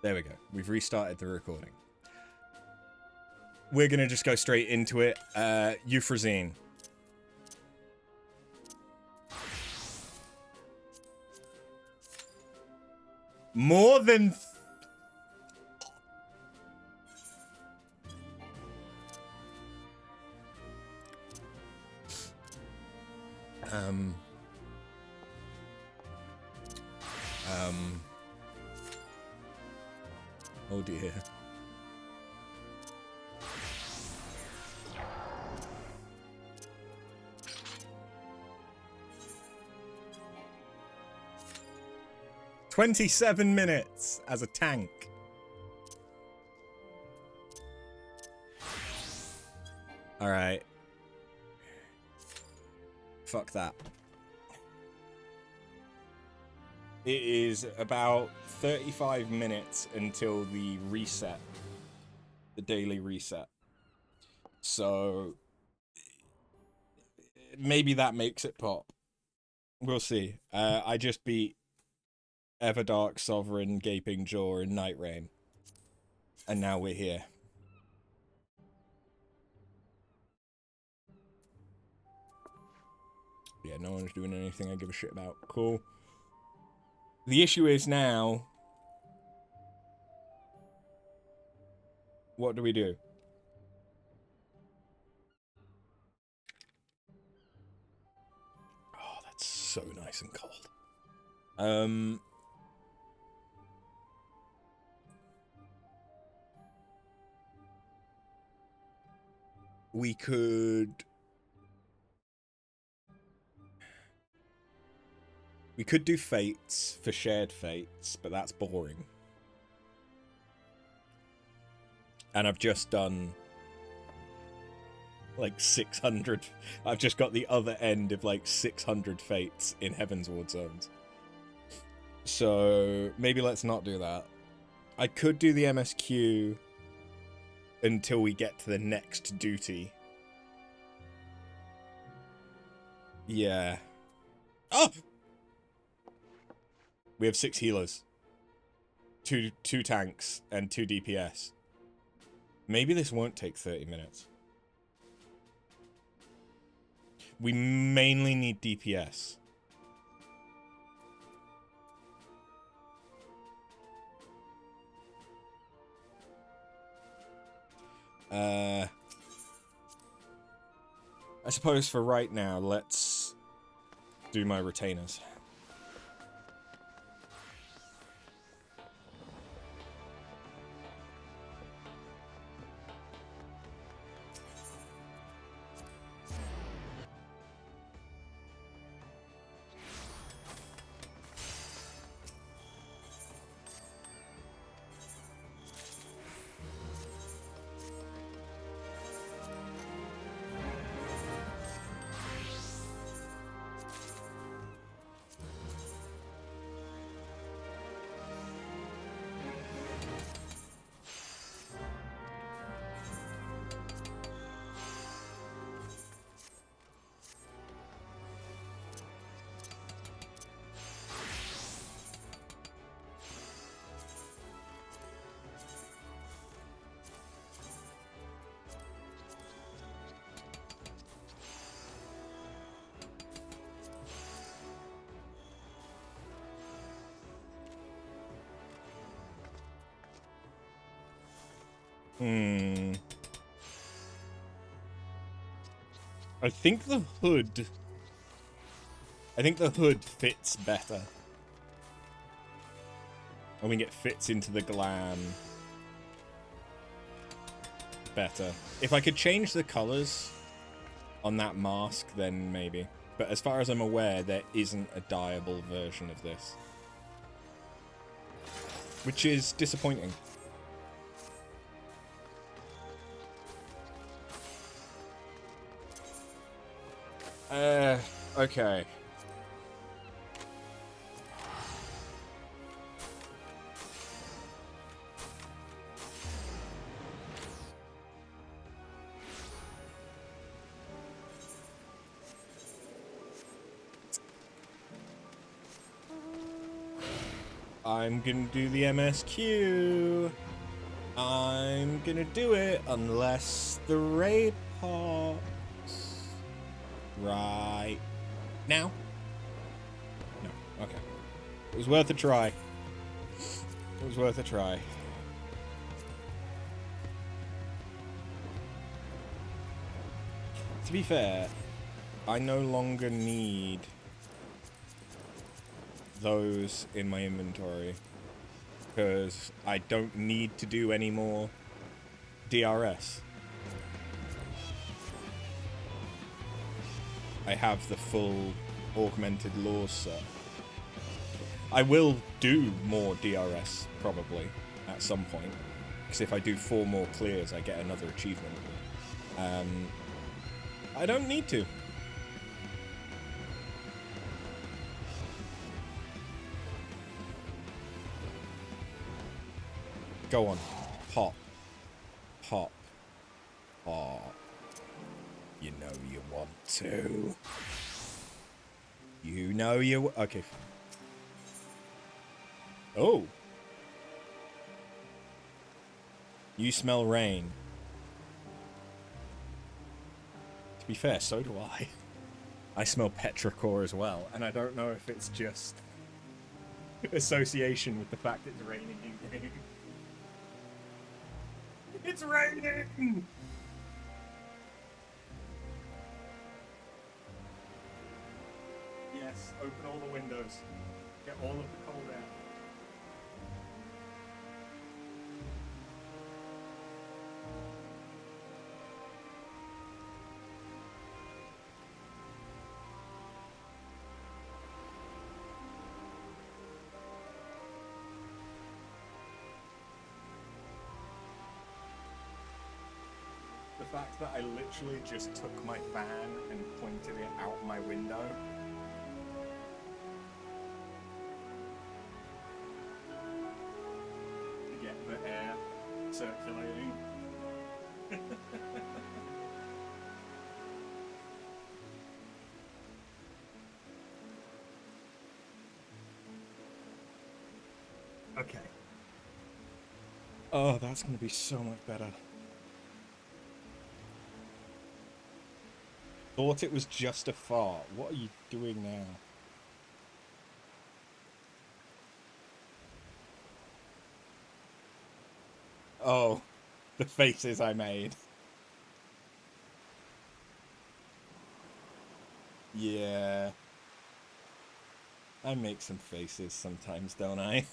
There we go. We've restarted the recording. We're going to just go straight into it. Euphrosyne. More than... Oh dear. "27 minutes as a tank." Alright. Fuck that. It is about 35 minutes until the reset. The daily reset. So maybe that makes it pop. We'll see. I just beat Everdark, Sovereign, Gaping Jaw, and Night Rain. And now we're here. Yeah, no one's doing anything I give a shit about. Cool. The issue is now... What do we do? Oh, that's so nice and cold. We could... We could do fates for shared fates, but that's boring. And I've just done like 600. I've just got the other end of like 600 fates in Heavensward zones. So maybe let's not do that. I could do the MSQ until we get to the next duty. Yeah. Oh! We have 6 healers. Two tanks and 2 DPS. Maybe this won't take 30 minutes. We mainly need DPS. I suppose for right now, let's do my retainers. I think the hood fits better. I think it fits into the glam better. If I could change the colors on that mask, then maybe. But as far as I'm aware, there isn't a dyeable version of this. Which is disappointing. Okay. I'm gonna do the MSQ. I'm gonna do it unless the raid pops. Right now? No, okay. It was worth a try. It was worth a try. To be fair, I no longer need those in my inventory because I don't need to do any more DRS. I have the full augmented laws set. I will do more DRS probably at some point because if I do 4 more clears I get another achievement. I don't need to. Go on. Pop. Pop. Pop. You know you want to. You know you... Okay. Oh. You smell rain. To be fair, so do I. I smell petrichor as well, and I don't know if it's just association with the fact it's raining in game. It's raining! Yes, open all the windows. Get all of the cold air. The fact that I literally just took my fan and pointed it out my window. To get the air circulating. Okay. Oh, that's gonna be so much better. Thought it was just a fart. What are you doing now? Oh, the faces I made. Yeah. I make some faces sometimes, don't I?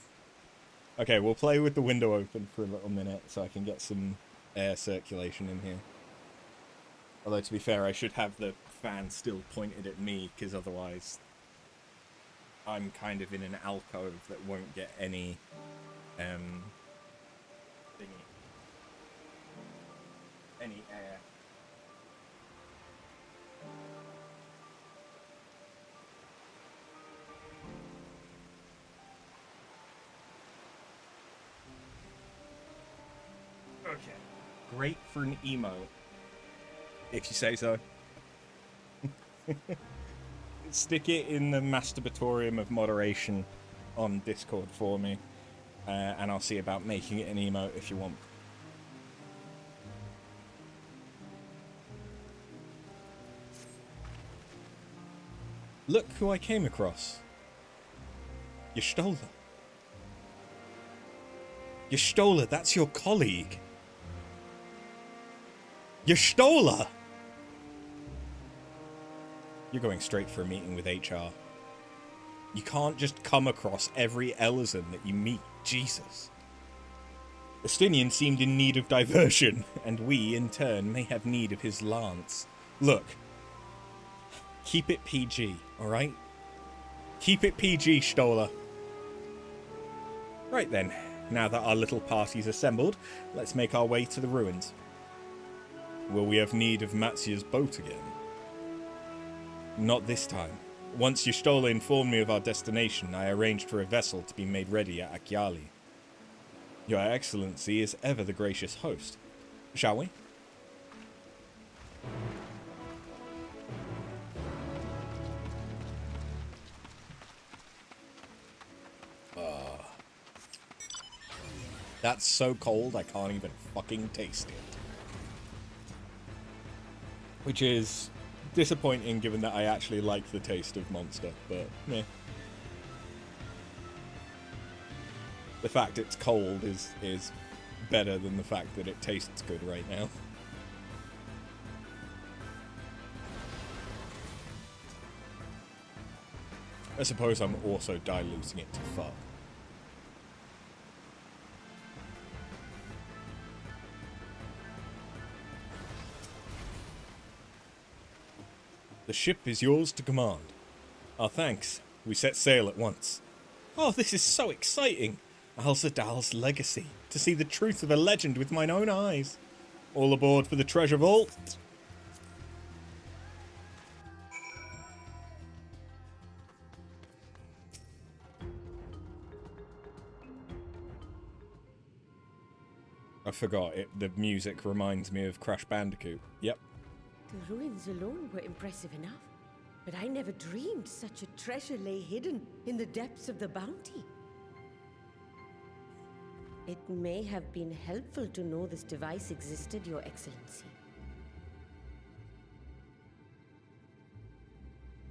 Okay, we'll play with the window open for a little minute so I can get some air circulation in here. Although, to be fair, I should have the fan still pointed at me, because otherwise I'm kind of in an alcove that won't get any any air. Okay. Great for an emote. If you say so. Stick it in the masturbatorium of moderation on Discord for me, and I'll see about making it an emote if you want. Look who I came across. Yoshida. Yoshida, that's your colleague. Yoshida! You're going straight for a meeting with HR. You can't just come across every Ellison that you meet. Jesus. Estinian seemed in need of diversion, and we, in turn, may have need of his lance. Look. Keep it PG, alright? Keep it PG, Stola. Right then, now that our little party's assembled, let's make our way to the ruins. Will we have need of Matsuya's boat again? Not this time. Once Yustola informed me of our destination, I arranged for a vessel to be made ready at Akyali. Your Excellency is ever the gracious host. Shall we? That's so cold I can't even fucking taste it. Which is disappointing given that I actually like the taste of Monster, but meh. The fact it's cold is better than the fact that it tastes good right now. I suppose I'm also diluting it to fuck. The ship is yours to command. Our thanks. We set sail at once. Oh, this is so exciting! Alzadal's legacy. To see the truth of a legend with mine own eyes. All aboard for the treasure vault. I forgot it. The music reminds me of Crash Bandicoot. Yep. The ruins alone were impressive enough, but I never dreamed such a treasure lay hidden in the depths of the bounty. It may have been helpful to know this device existed, Your Excellency.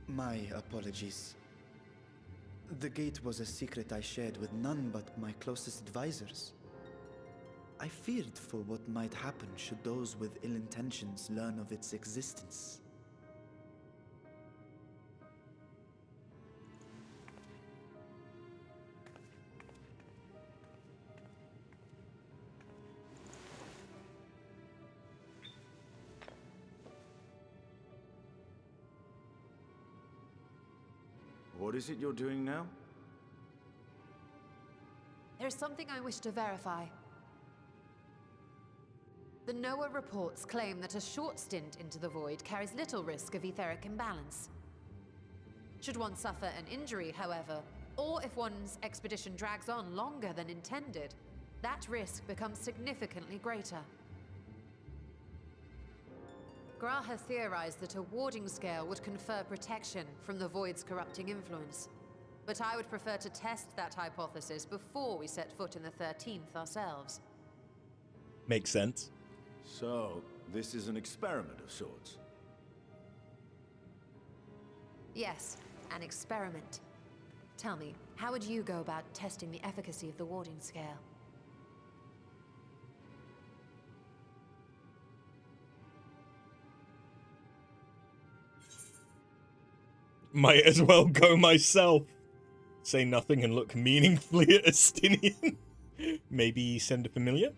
My apologies. The gate was a secret I shared with none but my closest advisors. I feared for what might happen should those with ill intentions learn of its existence. What is it you're doing now? There's something I wish to verify. The NOAA reports claim that a short stint into the void carries little risk of etheric imbalance. Should one suffer an injury, however, or if one's expedition drags on longer than intended, that risk becomes significantly greater. Graha theorized that a warding scale would confer protection from the void's corrupting influence, but I would prefer to test that hypothesis before we set foot in the 13th ourselves. Makes sense. So, this is an experiment of sorts. Yes, an experiment. Tell me, how would you go about testing the efficacy of the warding scale? Might as well go myself. Say nothing and look meaningfully at Estinian. Maybe send a familiar?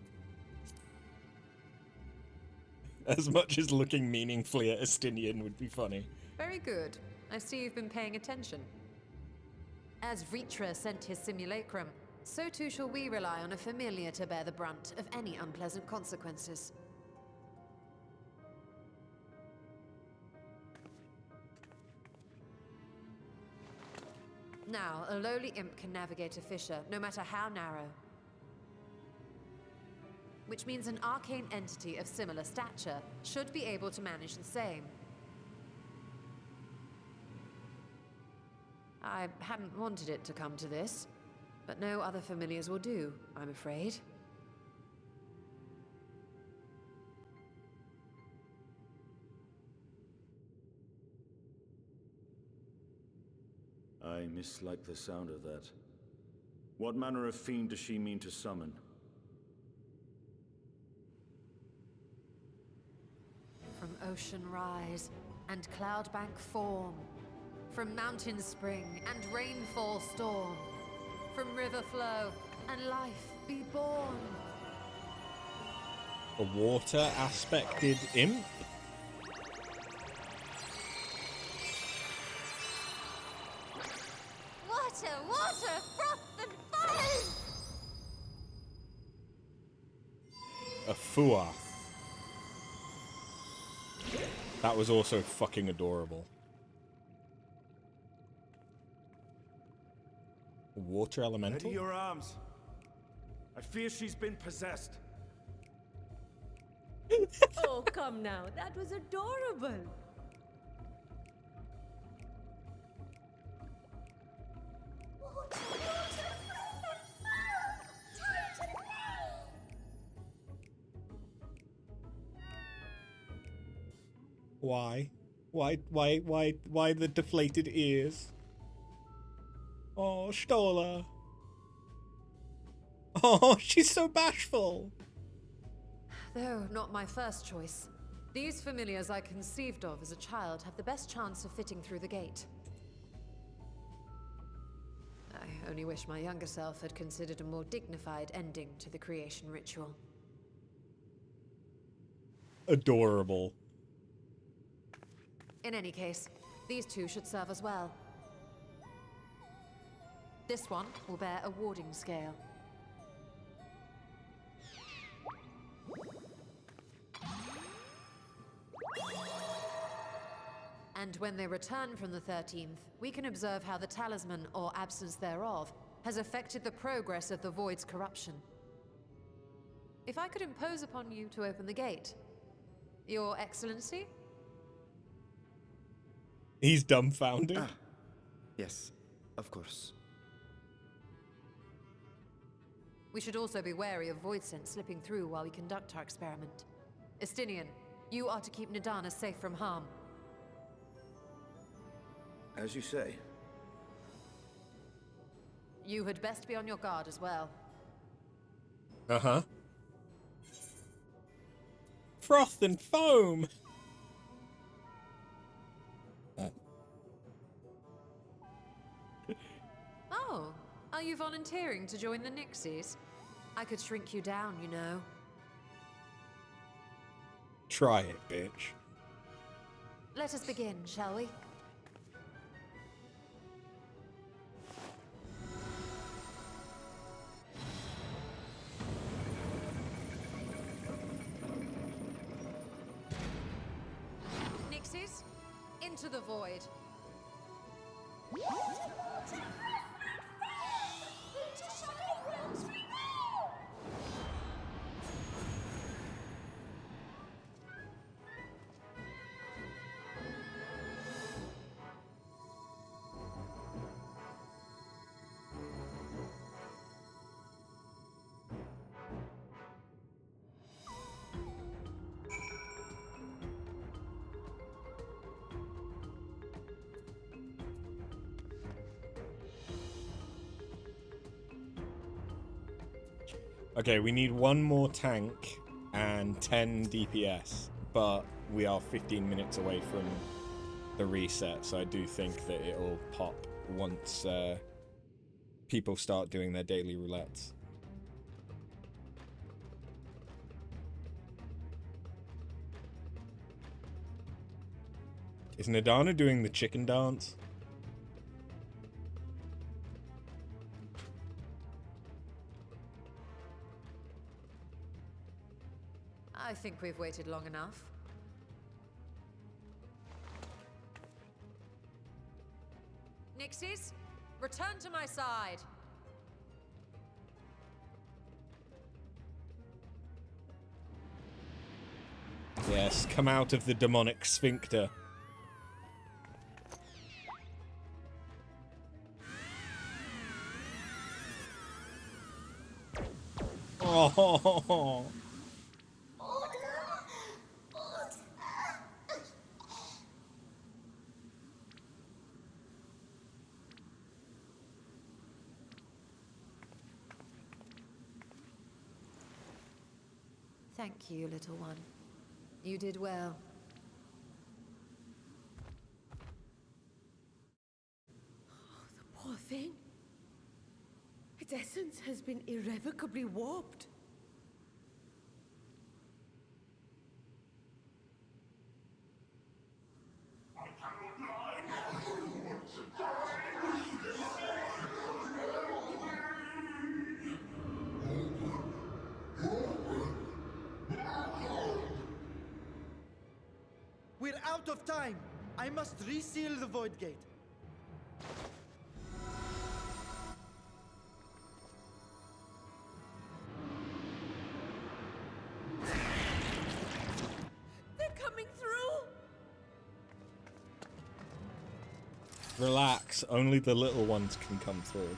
As much as looking meaningfully at Estinian would be funny. Very good. I see you've been paying attention. As Vritra sent his simulacrum, so too shall we rely on a familiar to bear the brunt of any unpleasant consequences. Now, a lowly imp can navigate a fissure, no matter how narrow. Which means an arcane entity of similar stature should be able to manage the same. I hadn't wanted it to come to this, but no other familiars will do, I'm afraid. I mislike the sound of that. What manner of fiend does she mean to summon? From ocean rise and cloudbank form, from mountain spring and rainfall storm, from river flow and life be born. A water aspected imp? Water, froth and foam! A Fuath. That was also fucking adorable. A water elemental? Ready your arms. I fear she's been possessed. Oh, come now. That was adorable. Why? Why the deflated ears? Oh, Stola. Oh, she's so bashful. Though not my first choice. These familiars I conceived of as a child have the best chance of fitting through the gate. I only wish my younger self had considered a more dignified ending to the creation ritual. Adorable. In any case, these two should serve as well. This one will bear a warding scale. And when they return from the 13th, we can observe how the talisman, or absence thereof, has affected the progress of the Void's corruption. If I could impose upon you to open the gate, Your Excellency? He's dumbfounded. Ah, yes, of course. We should also be wary of void scent slipping through while we conduct our experiment. Estinian, you are to keep Nadana safe from harm. As you say. You had best be on your guard as well. Uh-huh. Froth and foam! Oh, are you volunteering to join the Nixies? I could shrink you down, you know. Try it, bitch. Let us begin, shall we? Nixies, into the void. Okay, we need one more tank and 10 DPS, but we are 15 minutes away from the reset, so I do think that it'll pop once people start doing their daily roulettes. Is Nadana doing the chicken dance? I think we've waited long enough. Nixies, return to my side. Yes, come out of the demonic sphincter. Oh. Thank you, little one. You did well. The poor thing. Its essence has been irrevocably warped. We're out of time. I must reseal the void gate. They're coming through! Relax, only the little ones can come through.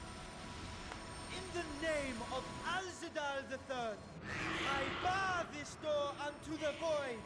In the name of Alzadal III, I bar this door unto the void.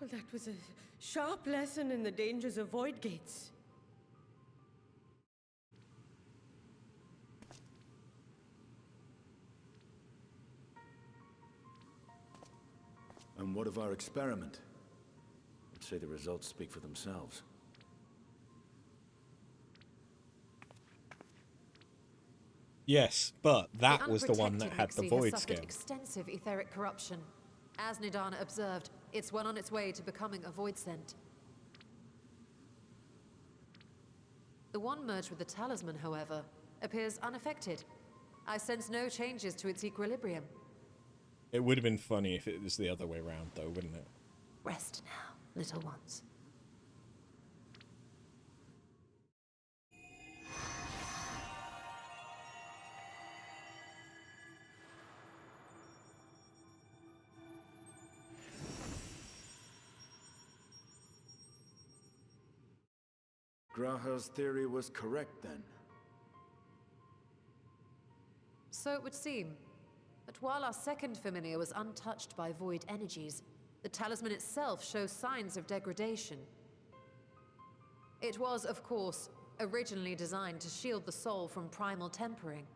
Well, that was a sharp lesson in the dangers of void gates. And what of our experiment? I'd say the results speak for themselves. Yes, but that was the one that had the unprotected void Nixie has suffered scale. extensive etheric corruption. As Nidana observed, it's well on its way to becoming a void scent. The one merged with the talisman, however, appears unaffected. I sense no changes to its equilibrium. It would have been funny if it was the other way around, though, wouldn't it? Rest now, little ones. Graha's theory was correct then. So it would seem. But while our second familiar was untouched by void energies, the talisman itself shows signs of degradation. It was, of course, originally designed to shield the soul from primal tempering.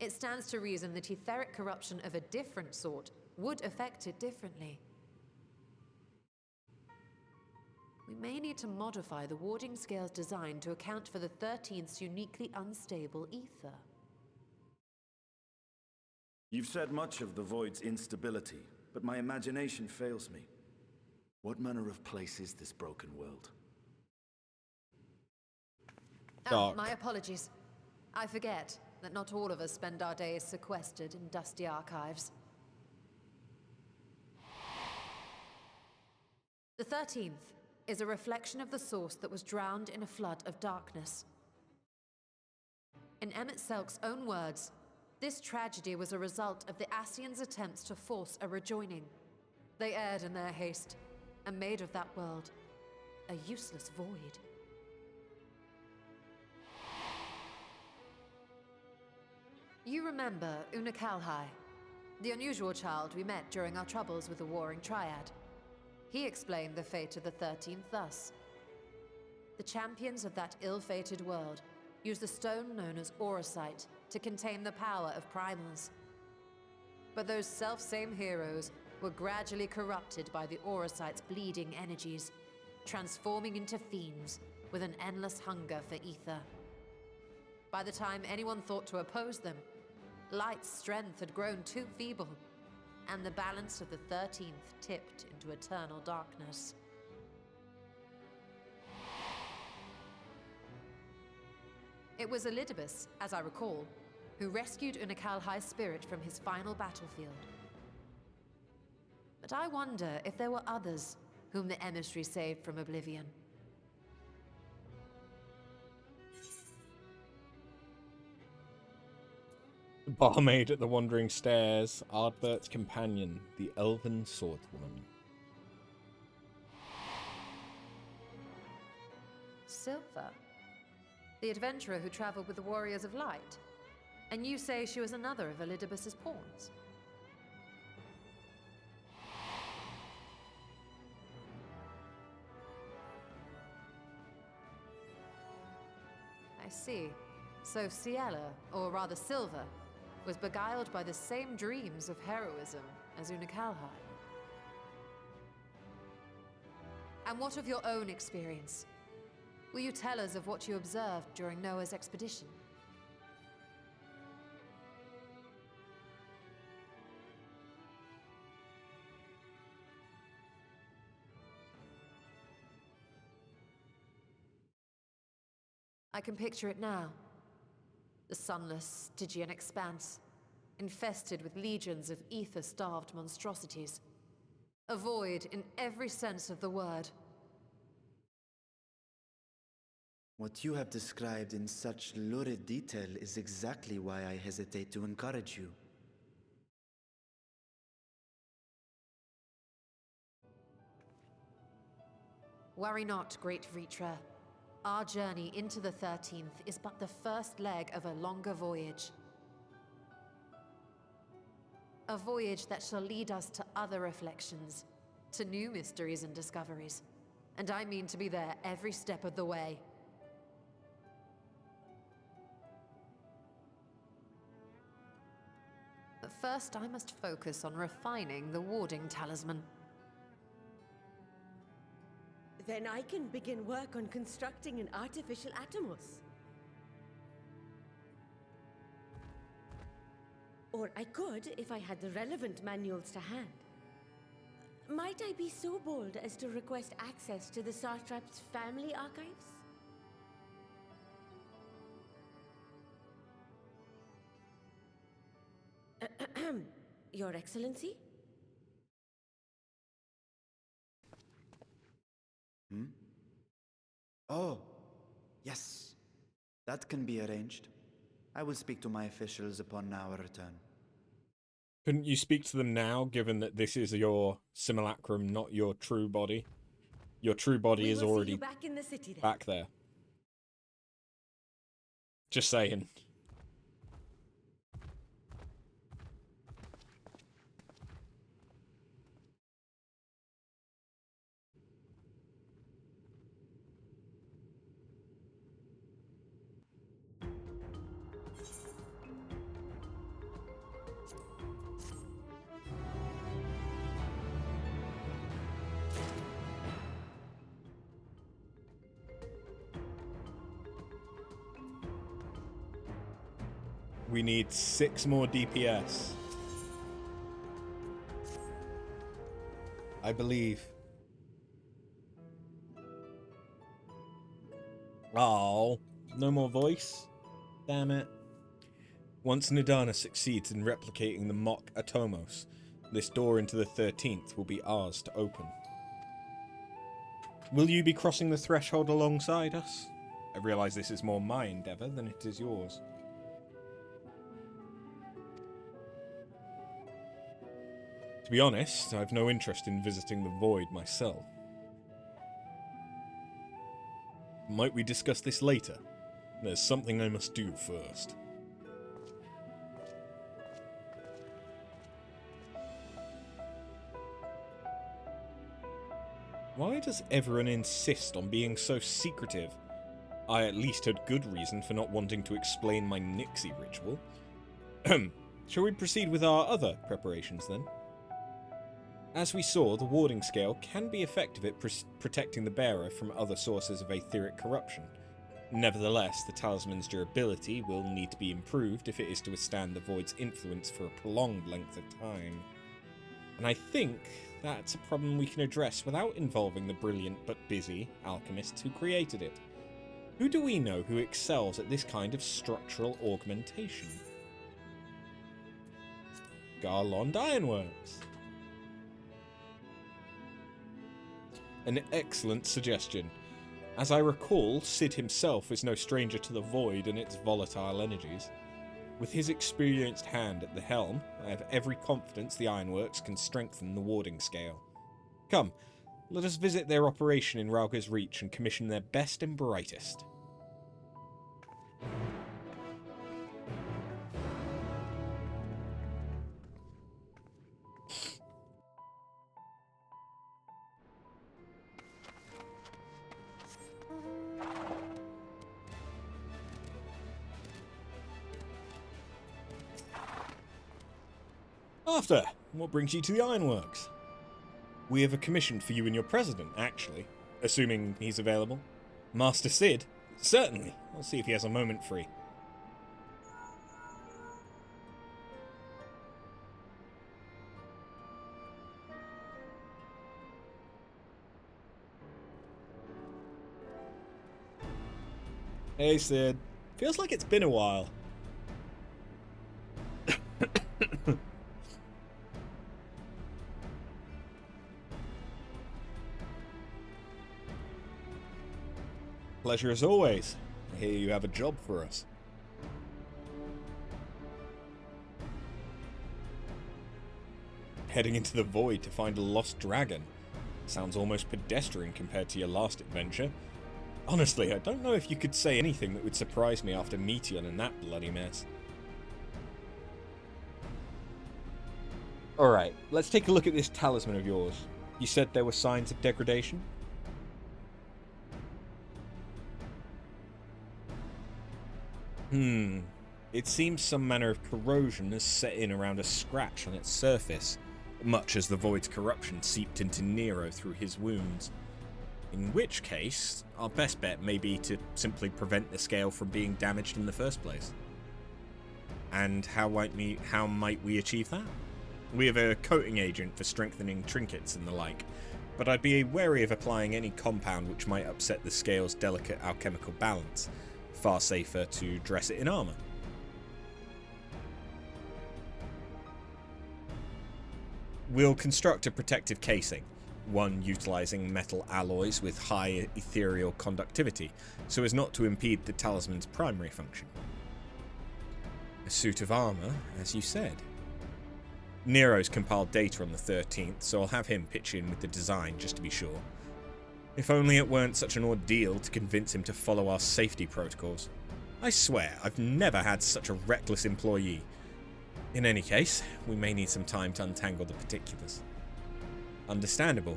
It stands to reason that etheric corruption of a different sort would affect it differently. We may need to modify the warding scale's design to account for the 13th's uniquely unstable ether. You've said much of the Void's instability, but my imagination fails me. What manner of place is this broken world? Dark. My apologies. I forget that not all of us spend our days sequestered in dusty archives. The 13th is a reflection of the source that was drowned in a flood of darkness. In Emmett Selk's own words, this tragedy was a result of the Ascians' attempts to force a rejoining. They erred in their haste, and made of that world a useless void. You remember Unakalhai, the unusual child we met during our troubles with the Warring Triad. He explained the fate of the 13th thus. The champions of that ill-fated world used a stone known as Euphrosyne to contain the power of primals. But those self-same heroes were gradually corrupted by the Euphrosyne's bleeding energies, transforming into fiends with an endless hunger for ether. By the time anyone thought to oppose them, Light's strength had grown too feeble, and the balance of the 13th tipped into eternal darkness. It was Elidibus, as I recall, who rescued Unakalhai's spirit from his final battlefield. But I wonder if there were others whom the emissary saved from oblivion. The barmaid at the Wandering Stairs, Ardbert's companion, the Elven Swordwoman. Silver, the adventurer who traveled with the Warriors of Light. And you say she was another of Elidibus's pawns? I see. So Ciela, or rather Silver, was beguiled by the same dreams of heroism as Unakalhai. And what of your own experience? Will you tell us of what you observed during Noah's expedition? I can picture it now. The sunless, Stygian expanse, infested with legions of ether-starved monstrosities. A void in every sense of the word. What you have described in such lurid detail is exactly why I hesitate to encourage you. Worry not, great Vritra. Our journey into the 13th is but the first leg of a longer voyage. A voyage that shall lead us to other reflections, to new mysteries and discoveries. And I mean to be there every step of the way. But first, I must focus on refining the warding talisman. Then I can begin work on constructing an artificial Atomos. Or I could if I had the relevant manuals to hand. Might I be so bold as to request access to the Satrap's family archives? Your Excellency? Oh, yes. That can be arranged. I will speak to my officials upon our return. Couldn't you speak to them now, given that this is your simulacrum, not your true body? Your true body is already back in the city then. back there. Just saying. We need 6 more DPS. I believe. Oh, no more voice? Damn it. Once Nidana succeeds in replicating the mock Atomos, this door into the 13th will be ours to open. Will you be crossing the threshold alongside us? I realise this is more my endeavour than it is yours. To be honest, I've no interest in visiting the Void myself. Might we discuss this later? There's something I must do first. Why does everyone insist on being so secretive? I at least had good reason for not wanting to explain my Nixie ritual. Shall we proceed with our other preparations then? As we saw, the warding scale can be effective at protecting the bearer from other sources of aetheric corruption. Nevertheless, the talisman's durability will need to be improved if it is to withstand the Void's influence for a prolonged length of time. And I think that's a problem we can address without involving the brilliant but busy alchemists who created it. Who do we know who excels at this kind of structural augmentation? Garlond Ironworks. An excellent suggestion. As I recall, Sid himself is no stranger to the Void and its volatile energies. With his experienced hand at the helm, I have every confidence the Ironworks can strengthen the warding scale. Come, let us visit their operation in Rauga's Reach and commission their best and brightest. After, what brings you to the Ironworks? We have a commission for you and your president, actually, assuming he's available. Master Sid? Certainly. I'll see if he has a moment free. Hey Sid. Feels like it's been a while. Pleasure as always. I hear you have a job for us. Heading into the void to find a lost dragon. Sounds almost pedestrian compared to your last adventure. Honestly, I don't know if you could say anything that would surprise me after Meteon and that bloody mess. Alright, let's take a look at this talisman of yours. You said there were signs of degradation? It seems some manner of corrosion has set in around a scratch on its surface, much as the void's corruption seeped into Nero through his wounds. In which case, our best bet may be to simply prevent the scale from being damaged in the first place. And how might we achieve that? We have a coating agent for strengthening trinkets and the like, but I'd be wary of applying any compound which might upset the scale's delicate alchemical balance. Far safer to dress it in armor. We'll construct a protective casing, one utilizing metal alloys with high ethereal conductivity, so as not to impede the talisman's primary function. A suit of armor, as you said. Nero's compiled data on the 13th, so I'll have him pitch in with the design just to be sure. If only it weren't such an ordeal to convince him to follow our safety protocols. I swear, I've never had such a reckless employee. In any case, we may need some time to untangle the particulars. Understandable.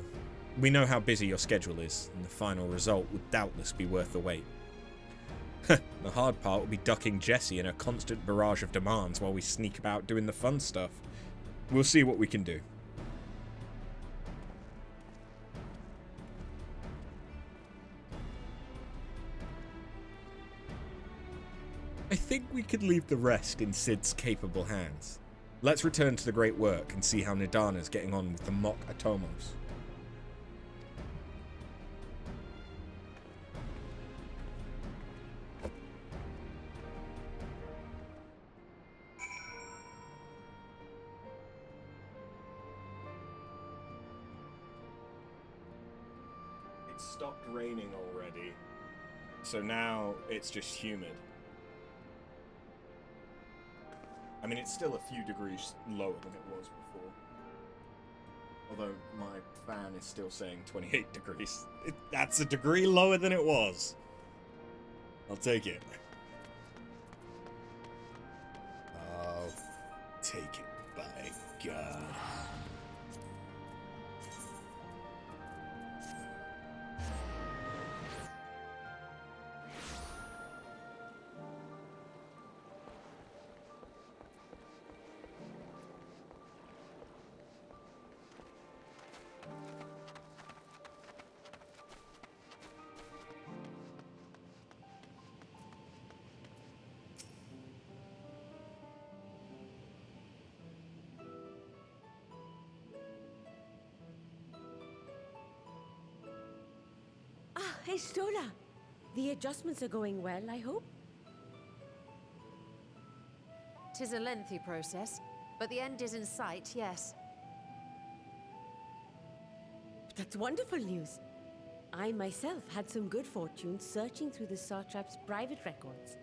We know how busy your schedule is, and the final result would doubtless be worth the wait. The hard part will be ducking Jessie in a constant barrage of demands while we sneak about doing the fun stuff. We'll see what we can do. I think we could leave the rest in Sid's capable hands. Let's return to the great work and see how Nidana's getting on with the mock Atomos. It stopped raining already, so now it's just humid. I mean, it's still a few degrees lower than it was before. Although my fan is still saying 28 degrees. That's a degree lower than it was. I'll take it. I'll take it, by God. Hey, Stola. The adjustments are going well, I hope? 'Tis a lengthy process, but the end is in sight, yes. That's wonderful news. I myself had some good fortune searching through the Satrap's private records.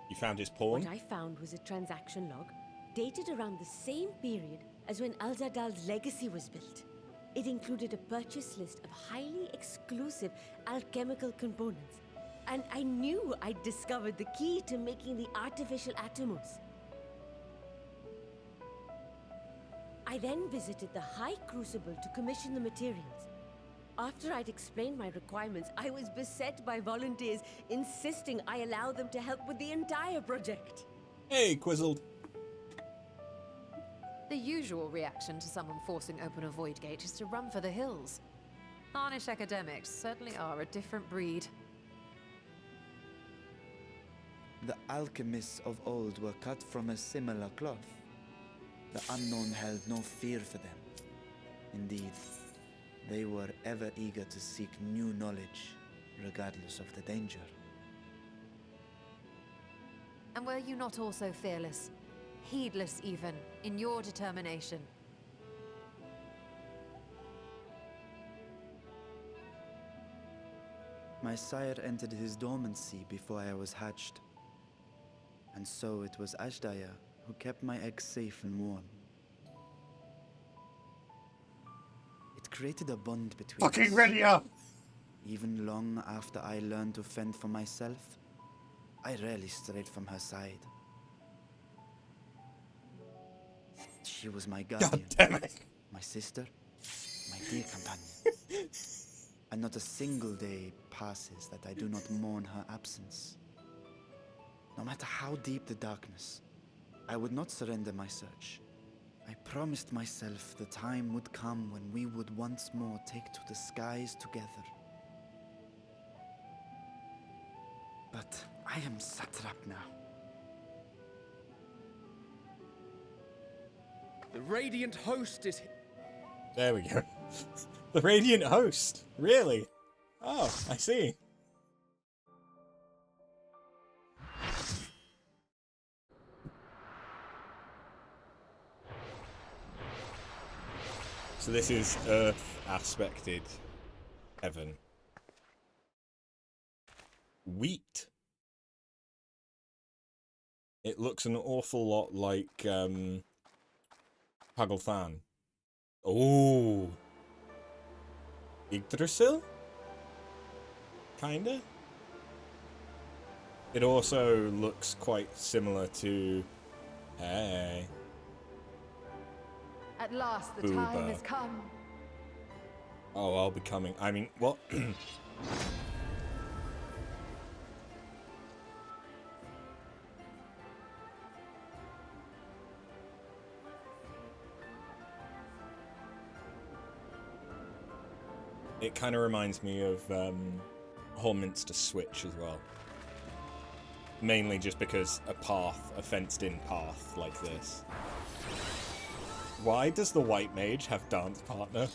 You found his pawn? What I found was a transaction log dated around the same period as when Alzadal's legacy was built. It included a purchase list of highly exclusive alchemical components, and I knew I'd discovered the key to making the artificial atomos. I then visited the High Crucible to commission the materials. After I'd explained my requirements, I was beset by volunteers insisting I allow them to help with the entire project. Hey, Quizzled. The usual reaction to someone forcing open a void gate is to run for the hills. Harnish academics certainly are a different breed. The alchemists of old were cut from a similar cloth. The unknown held no fear for them. Indeed, they were ever eager to seek new knowledge, regardless of the danger. And were you not also fearless? Heedless even, in your determination? My sire entered his dormancy before I was hatched. And so it was Ashdaya who kept my eggs safe and warm. It created a bond between us. Fucking ready up! Even long after I learned to fend for myself, I rarely strayed from her side. She was my guardian, God damn it! my sister, my dear companion. And not a single day passes that I do not mourn her absence. No matter how deep the darkness, I would not surrender my search. I promised myself the time would come when we would once more take to the skies together. But I am satrap now. The Radiant Host is... There we go. The Radiant Host. Really? Oh, I see. So this is Earth aspected heaven. Wheat. It looks an awful lot like Pagelthan. Oh, Yggdrasil? Kinda? It also looks quite similar to... Hey. At last, the Booba. time has come. Oh, I'll be coming. I mean, what? It kind of reminds me of Horminster Switch as well. Mainly just because a fenced-in path like this. Why does the white mage have dance partner?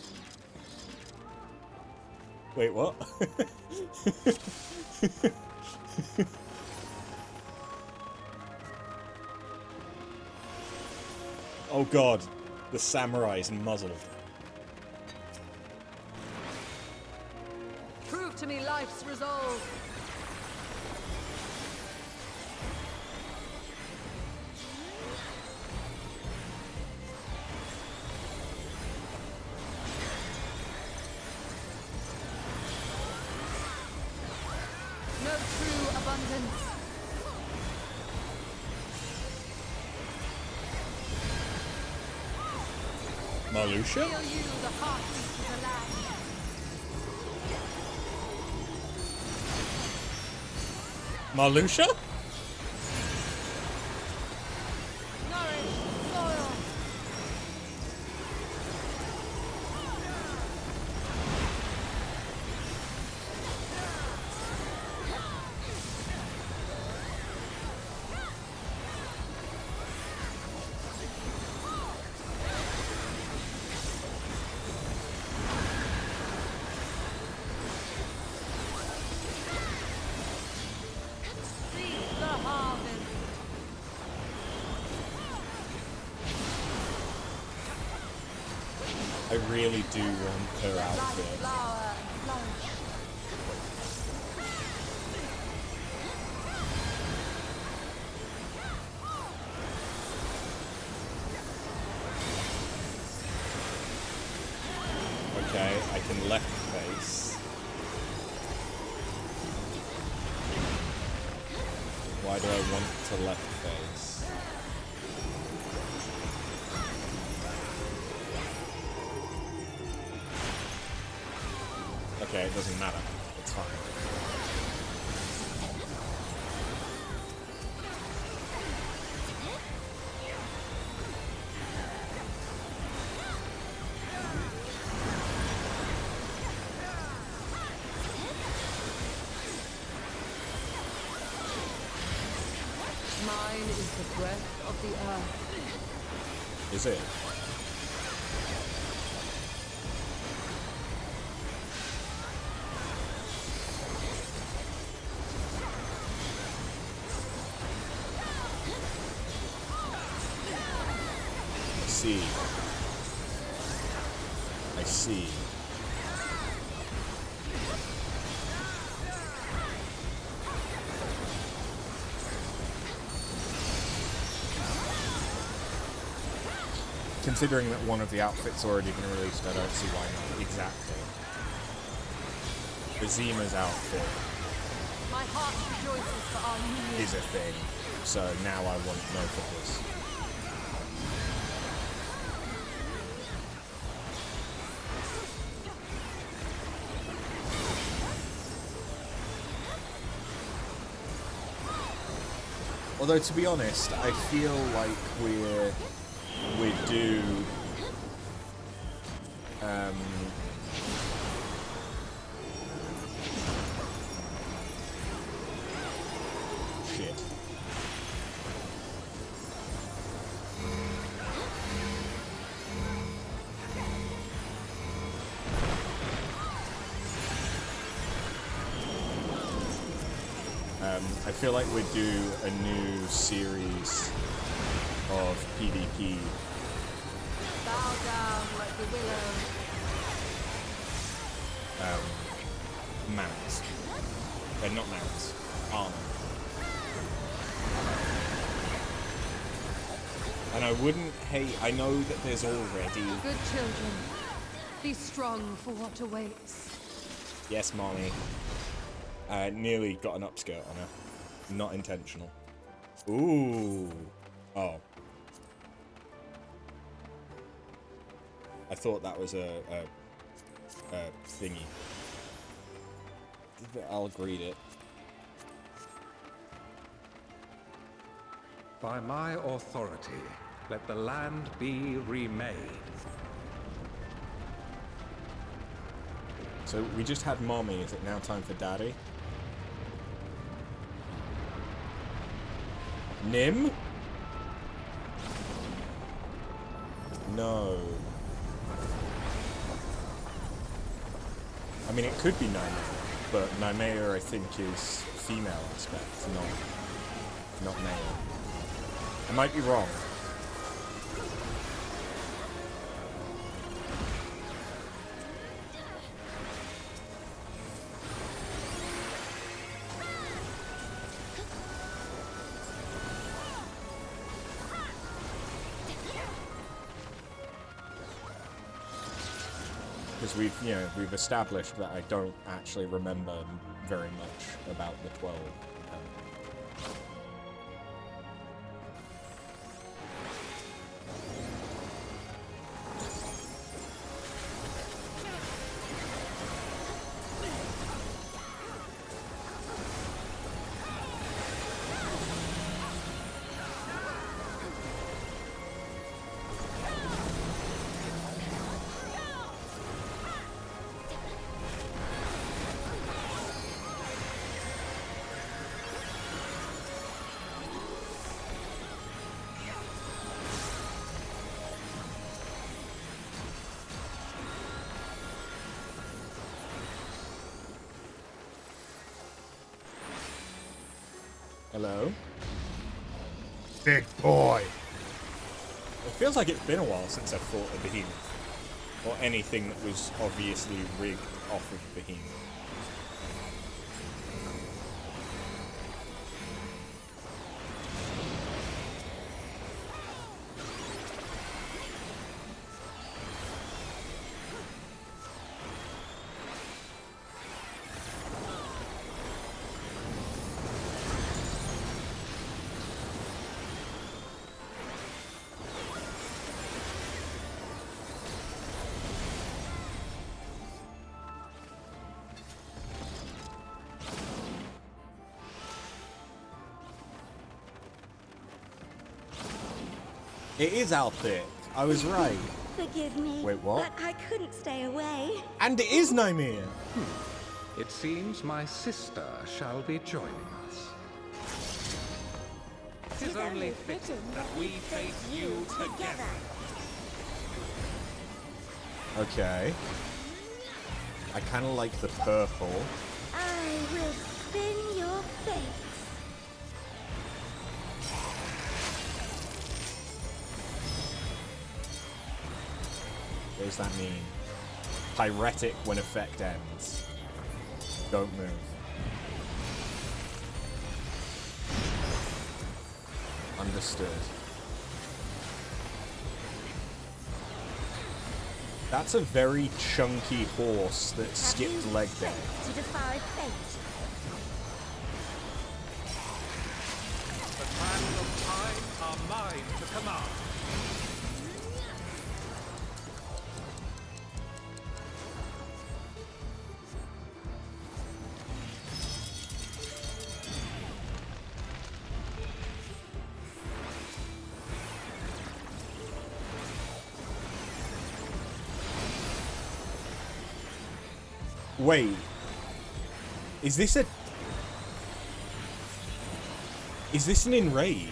Wait, what? Oh god, the samurai's muzzled. Prove to me life's resolve. No true abundance. Marluxia? Feel you the heartbeat of the land. Marluxia? Nourish soil. Seize the harvest. I really do want her Life, outfit. flower, and flourish. Okay, I can left face. Why do I want to left face? Okay, it doesn't matter. It's fine. Mine is the breath of the earth. Is it? I see. considering that one of the outfits already been released, I don't see why not. Exactly. Zima's outfit My heart rejoices for our union. is a thing, so now I want no focus. Although, to be honest, I feel like we're due shit. I feel like we're due a new series of PvP. Bow down like the willow. Mounts. Not mounts. Armor. And I wouldn't hate... I know that there's already... Good children, be strong for what awaits. Yes, Mommy. Nearly got an upskirt on her. Not intentional. Ooh. Oh. I thought that was a thingy. I'll greet it. By my authority, let the land be remade. So we just had Mommy. Is it now time for Daddy? Nim? No. I mean, it could be Naimea, but Naimea, I think, is female aspect, not male. I might be wrong. Because we've established that I don't actually remember very much about the 12. Hello? Big boy! It feels like it's been a while since I've fought a behemoth. Or anything that was obviously rigged off of behemoth. It is Alpic. I was right. Forgive me. Wait, what? But I couldn't stay away. And it is Naimea. It seems my sister shall be joining us. It is only fitting that we face you together. Okay. I kind of like the purple. I will spin your face. What does that mean? Pyretic when effect ends. Don't move. Understood. That's a very chunky horse that Have skipped you leg day. strength to defy fate? The sands of time are mine to command. Wait. Is this an enrage?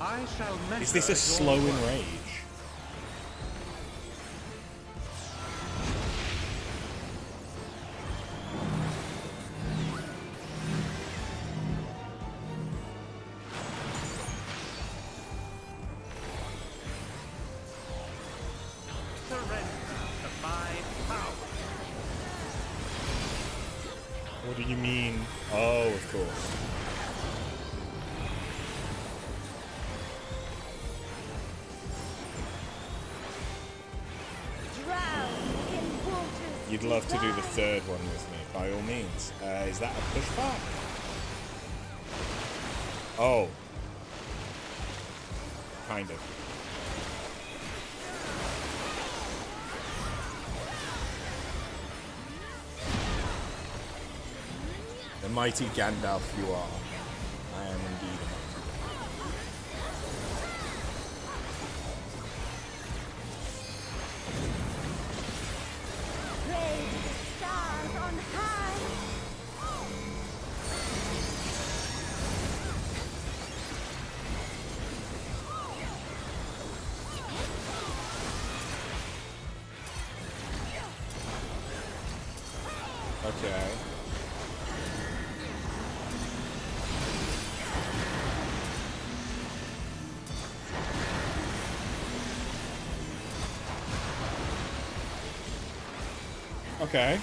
I shall measure Is this a your slow work. enrage? Surrender to my power. What do you mean? Oh, of course. Drown in waters You'd love to do the divine. third one with me, by all means. Is that a pushback? Oh. Kind of. The mighty Gandalf you are. I am indeed a mighty Praise the stars on high. Okay. Okay.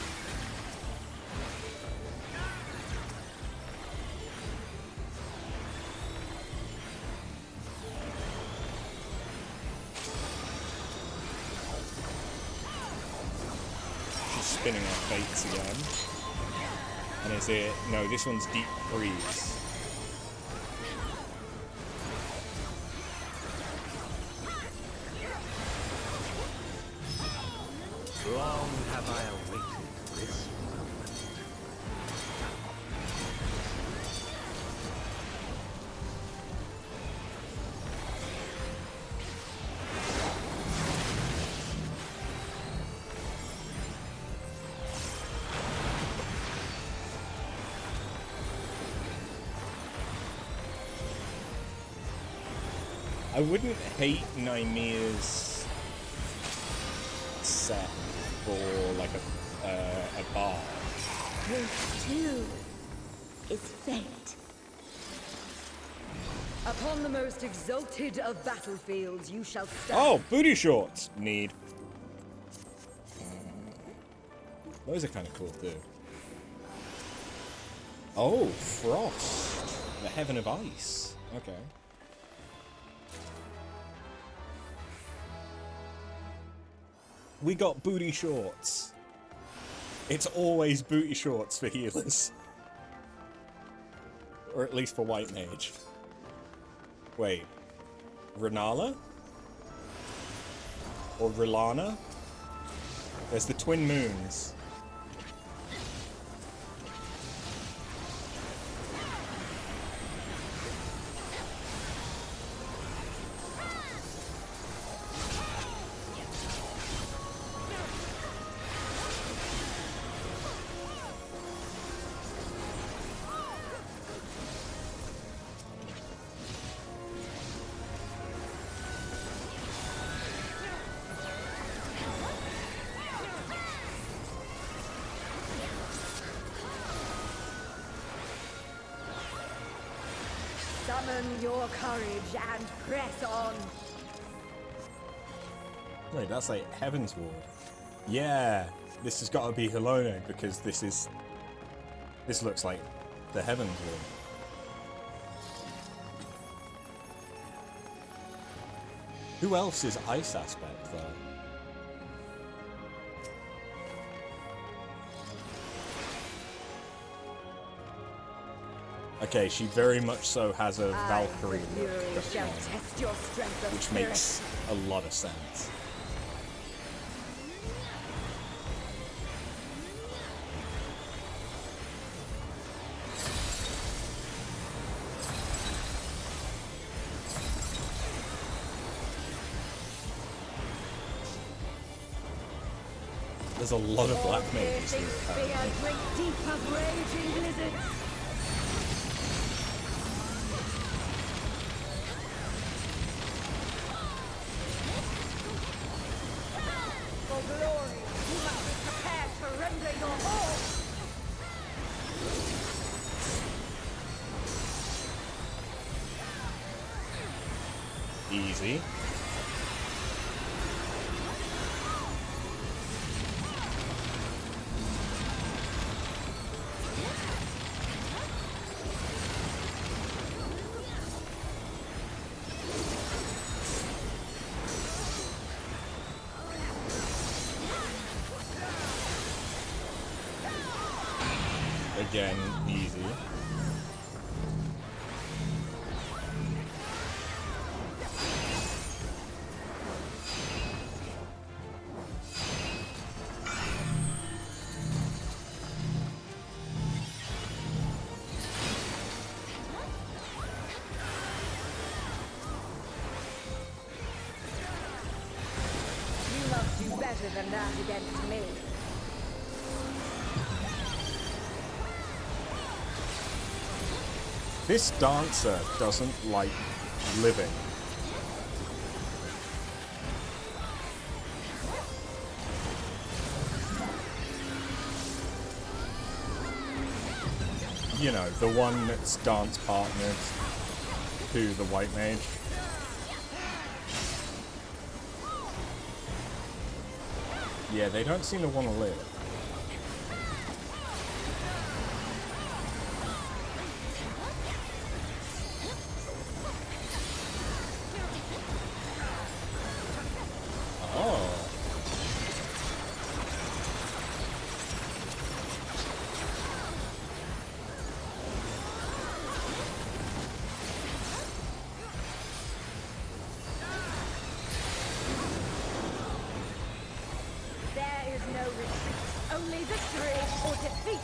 She's spinning her fates again. And is it... No, this one's Deep Freeze. Long have I awaited this moment. I wouldn't hate Nymea's set for like a bar. This too is fate. Upon the most exalted of battlefields you shall stand. Oh, booty shorts! Need. Those are kind of cool too. Oh, Frost. The Heaven of Ice. Okay. We got booty shorts. It's always booty shorts for healers. Or at least for White Mage. Wait. Renala? Or Rilana? There's the Twin Moons. Summon your courage and press on. Wait, that's like Heavensward. Yeah, this has got to be Helone because this looks like the Heavensward. Who else is Ice Aspect though? Okay, she very much so has a Valkyrie The look, Fury doesn't shall she? test your strength of Which spirit. makes a lot of sense. There's a lot of black mages here, apparently. Drink deep of raging blizzards. For glory, you must be prepared to render your all. Easy. Again, easy. You must do better than that against me. This dancer doesn't like living. You know, the one that's dance partnered to the white mage. Yeah, they don't seem to want to live. Oh. There is no retreat, only victory or defeat.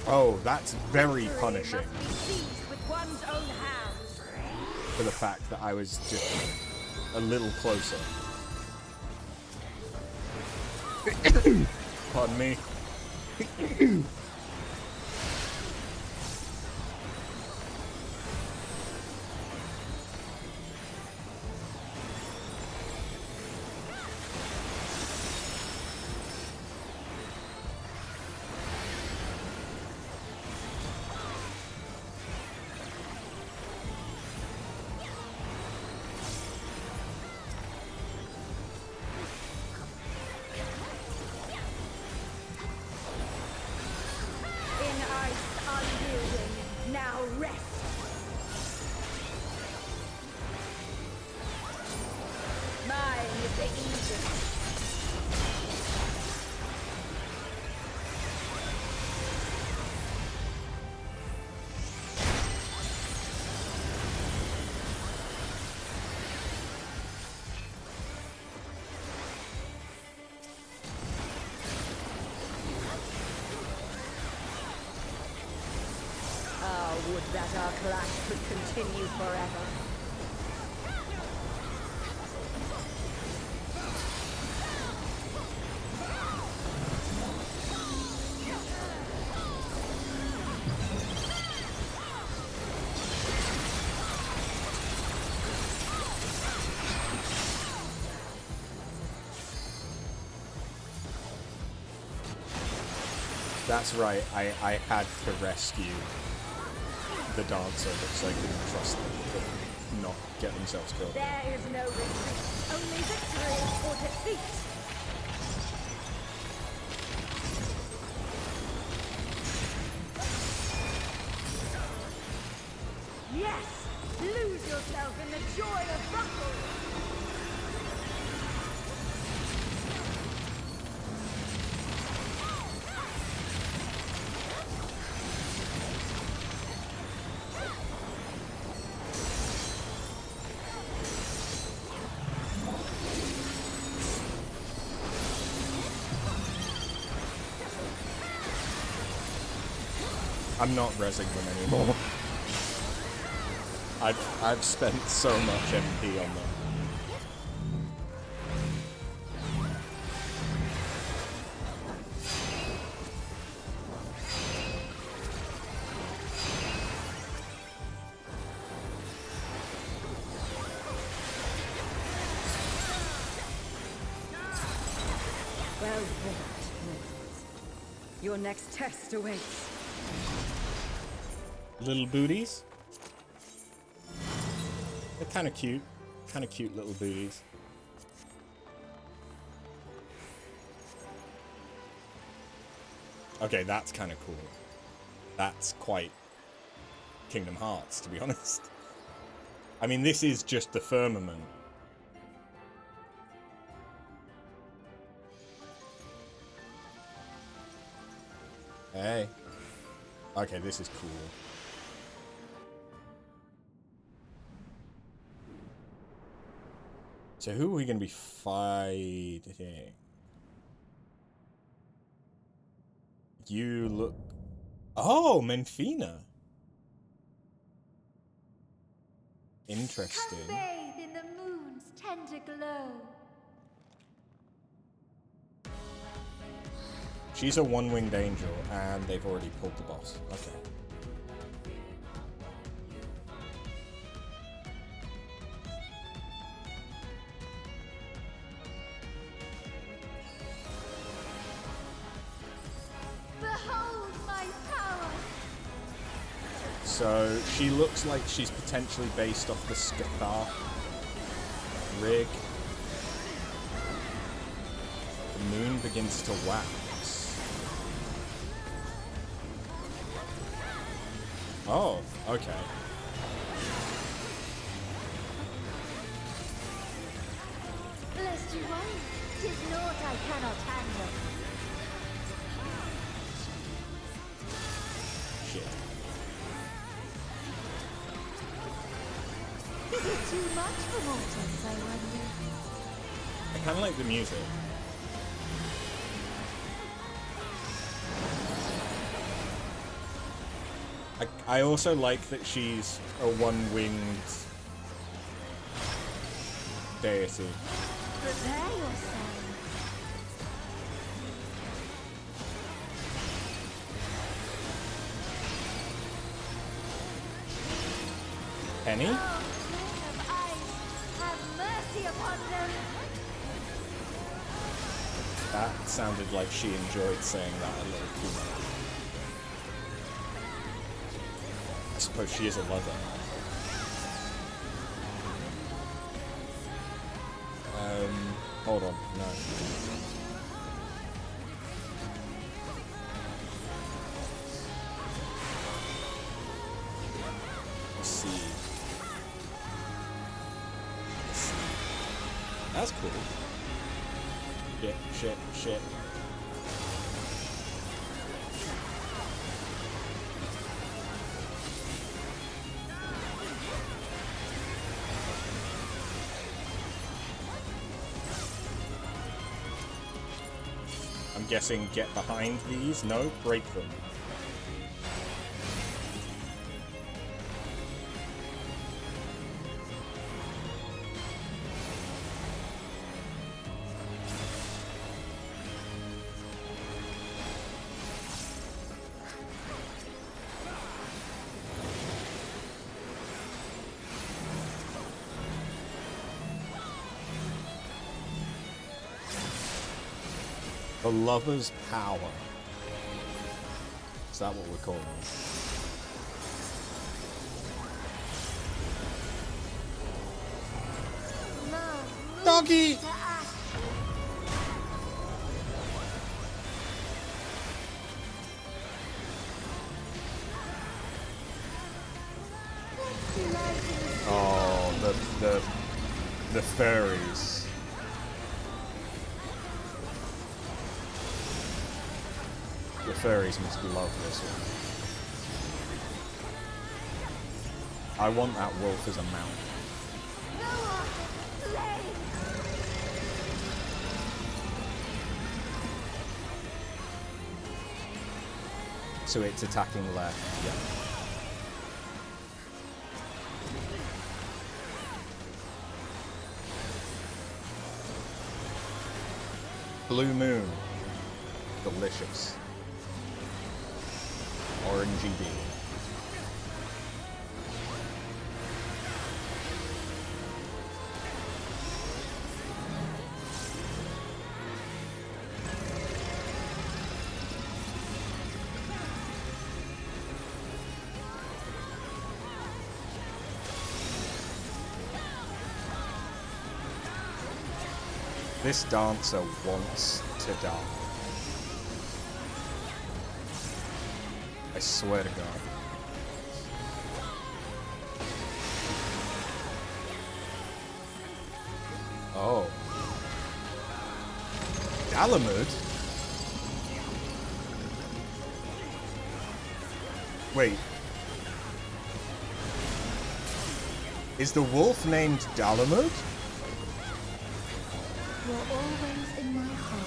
Oh, that's very Victory punishing must be seized with one's own hands. for the fact that I was just a little closer. Pardon me. In ice unyielding, now rest. Mine is the Aegis. Ah, would that our clash could continue forever. That's right, I had to rescue the dancer because I couldn't trust them to not get themselves killed. There is no retreat, only victory or defeat. Yes! Lose yourself in the joy of battle! I'm not rezzing them anymore. I've spent so much MP on them. Well fought, mortals. Your next test awaits. Little booties. They're kind of cute. Kind of cute little booties. Okay, that's kind of cool. That's quite Kingdom Hearts, to be honest. I mean, this is just the firmament. Hey. Okay, this is cool. So who are we going to be fighting? You look... Oh, Menfina. Interesting. Come bathe in the moon's tender glow. She's a one-winged angel, and they've already pulled the boss. Okay. Behold my power. So she looks like she's potentially based off the Scathar rig. The moon begins to wax. Oh, okay. Lest you worry, 'tis naught I cannot handle. Shit. Is it too much for mortals, I wonder? I kind of like the music. I also like that she's a one-winged deity. Prepare yourself. Penny? Oh, King of Ice, have mercy upon them. That sounded like she enjoyed saying that a little too much. I suppose she is a lover. Hold on, no. Let's see. That's cool. Shit. I'm guessing get behind these? No, break them. The Lover's Power. Is that what we're calling it? Love Doggy! to act. Oh, the fairies. The fairies must love this one. I want that wolf as a mount. No one slay. So it's attacking left, yeah. Blue Moon. Delicious. Orangey bean. This dancer wants to die. I swear to God. Oh. Dalamud? Wait. Is the wolf named Dalamud? You're always in my heart.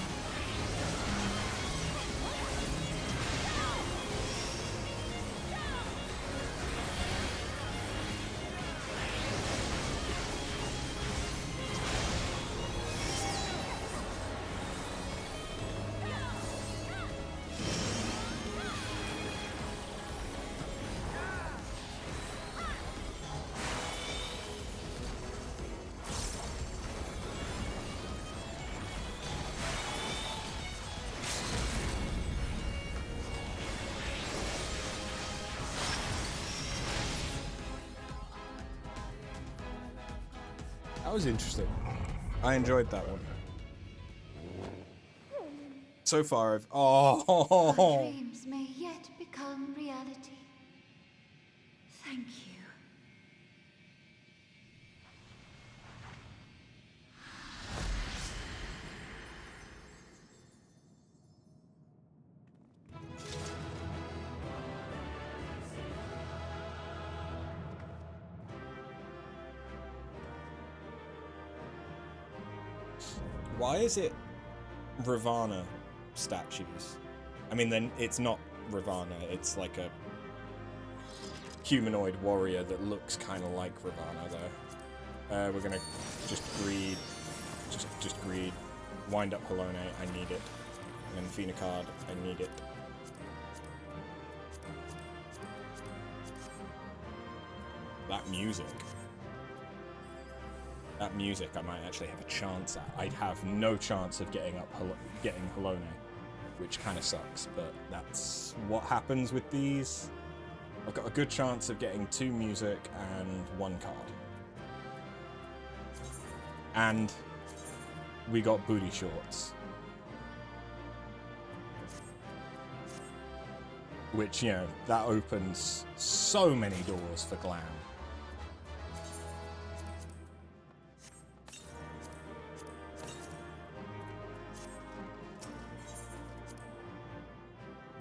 That was interesting. I enjoyed that one. So far, I've... Our Oh! dreams may yet become reality. Thank you. Why is it Ravana statues? I mean, then it's not Ravana, it's like a humanoid warrior that looks kind of like Ravana, though. We're gonna just greed. Just greed. Wind up Halone, I need it. And Phenacard, I need it. That music. That music I might actually have a chance at. I'd have no chance of getting Halone, which kind of sucks, but that's what happens with these. I've got a good chance of getting 2 music and 1 card. And we got booty shorts. Which, you know, that opens so many doors for glam.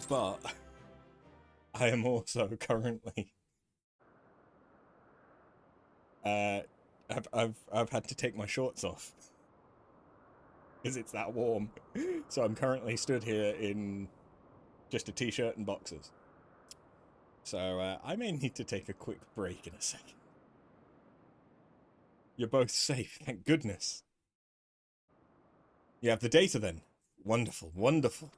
But I am also currently I've had to take my shorts off because it's that warm. So I'm currently stood here in just a t-shirt and boxers. So I may need to take a quick break in a second. You're both safe, thank goodness. You have the data then. Wonderful, wonderful.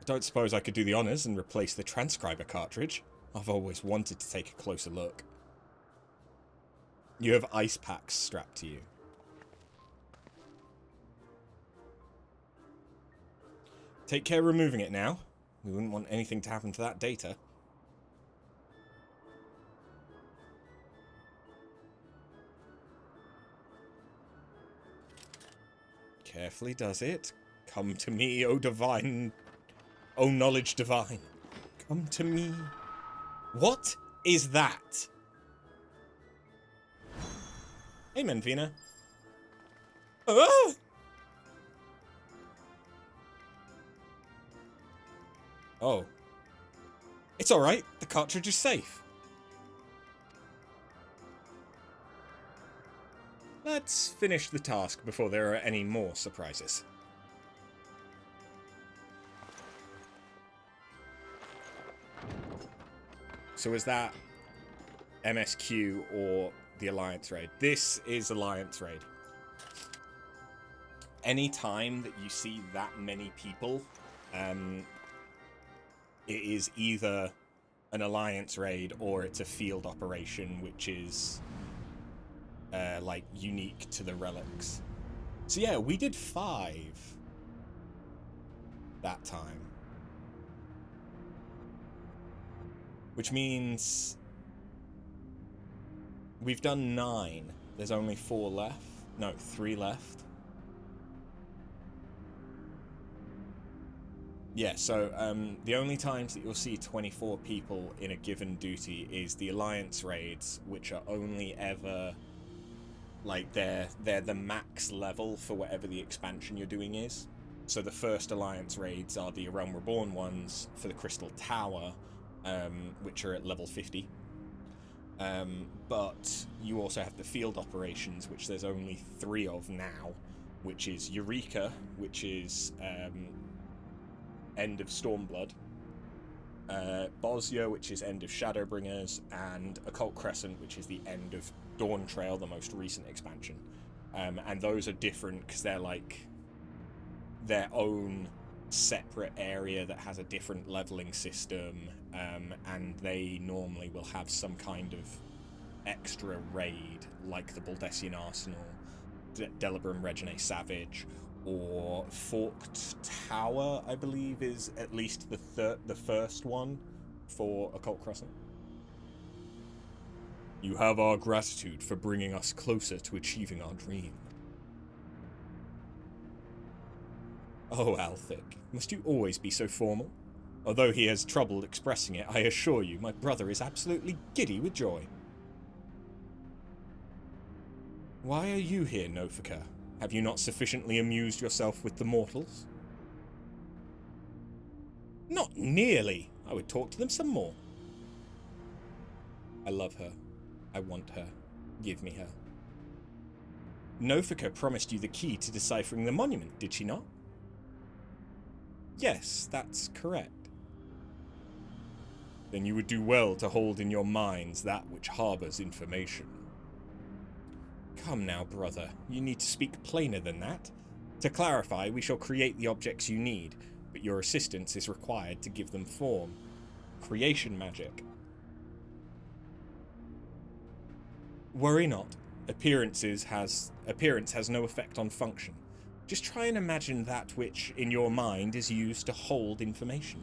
I don't suppose I could do the honors and replace the transcriber cartridge. I've always wanted to take a closer look. You have ice packs strapped to you. Take care removing it now. We wouldn't want anything to happen to that data. Carefully does it. Come to me, O divine... O knowledge divine. Come to me. What is that? Amen, Vina. Ah! Oh. It's alright. The cartridge is safe. Let's finish the task before there are any more surprises. So is that MSQ or the Alliance raid? This is Alliance raid. Any time that you see that many people, it is either an Alliance raid or it's a field operation, which is like unique to the relics. So yeah, we did 5 that time, which means we've done 9. There's only 4 left. No, 3 left. Yeah, so the only times that you'll see 24 people in a given duty is the Alliance raids, which are only ever, like, they're the max level for whatever the expansion you're doing is. So the first Alliance raids are the Realm Reborn ones for the Crystal Tower, which are at level 50. But you also have the field operations, which there's only 3 of now, which is Eureka, which is end of Stormblood, Bosnia, which is end of Shadowbringers, and Occult Crescent, which is the end of Dawn Trail, the most recent expansion. And those are different because they're like their own separate area that has a different leveling system, and they normally will have some kind of extra raid, like the Baldessian Arsenal, Delibram Regine Savage, or Forked Tower, I believe, is at least the first one for Occult Crescent. You have our gratitude for bringing us closer to achieving our dream. Oh, Althic, must you always be so formal? Although he has trouble expressing it, I assure you, my brother is absolutely giddy with joy. Why are you here, Nofika? Have you not sufficiently amused yourself with the mortals? Not nearly. I would talk to them some more. I love her. I want her. Give me her. Nofika promised you the key to deciphering the monument, did she not? Yes, that's correct. Then you would do well to hold in your minds that which harbours information. Come now, brother, you need to speak plainer than that. To clarify, we shall create the objects you need, but your assistance is required to give them form. Creation magic. Worry not. Appearance has no effect on function. Just try and imagine that which, in your mind, is used to hold information.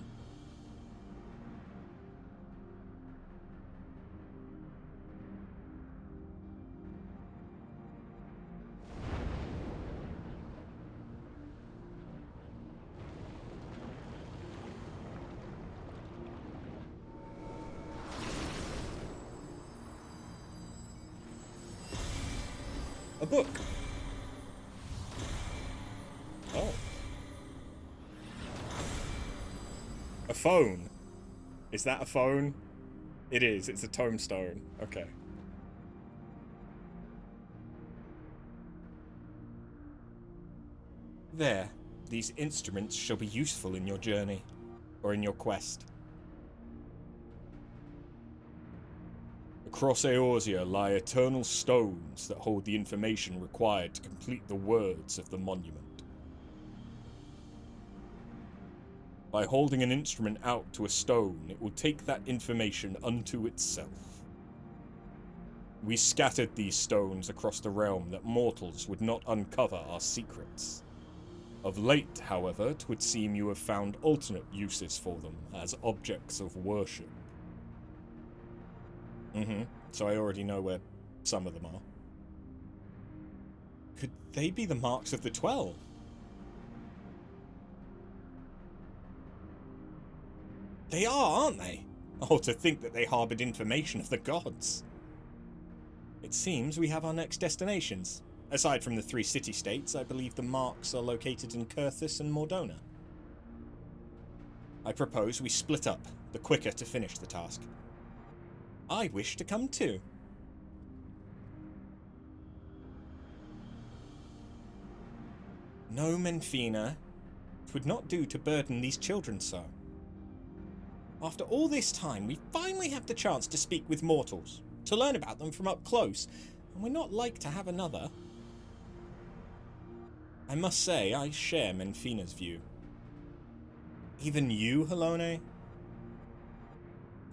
A book. Oh. A phone. Is that a phone? It is. It's a tombstone. Okay. There. These instruments shall be useful in your journey, or in your quest. Across Eorzea lie eternal stones that hold the information required to complete the words of the monument. By holding an instrument out to a stone, it will take that information unto itself. We scattered these stones across the realm that mortals would not uncover our secrets. Of late, however, 'twould seem you have found alternate uses for them as objects of worship. So I already know where some of them are. Could they be the marks of the 12? They are, aren't they? Oh, to think that they harboured information of the gods. It seems we have our next destinations. Aside from the 3 city-states, I believe the marks are located in Kurthus and Mordona. I propose we split up, the quicker to finish the task. I wish to come too. No, Menfina. 'Twould not do to burden these children so. After all this time, we finally have the chance to speak with mortals, to learn about them from up close, and we're not like to have another. I must say, I share Menfina's view. Even you, Halone?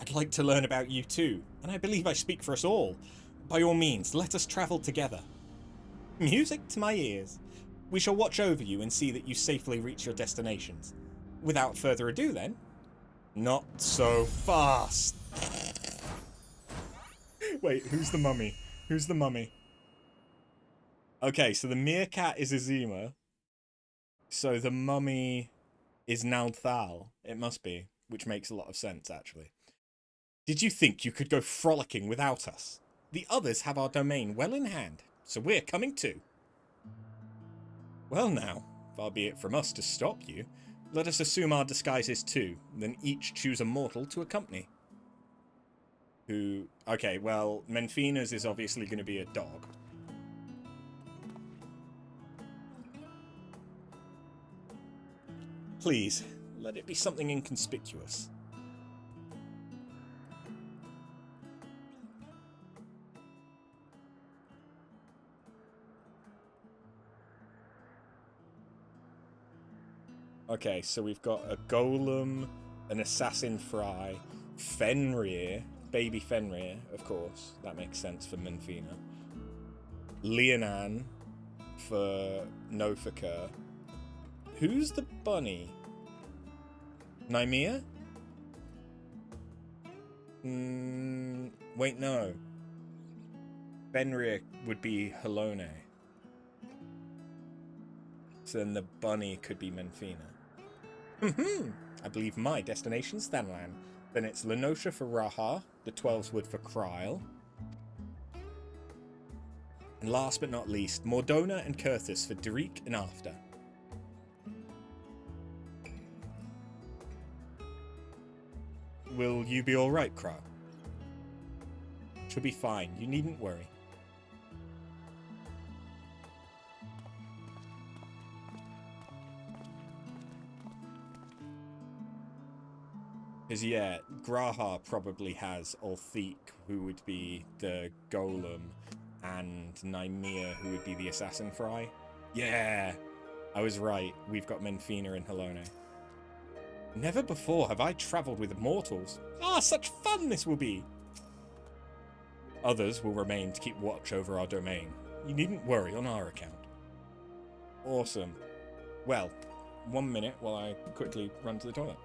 I'd like to learn about you too, and I believe I speak for us all. By all means, let us travel together. Music to my ears. We shall watch over you and see that you safely reach your destinations. Without further ado then, not so fast. Wait, who's the mummy? Who's the mummy? Okay, so the meerkat is Azima. So the mummy is Nalthal. It must be, which makes a lot of sense, actually. Did you think you could go frolicking without us? The others have our domain well in hand, so we're coming too. Well now, far be it from us to stop you. Let us assume our disguises too, then each choose a mortal to accompany. Who... Okay, well, Menfina's is obviously going to be a dog. Please, let it be something inconspicuous. Okay, so we've got a golem, an assassin fry, Fenrir, baby Fenrir, of course. That makes sense for Menfina. Leonan for Nofaka. Who's the bunny? Nymea? Wait, no. Fenrir would be Halone. So then the bunny could be Menfina. I believe my destination's Stanlan. Then it's Lenosha for Raha, the 12's Wood for Kryl. And last but not least, Mordona and Kurthus for Derek and After. Will you be alright, Kra? She'll be fine, you needn't worry. Because, yeah, Graha probably has Ulthik, who would be the Golem, and Nymea, who would be the Assassin Fry. Yeah, I was right. We've got Menfina and Halone. Never before have I travelled with mortals. Ah, such fun this will be! Others will remain to keep watch over our domain. You needn't worry on our account. Awesome. Well, 1 minute while I quickly run to the toilet.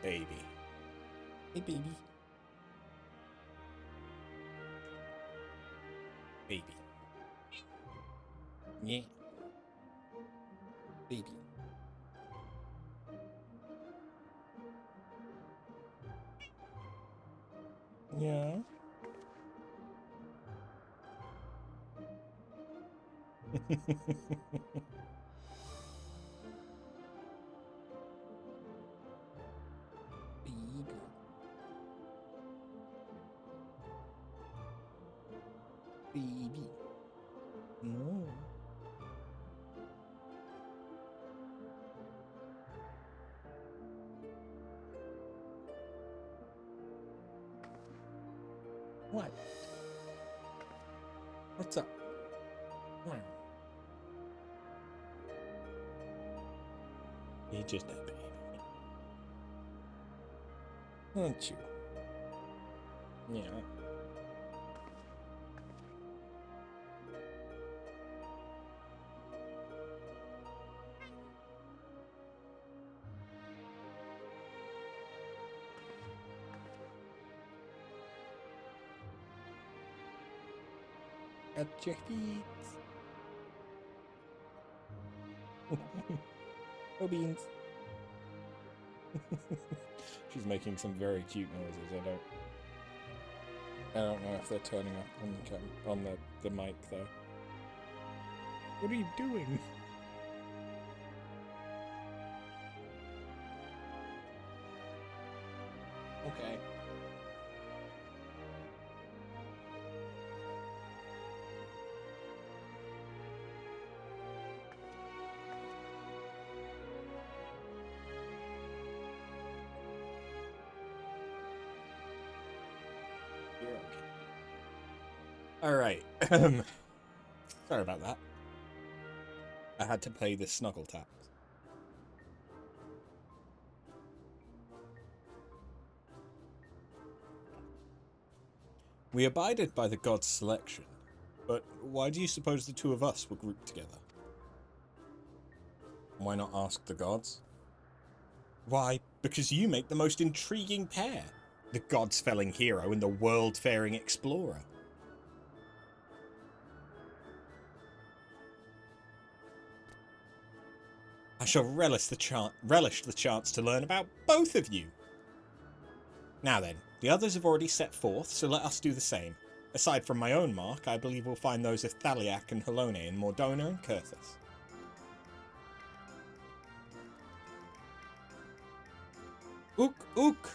Baby. Hey, baby. Baby. Yeah. Baby. Yeah. Baby. Baby. No. What? What's up? Hmm. You're just a baby. Aren't you? Yeah. At your feet. Oh, beans. She's making some very cute noises. I don't know if they're turning up on the on the mic though. What are you doing? Okay. All right. Sorry about that. I had to play the snuggle tap. We abided by the god's selection, but why do you suppose the two of us were grouped together? Why not ask the gods? Why, because you make the most intriguing pair. The god's-felling hero and the world-faring explorer. I shall relish the chance to learn about both of you. Now then, the others have already set forth, so let us do the same. Aside from my own mark, I believe we'll find those of Thaliak and Halone in Mordona and Kurthus. Ook, ook!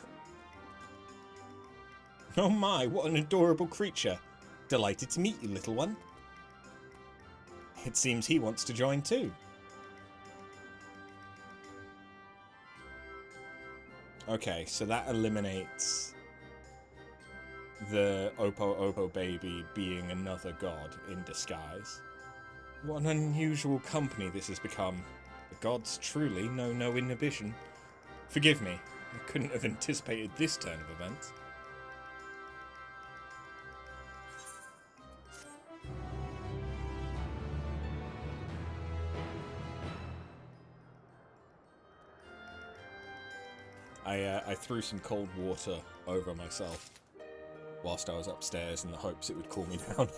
Oh my, what an adorable creature. Delighted to meet you, little one. It seems he wants to join too. Okay, so that eliminates the Oppo baby being another god in disguise. What an unusual company this has become. The gods truly know no inhibition. Forgive me, I couldn't have anticipated this turn of events. I threw some cold water over myself whilst I was upstairs in the hopes it would cool me down.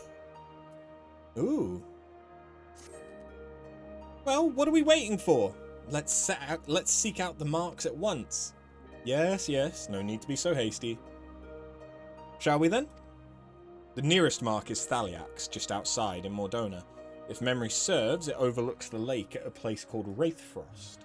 Ooh. Well, what are we waiting for? Let's seek out the marks at once. Yes, no need to be so hasty. Shall we then? The nearest mark is Thaliak's, just outside in Mordona. If memory serves, it overlooks the lake at a place called Wraithfrost.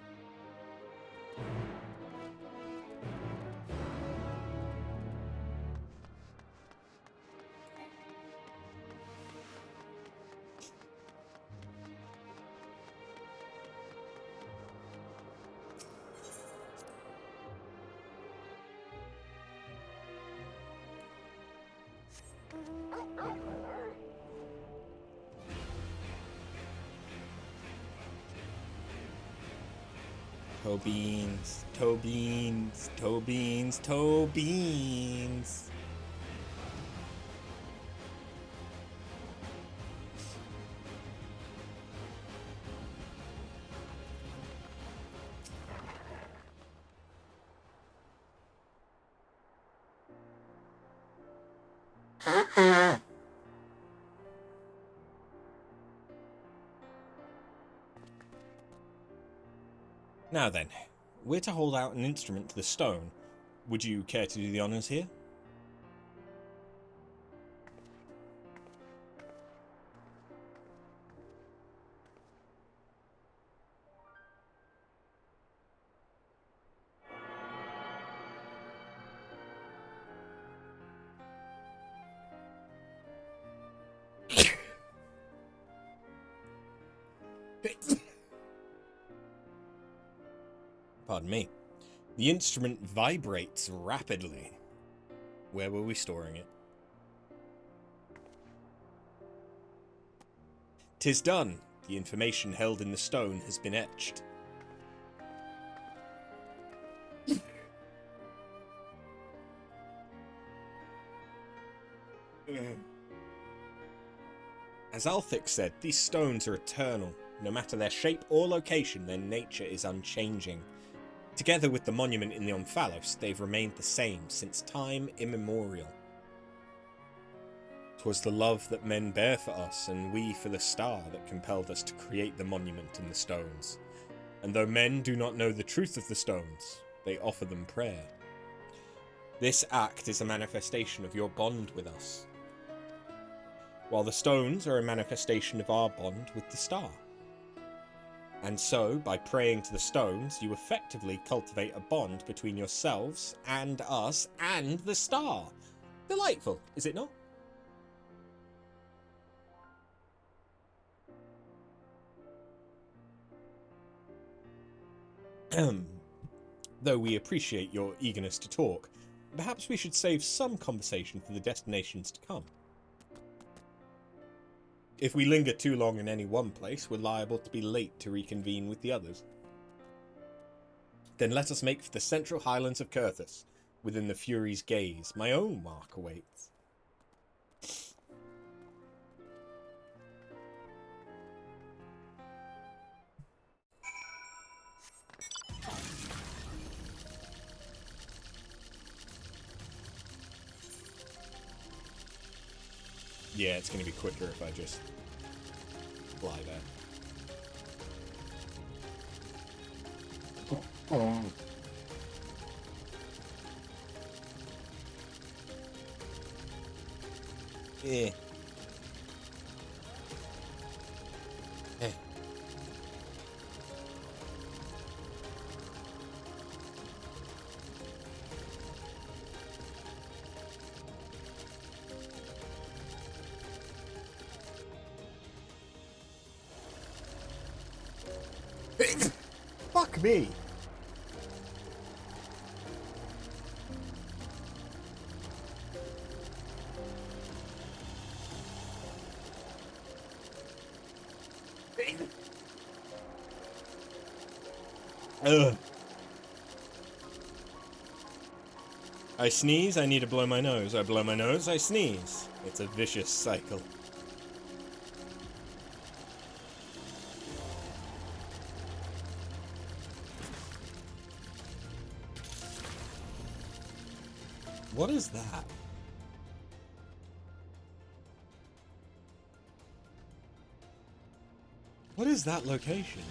Toe beans, toe beans, toe beans, toe beans. Now then, we're to hold out an instrument to the stone. Would you care to do the honours here? Pardon me. The instrument vibrates rapidly. Where were we storing it? 'Tis done. The information held in the stone has been etched. As Althix said, these stones are eternal. No matter their shape or location, their nature is unchanging. Together with the monument in the Omphalos, they've remained the same since time immemorial. 'Twas the love that men bear for us, and we for the star, that compelled us to create the monument and the stones. And though men do not know the truth of the stones, they offer them prayer. This act is a manifestation of your bond with us, while the stones are a manifestation of our bond with the star. And so, by praying to the stones, you effectively cultivate a bond between yourselves and us and the star. Delightful, is it not? Though we appreciate your eagerness to talk, perhaps we should save some conversation for the destinations to come. If we linger too long in any one place, we're liable to be late to reconvene with the others. Then let us make for the central highlands of Kurthus. Within the Fury's gaze, my own mark awaits. Yeah, it's going to be quicker if I just fly there. Yeah. Hey. Fuck me. Ugh. I sneeze, I need to blow my nose. I blow my nose, I sneeze. It's a vicious cycle. What is that? What is that location?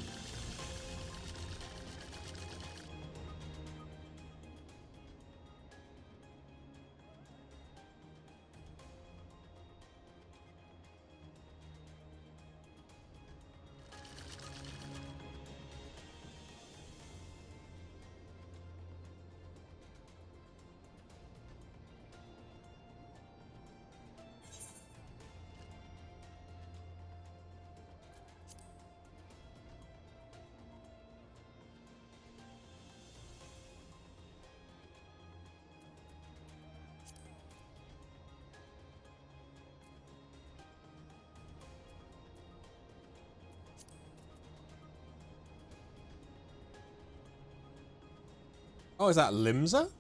Oh, is that Limsa?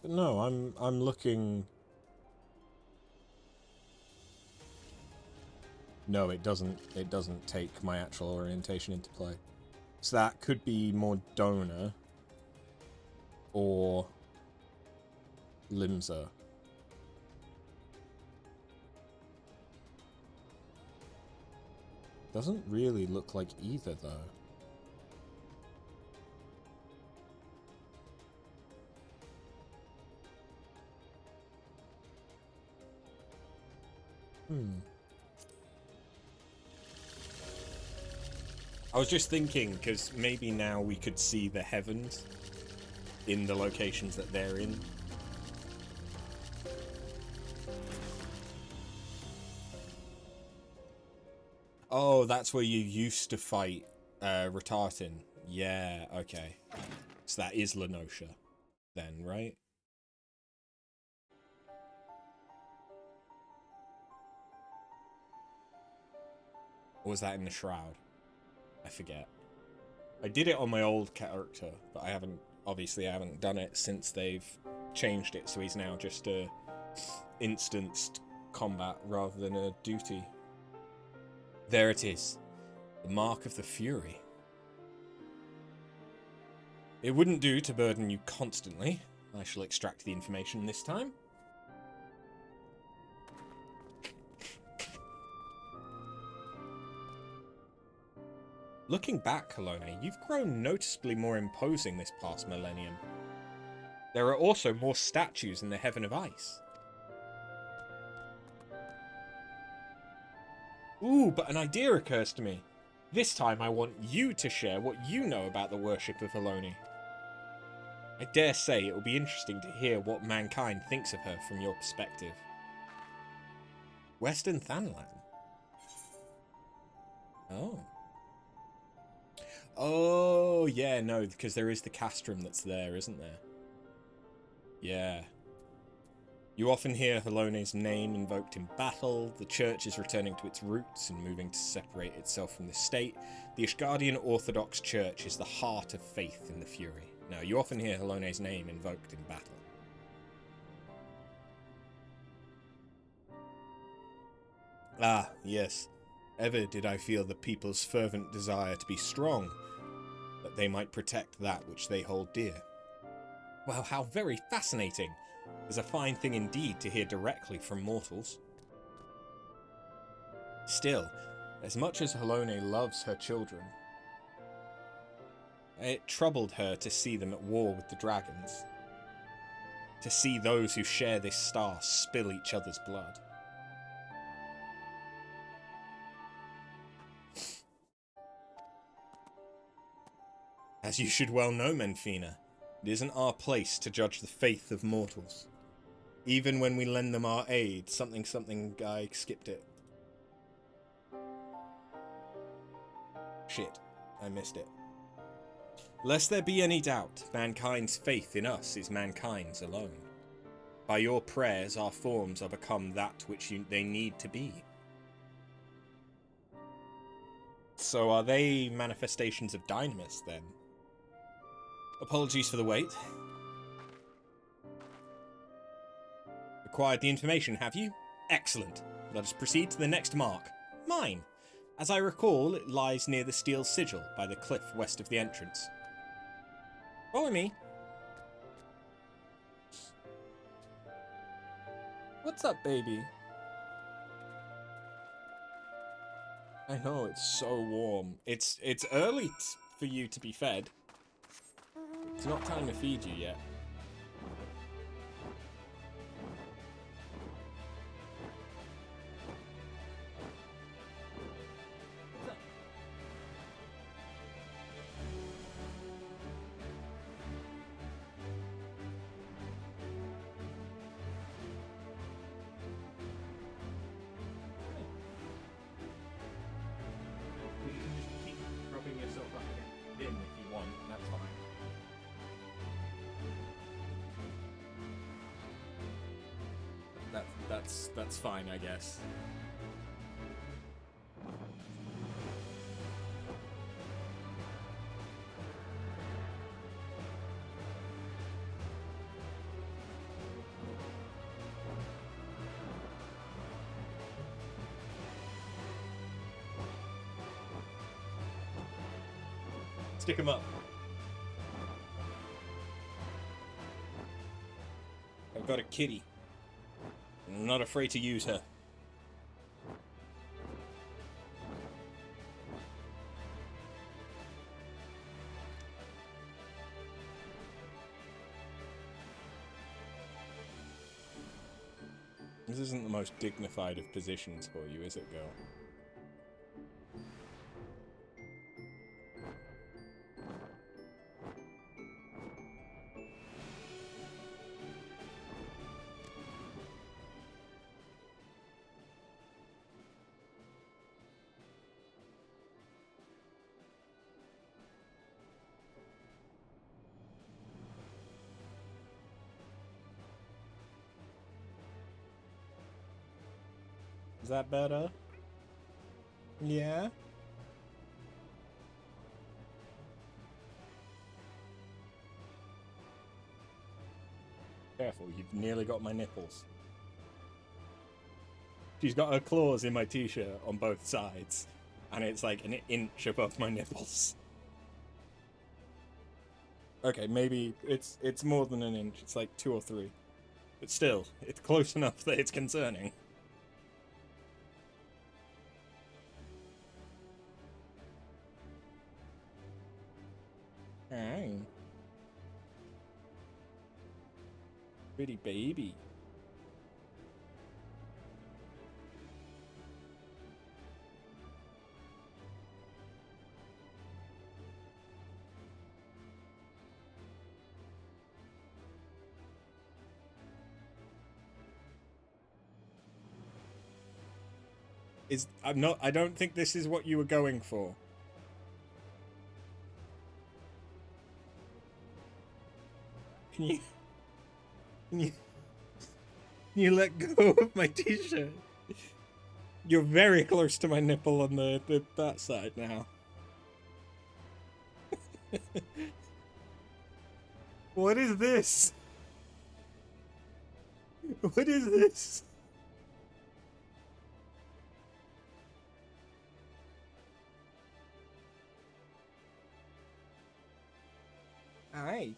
No, I'm looking. No, it doesn't. It doesn't take my actual orientation into play. So that could be more Donor or Limsa. Doesn't really look like either, though. I was just thinking, because maybe now we could see the heavens in the locations that they're in. Oh, that's where you used to fight Ratartin. Yeah, okay. So that is Lenosha then, right? Or was that in the Shroud? I forget. I did it on my old character, but I haven't done it since they've changed it, so he's now just a instanced combat rather than a duty. There it is. The Mark of the Fury. It wouldn't do to burden you constantly. I shall extract the information this time. Looking back, Halone, you've grown noticeably more imposing this past millennium. There are also more statues in the Heaven of Ice. Ooh, but an idea occurs to me. This time I want you to share what you know about the worship of Halone. I dare say it will be interesting to hear what mankind thinks of her from your perspective. Western Thanlan? Oh. Oh, yeah, no, because there is the castrum that's there, isn't there? Yeah. You often hear Halone's name invoked in battle, the church is returning to its roots and moving to separate itself from the state. The Ishgardian Orthodox Church is the heart of faith in the Fury. Now, you often hear Halone's name invoked in battle. Ah, yes. Ever did I feel the people's fervent desire to be strong, that they might protect that which they hold dear. Well, how very fascinating! It's a fine thing indeed to hear directly from mortals. Still, as much as Halone loves her children, it troubled her to see them at war with the dragons. To see those who share this star spill each other's blood. As you should well know, Menfina, it isn't our place to judge the faith of mortals. Even when we lend them our aid, I skipped it. Shit, I missed it. Lest there be any doubt, mankind's faith in us is mankind's alone. By your prayers, our forms are become that which they need to be. So are they manifestations of Dynamis, then? Apologies for the wait. Acquired the information, have you? Excellent. Let us proceed to the next mark. Mine. As I recall, it lies near the steel sigil by the cliff west of the entrance. Follow me. What's up, baby? I know, it's so warm. It's early for you to be fed. It's not time to feed you yet. You can just keep rubbing yourself up in if you want, that's fine. That's fine, I guess. Stick 'em up. I've got a kitty. I'm not afraid to use her. This isn't the most dignified of positions for you, is it, girl? Is that better? Yeah? Careful, you've nearly got my nipples. She's got her claws in my t-shirt on both sides, and it's like an inch above my nipples. Okay, maybe it's more than an inch, it's like 2 or 3. But still, it's close enough that it's concerning. Hi. Pretty baby. I don't think this is what you were going for. Can you let go of my t-shirt? You're very close to my nipple on that side now. What is this? What is this? Hi.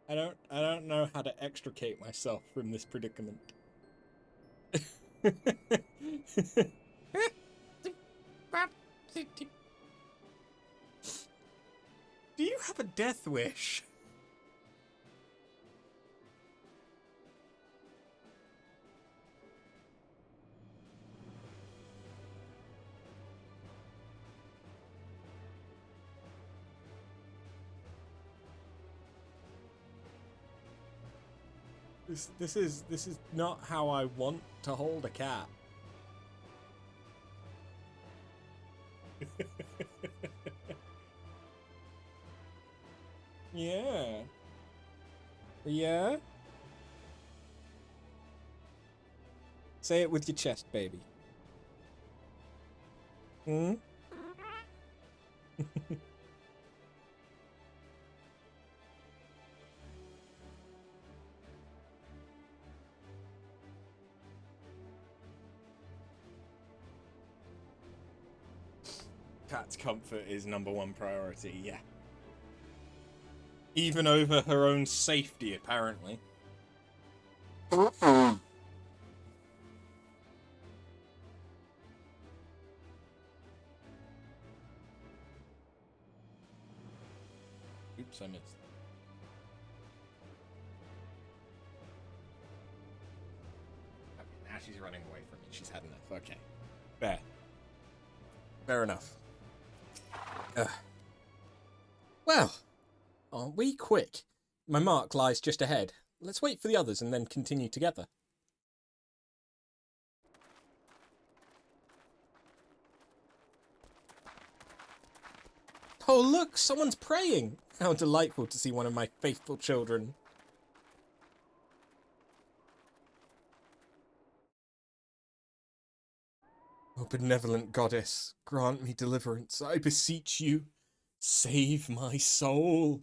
I don't know how to extricate myself from this predicament. Do you have a death wish? This is not how I want to hold a cat. Yeah. Yeah? Say it with your chest, baby. Hmm? Cat's comfort is #1 priority, yeah. Even over her own safety, apparently. Oops, I missed. Okay, now she's running away from me. She's had enough. Okay. Fair enough. Well, aren't we quick? My mark lies just ahead. Let's wait for the others and then continue together. Oh, look! Someone's praying! How delightful to see one of my faithful children. Oh, benevolent goddess, grant me deliverance, I beseech you. Save my soul.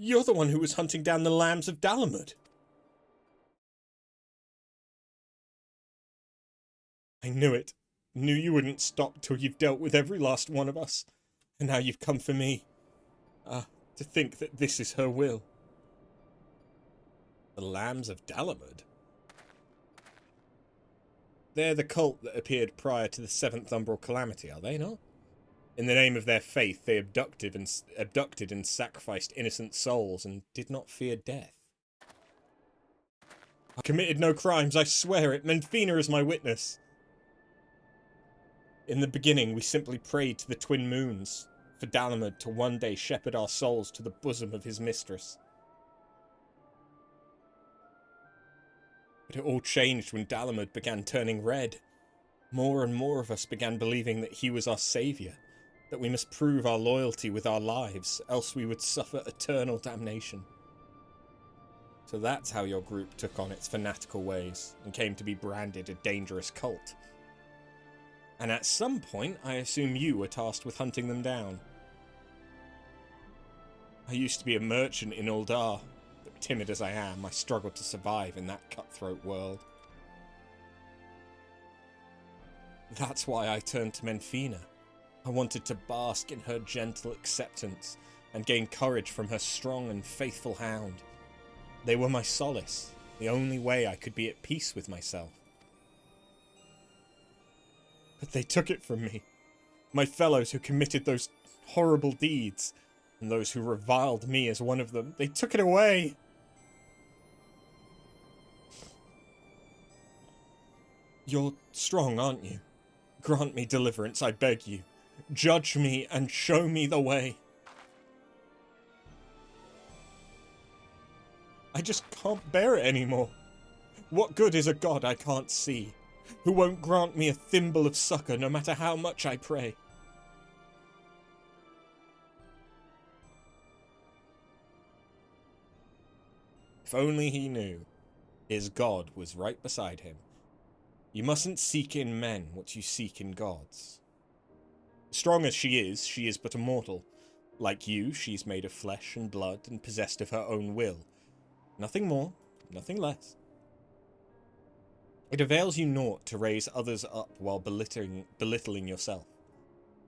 You're the one who was hunting down the lambs of Dalamud. I knew it. Knew you wouldn't stop till you've dealt with every last one of us. And now you've come for me. To think that this is her will. The Lambs of Dalamud? They're the cult that appeared prior to the 7th Umbral Calamity, are they not? In the name of their faith, they abducted and sacrificed innocent souls and did not fear death. I committed no crimes, I swear it. Menfina is my witness. In the beginning, we simply prayed to the twin moons, for Dalamud to one day shepherd our souls to the bosom of his mistress. But it all changed when Dalamud began turning red. More and more of us began believing that he was our saviour, that we must prove our loyalty with our lives, else we would suffer eternal damnation. So that's how your group took on its fanatical ways, and came to be branded a dangerous cult. And at some point, I assume you were tasked with hunting them down. I used to be a merchant in Uldar, but timid as I am, I struggled to survive in that cutthroat world. That's why I turned to Menfina. I wanted to bask in her gentle acceptance, and gain courage from her strong and faithful hound. They were my solace, the only way I could be at peace with myself. But they took it from me. My fellows who committed those horrible deeds, and those who reviled me as one of them, they took it away! You're strong, aren't you? Grant me deliverance, I beg you. Judge me and show me the way. I just can't bear it anymore. What good is a god I can't see, who won't grant me a thimble of succor no matter how much I pray? If only he knew. His god was right beside him. You mustn't seek in men what you seek in gods. Strong as she is but a mortal. Like you, she's made of flesh and blood and possessed of her own will. Nothing more, nothing less. It avails you naught to raise others up while belittling yourself.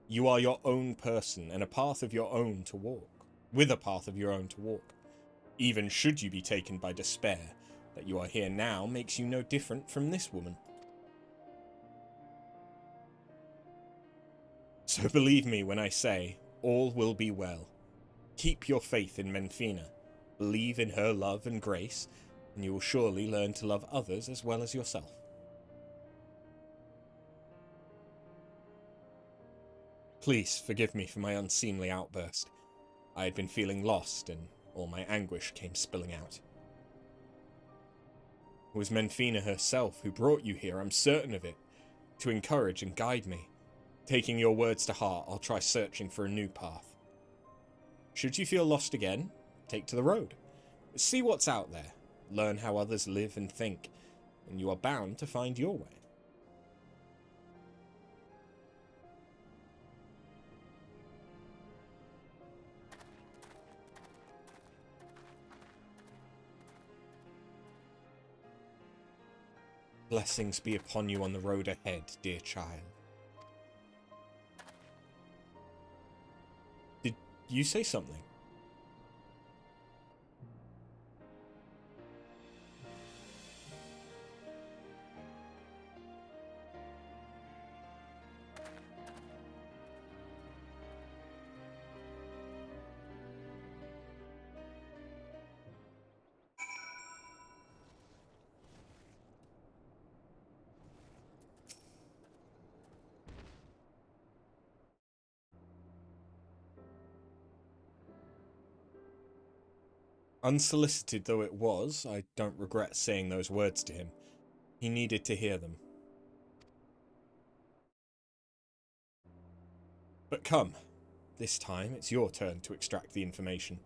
You are your own person and a path of your own to walk. With a path of your own to walk. Even should you be taken by despair, that you are here now makes you no different from this woman. So believe me when I say, all will be well. Keep your faith in Menfina. Believe in her love and grace, and you will surely learn to love others as well as yourself. Please forgive me for my unseemly outburst. I had been feeling lost, and all my anguish came spilling out. It was Menfina herself who brought you here, I'm certain of it, to encourage and guide me. Taking your words to heart, I'll try searching for a new path. Should you feel lost again, take to the road. See what's out there, learn how others live and think, and you are bound to find your way. Blessings be upon you on the road ahead, dear child. Did you say something? Unsolicited though it was, I don't regret saying those words to him. He needed to hear them. But come, this time it's your turn to extract the information.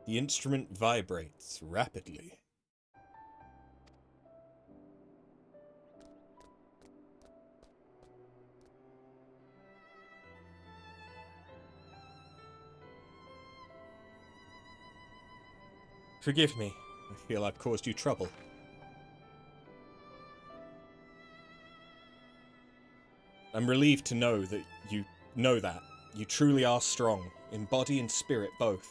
The instrument vibrates rapidly. Forgive me. I feel I've caused you trouble. I'm relieved to know that you know that. You truly are strong, in body and spirit both.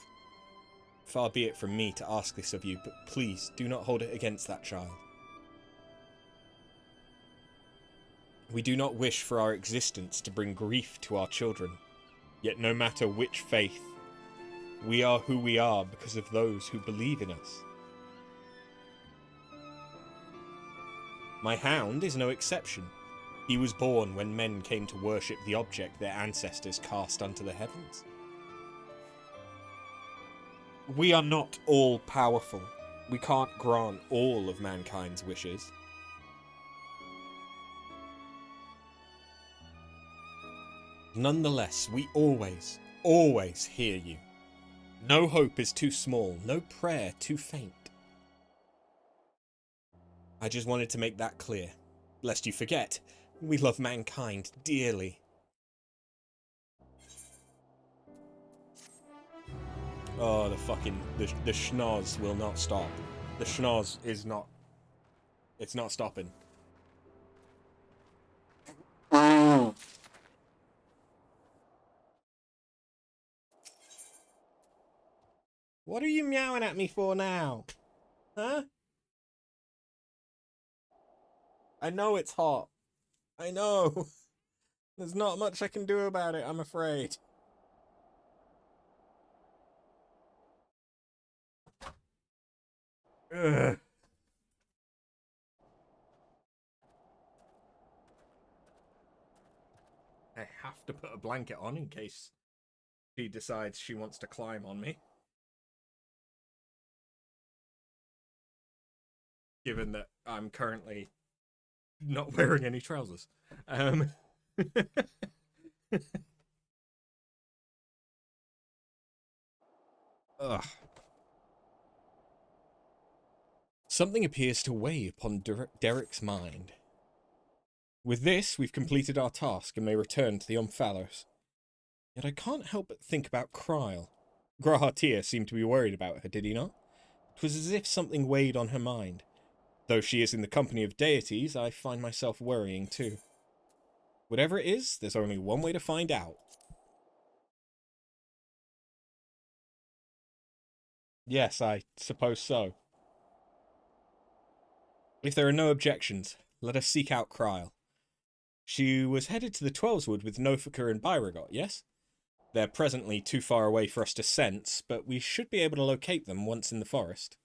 Far be it from me to ask this of you, but please do not hold it against that child. We do not wish for our existence to bring grief to our children, yet no matter which faith, we are who we are because of those who believe in us. My hound is no exception. He was born when men came to worship the object their ancestors cast unto the heavens. We are not all powerful. We can't grant all of mankind's wishes. Nonetheless, we always, always hear you. No hope is too small, no prayer too faint. I just wanted to make that clear, lest you forget, we love mankind dearly. Oh, the schnoz will not stop. The schnoz is not, it's not stopping. What are you meowing at me for now? Huh? I know it's hot. I know. There's not much I can do about it, I'm afraid. Ugh. I have to put a blanket on in case she decides she wants to climb on me. Given that I'm currently not wearing any trousers. Ugh. Something appears to weigh upon Derek's mind. With this, we've completed our task and may return to the Omphalos. Yet I can't help but think about Kryle. Grahatir seemed to be worried about her, did he not? It was as if something weighed on her mind. Though she is in the company of deities, I find myself worrying too. Whatever it is, there's only one way to find out. Yes, I suppose so. If there are no objections, let us seek out Kryle. She was headed to the Twelveswood with Nofika and Byragot, yes? They're presently too far away for us to sense, but we should be able to locate them once in the forest.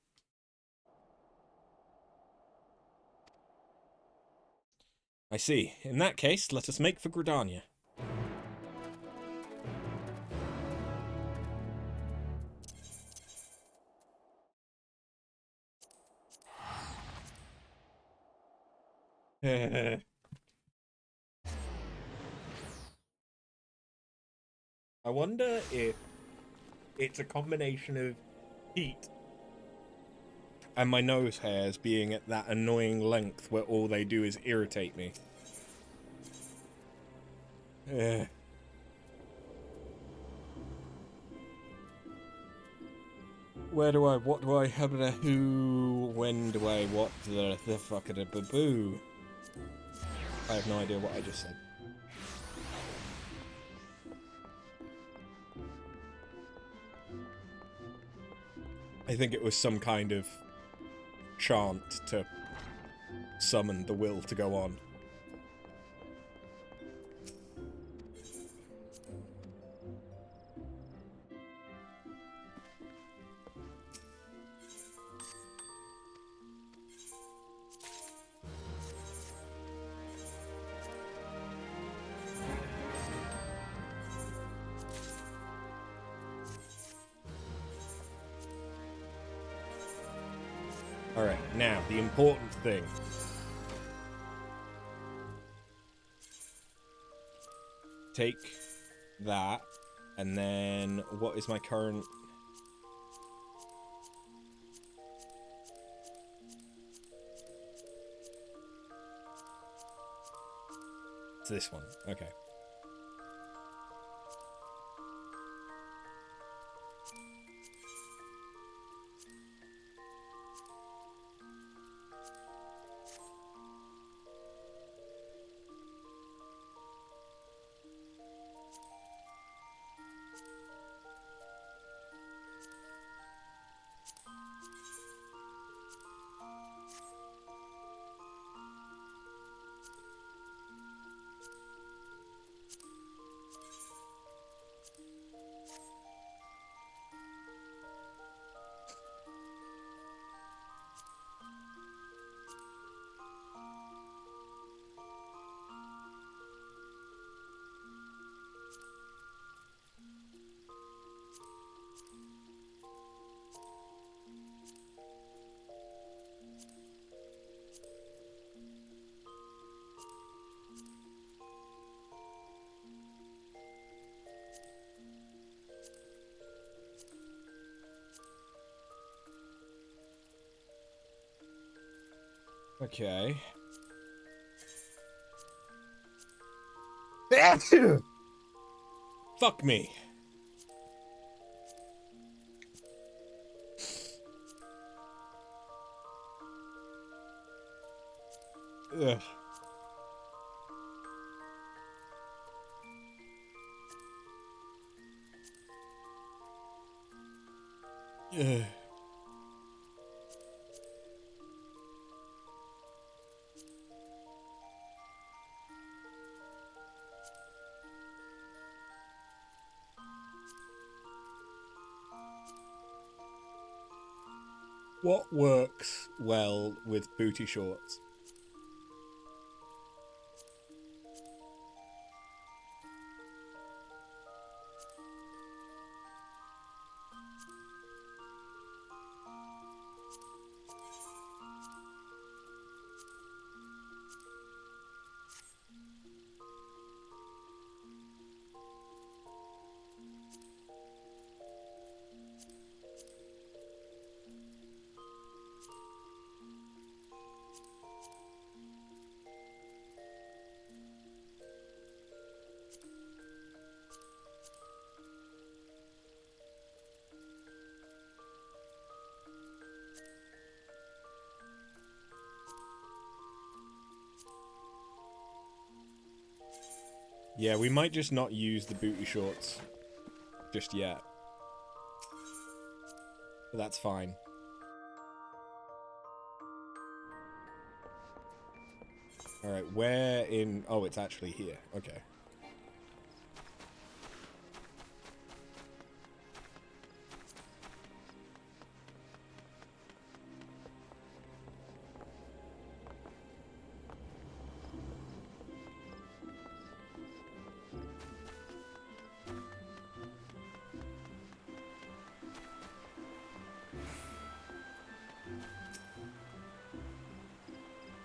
I see. In that case, let us make for Gridania. I wonder if it's a combination of heat and my nose hairs being at that annoying length where all they do is irritate me. Where do I, what do I, who, when do I, what the fuck of a boo? I have no idea what I just said. I think it was some kind of chant to summon the will to go on. Alright, now, the important thing. Take that, and then what is my current... It's this one. Okay. Okay. Fuck me. Ugh. Ugh. What works well with booty shorts? Yeah, we might just not use the booty shorts just yet. But that's fine. Alright, where in... Oh, it's actually here. Okay.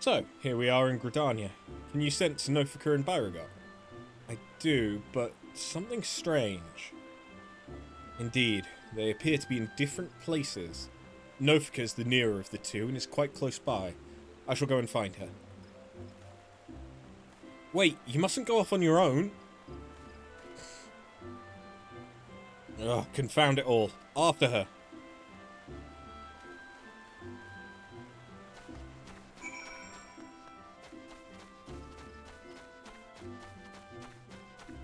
So, here we are in Gridania. Can you sense Nofika and Beauregard? I do, but something strange. Indeed, they appear to be in different places. Nofika's the nearer of the two and is quite close by. I shall go and find her. Wait, you mustn't go off on your own. Ugh, confound it all. After her.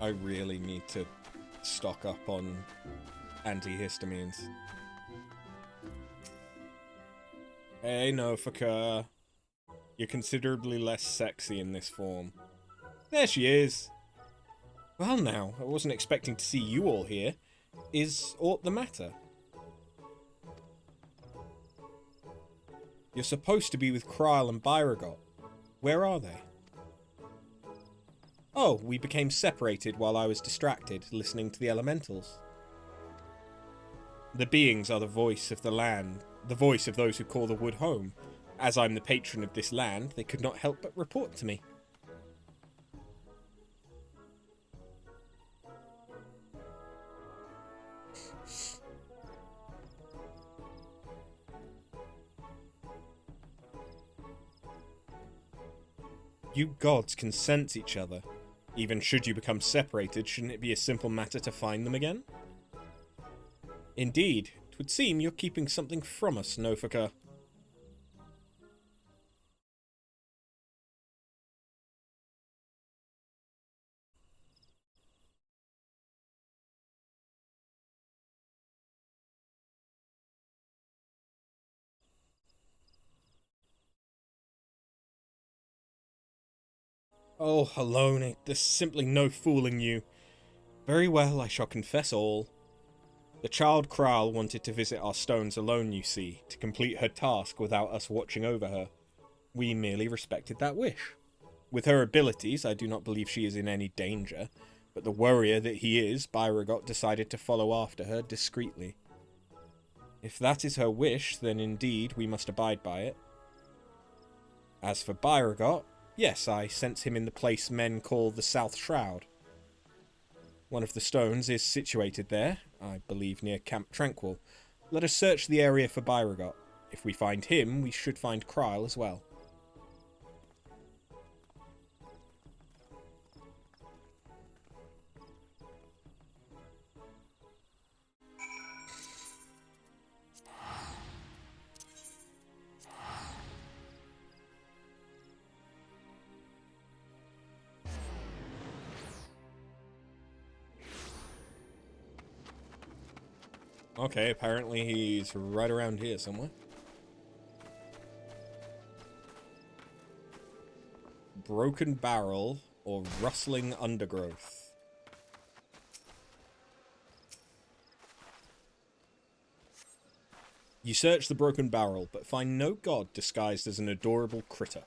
I really need to stock up on antihistamines. Hey, Nofika. You're considerably less sexy in this form. There she is. Well now, I wasn't expecting to see you all here. Is aught the matter? You're supposed to be with Krile and Beauregard. Where are they? Oh, we became separated while I was distracted, listening to the elementals. The beings are the voice of the land, the voice of those who call the wood home. As I'm the patron of this land, they could not help but report to me. You gods can sense each other. Even should you become separated, shouldn't it be a simple matter to find them again? Indeed, it would seem you're keeping something from us, Nofaka. Oh, Halone, there's simply no fooling you. Very well, I shall confess all. The child Kral wanted to visit our stones alone, you see, to complete her task without us watching over her. We merely respected that wish. With her abilities, I do not believe she is in any danger, but the warrior that he is, Byragot decided to follow after her discreetly. If that is her wish, then indeed we must abide by it. As for Byragot, yes, I sense him in the place men call the South Shroud. One of the stones is situated there, I believe near Camp Tranquil. Let us search the area for Byragot. If we find him, we should find Krile as well. Okay, apparently he's right around here somewhere. Broken barrel or rustling undergrowth. You search the broken barrel, but find no god disguised as an adorable critter.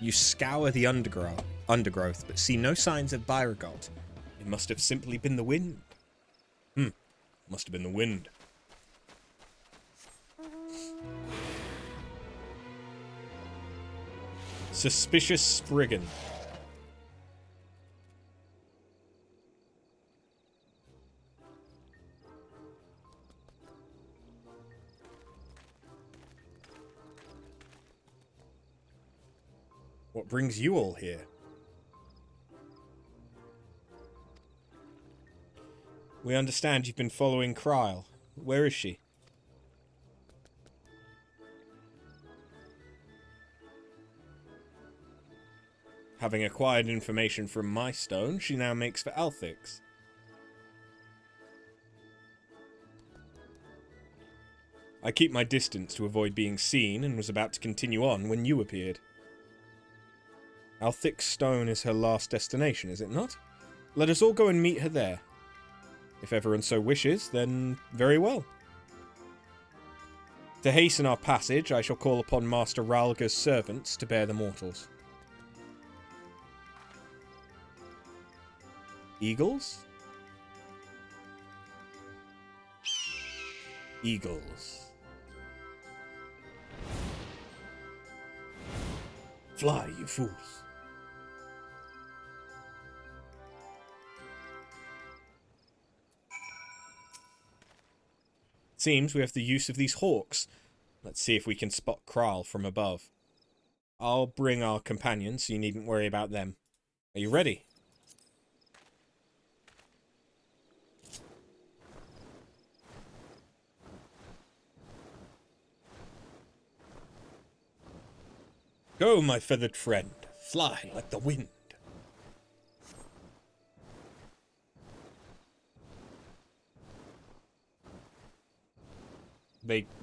You scour the undergrowth, but see no signs of Byragot. It must have simply been the wind. Must have been the wind. Suspicious Spriggan. What brings you all here? We understand you've been following Krile. Where is she? Having acquired information from my stone, she now makes for Althix. I keep my distance to avoid being seen and was about to continue on when you appeared. Althix Stone is her last destination, is it not? Let us all go and meet her there. If everyone so wishes, then very well. To hasten our passage, I shall call upon Master Ralga's servants to bear the mortals. Eagles? Eagles. Fly, you fools. Seems we have the use of these hawks. Let's see if we can spot Krile from above. I'll bring our companions, so you needn't worry about them. Are you ready? Go, my feathered friend. Fly like the wind.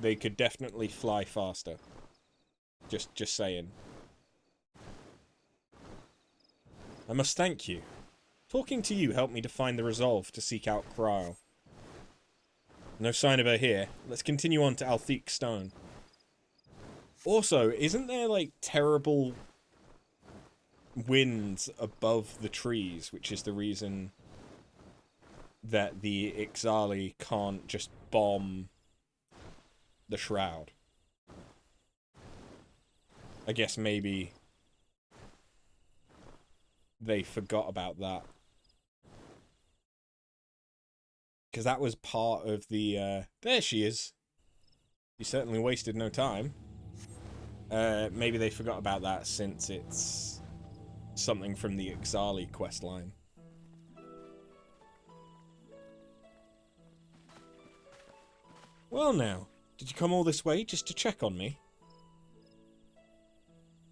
They could definitely fly faster. Just saying. I must thank you. Talking to you helped me to find the resolve to seek out Krile. No sign of her here. Let's continue on to Althix Stone. Also, isn't there, like, terrible winds above the trees, which is the reason that the Ixali can't just bomb the shroud? I guess maybe they forgot about that. Because that was part of the... there she is. You certainly wasted no time. Maybe they forgot about that since it's something from the Ixali questline. Well now, did you come all this way just to check on me?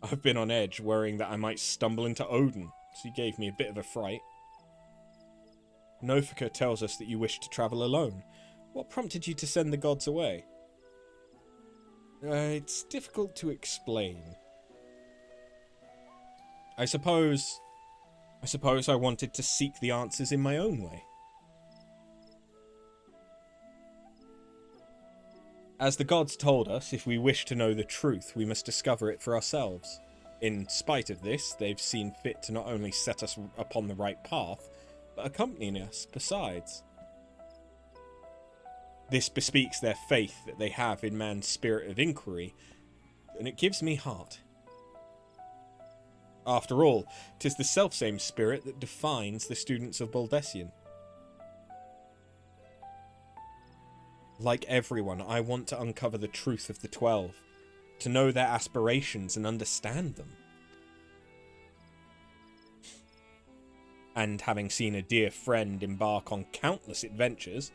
I've been on edge, worrying that I might stumble into Odin, so you gave me a bit of a fright. Nofika tells us that you wish to travel alone. What prompted you to send the gods away? It's difficult to explain. I suppose I wanted to seek the answers in my own way. As the gods told us, if we wish to know the truth, we must discover it for ourselves. In spite of this, they've seen fit to not only set us upon the right path, but accompany us besides. This bespeaks their faith that they have in man's spirit of inquiry, and it gives me heart. After all, 'tis the selfsame spirit that defines the students of Baldessian. Like everyone, I want to uncover the truth of the 12, to know their aspirations and understand them. And having seen a dear friend embark on countless adventures,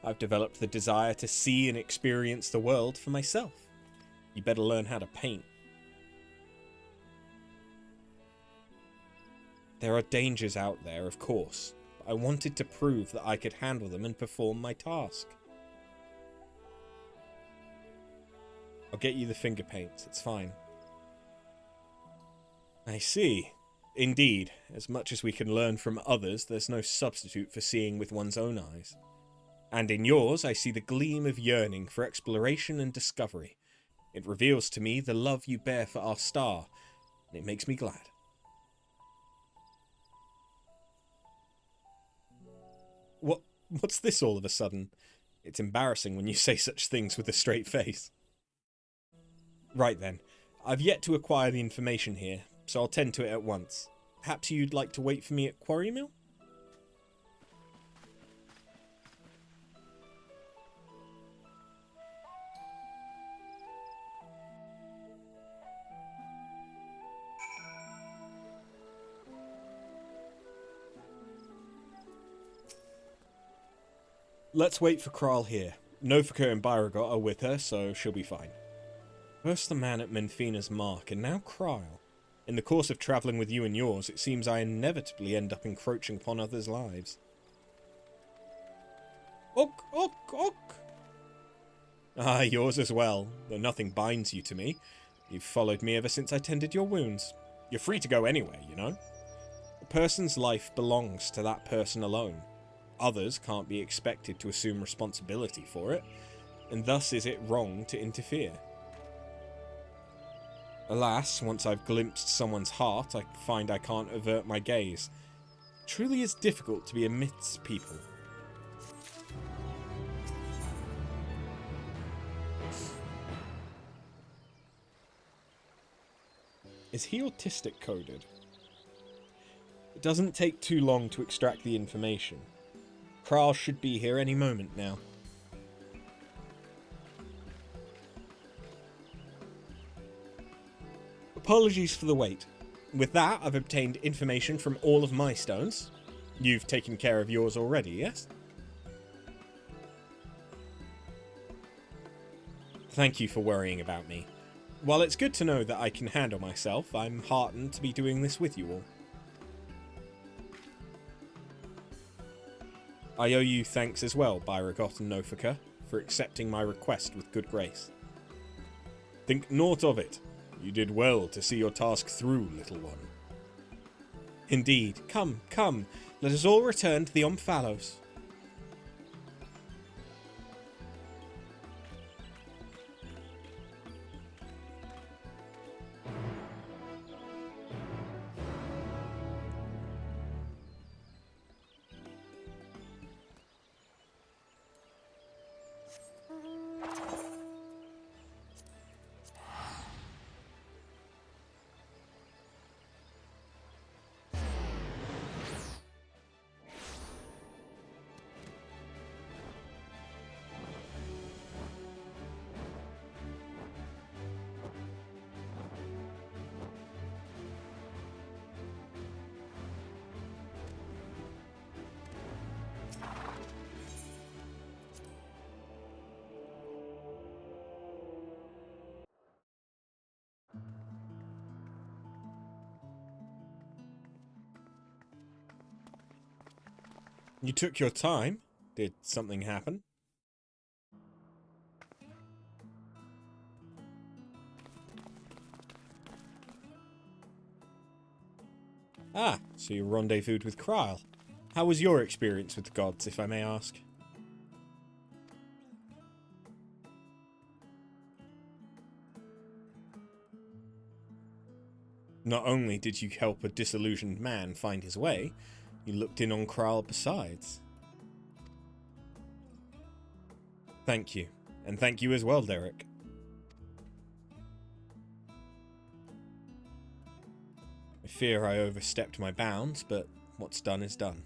I've developed the desire to see and experience the world for myself. You better learn how to paint. There are dangers out there, of course, but I wanted to prove that I could handle them and perform my task. I'll get you the finger paints, it's fine. I see. Indeed, as much as we can learn from others, there's no substitute for seeing with one's own eyes. And in yours, I see the gleam of yearning for exploration and discovery. It reveals to me the love you bear for our star, and it makes me glad. What's this all of a sudden? It's embarrassing when you say such things with a straight face. Right then, I've yet to acquire the information here, so I'll tend to it at once. Perhaps you'd like to wait for me at Quarry Mill? Let's wait for Kral here. Nofika and Byragot are with her, so she'll be fine. First the man at Menfina's mark, and now Kral. In the course of travelling with you and yours, it seems I inevitably end up encroaching upon others' lives. Ok, ok, ok! Ah, yours as well, though nothing binds you to me. You've followed me ever since I tended your wounds. You're free to go anywhere, you know. A person's life belongs to that person alone. Others can't be expected to assume responsibility for it, and thus is it wrong to interfere. Alas, once I've glimpsed someone's heart, I find I can't avert my gaze. It truly is difficult to be amidst people. Is he autistic coded? It doesn't take too long to extract the information. Kral should be here any moment now. Apologies for the wait. With that, I've obtained information from all of my stones. You've taken care of yours already, yes? Thank you for worrying about me. While it's good to know that I can handle myself, I'm heartened to be doing this with you all. I owe you thanks as well, Byragot and Nofika, for accepting my request with good grace. Think naught of it. You did well to see your task through, little one. Indeed. Come, come, let us all return to the Omphalos. You took your time. Did something happen? Ah, so you rendezvoused with Krile. How was your experience with the gods, if I may ask? Not only did you help a disillusioned man find his way, you looked in on Krile besides. Thank you, and thank you as well, Derek. I fear I overstepped my bounds, but what's done is done.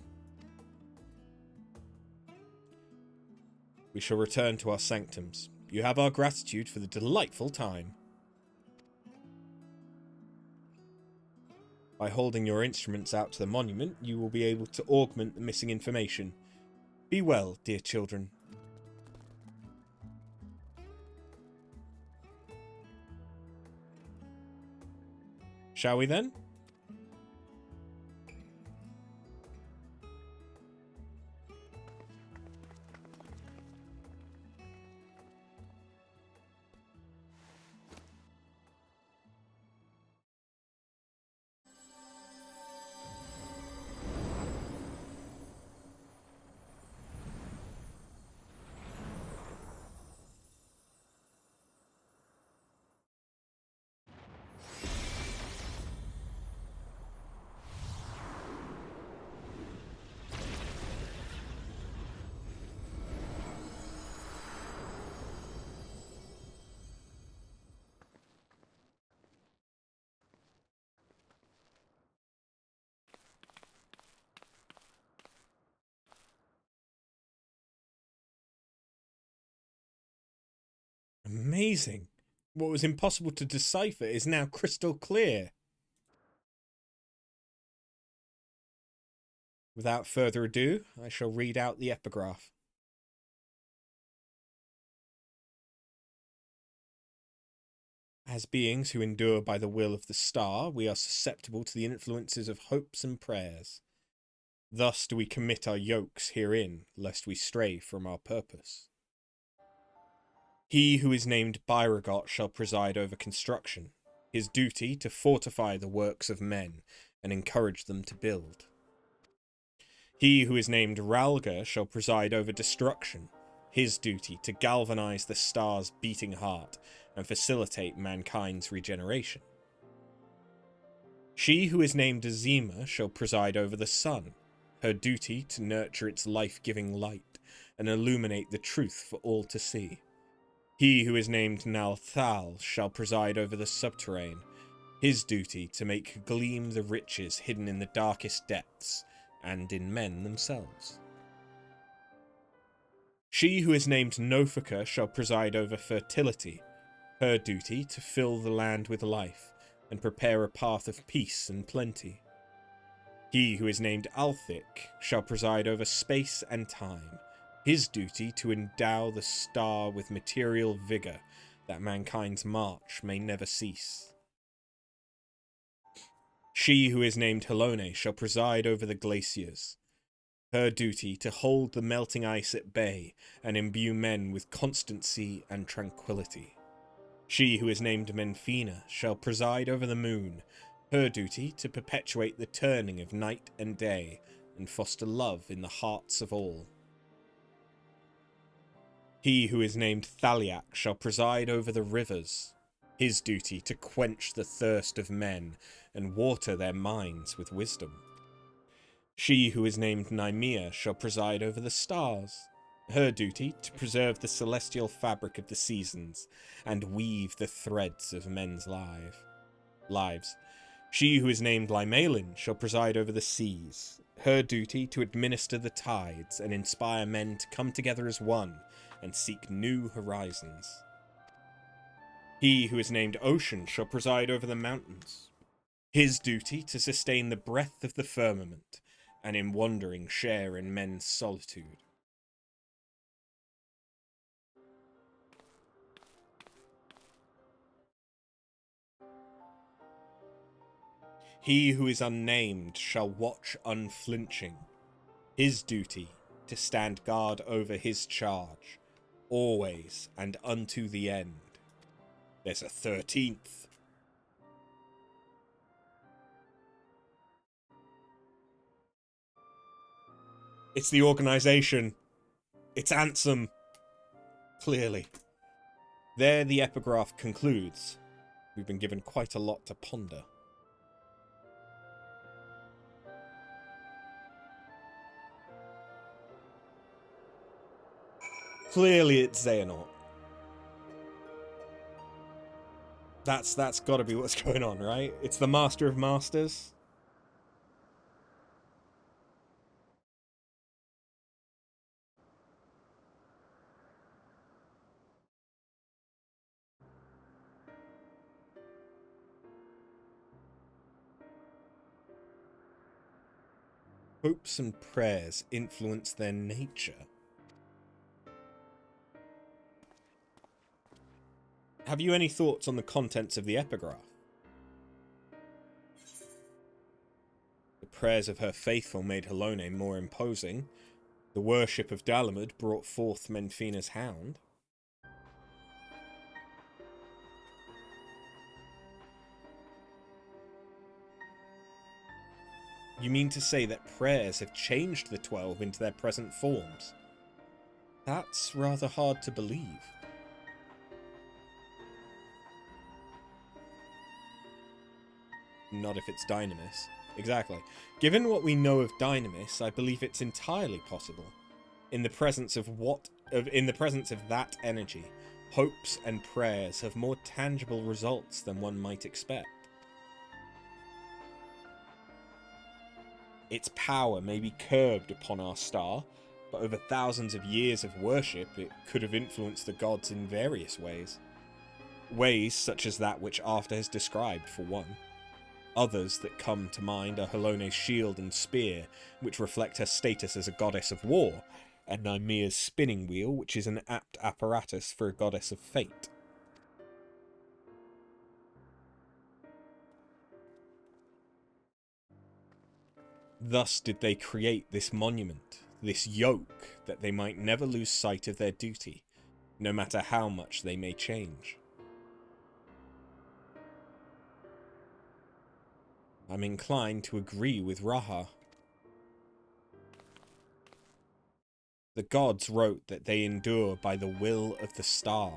We shall return to our sanctums. You have our gratitude for the delightful time. By holding your instruments out to the monument, you will be able to augment the missing information. Be well, dear children. Shall we then? Amazing. What was impossible to decipher is now crystal clear. Without further ado, I shall read out the epigraph. As beings who endure by the will of the star, we are susceptible to the influences of hopes and prayers. Thus do we commit our yokes herein, lest we stray from our purpose. He who is named Byragot shall preside over construction, his duty to fortify the works of men and encourage them to build. He who is named Ralga shall preside over destruction, his duty to galvanize the star's beating heart and facilitate mankind's regeneration. She who is named Azima shall preside over the sun, her duty to nurture its life-giving light and illuminate the truth for all to see. He who is named Nalthal shall preside over the subterrane, his duty to make gleam the riches hidden in the darkest depths and in men themselves. She who is named Nofika shall preside over fertility, her duty to fill the land with life and prepare a path of peace and plenty. He who is named Althic shall preside over space and time, his duty to endow the star with material vigour that mankind's march may never cease. She who is named Helone shall preside over the glaciers, her duty to hold the melting ice at bay and imbue men with constancy and tranquility. She who is named Menfina shall preside over the moon, her duty to perpetuate the turning of night and day and foster love in the hearts of all. He who is named Thaliak shall preside over the rivers, his duty to quench the thirst of men and water their minds with wisdom. She who is named Nymea shall preside over the stars, her duty to preserve the celestial fabric of the seasons and weave the threads of men's lives. She who is named Limalin shall preside over the seas, her duty to administer the tides and inspire men to come together as one and seek new horizons. He who is named Ocean shall preside over the mountains, his duty to sustain the breadth of the firmament and in wandering share in men's solitude. He who is unnamed shall watch unflinching, his duty to stand guard over his charge, always and unto the end. There's a 13th. It's the organization. It's Ansem. Clearly. There the epigraph concludes. We've been given quite a lot to ponder. Clearly it's Xehanort. That's gotta be what's going on, right? It's the Master of Masters. Hopes and prayers influence their nature. Have you any thoughts on the contents of the epigraph? The prayers of her faithful made Halone more imposing. The worship of Dalamud brought forth Menfina's hound. You mean to say that prayers have changed the 12 into their present forms? That's rather hard to believe. Not if it's Dynamis. Exactly. Given what we know of Dynamis, I believe it's entirely possible. In the presence of that energy, hopes and prayers have more tangible results than one might expect. Its power may be curbed upon our star, but over thousands of years of worship it could have influenced the gods in various ways. Ways such as that which After has described, for one. Others that come to mind are Halone's shield and spear, which reflect her status as a goddess of war, and Nymea's spinning wheel, which is an apt apparatus for a goddess of fate. Thus did they create this monument, this yoke, that they might never lose sight of their duty, no matter how much they may change. I'm inclined to agree with Raha. The gods wrote that they endure by the will of the star.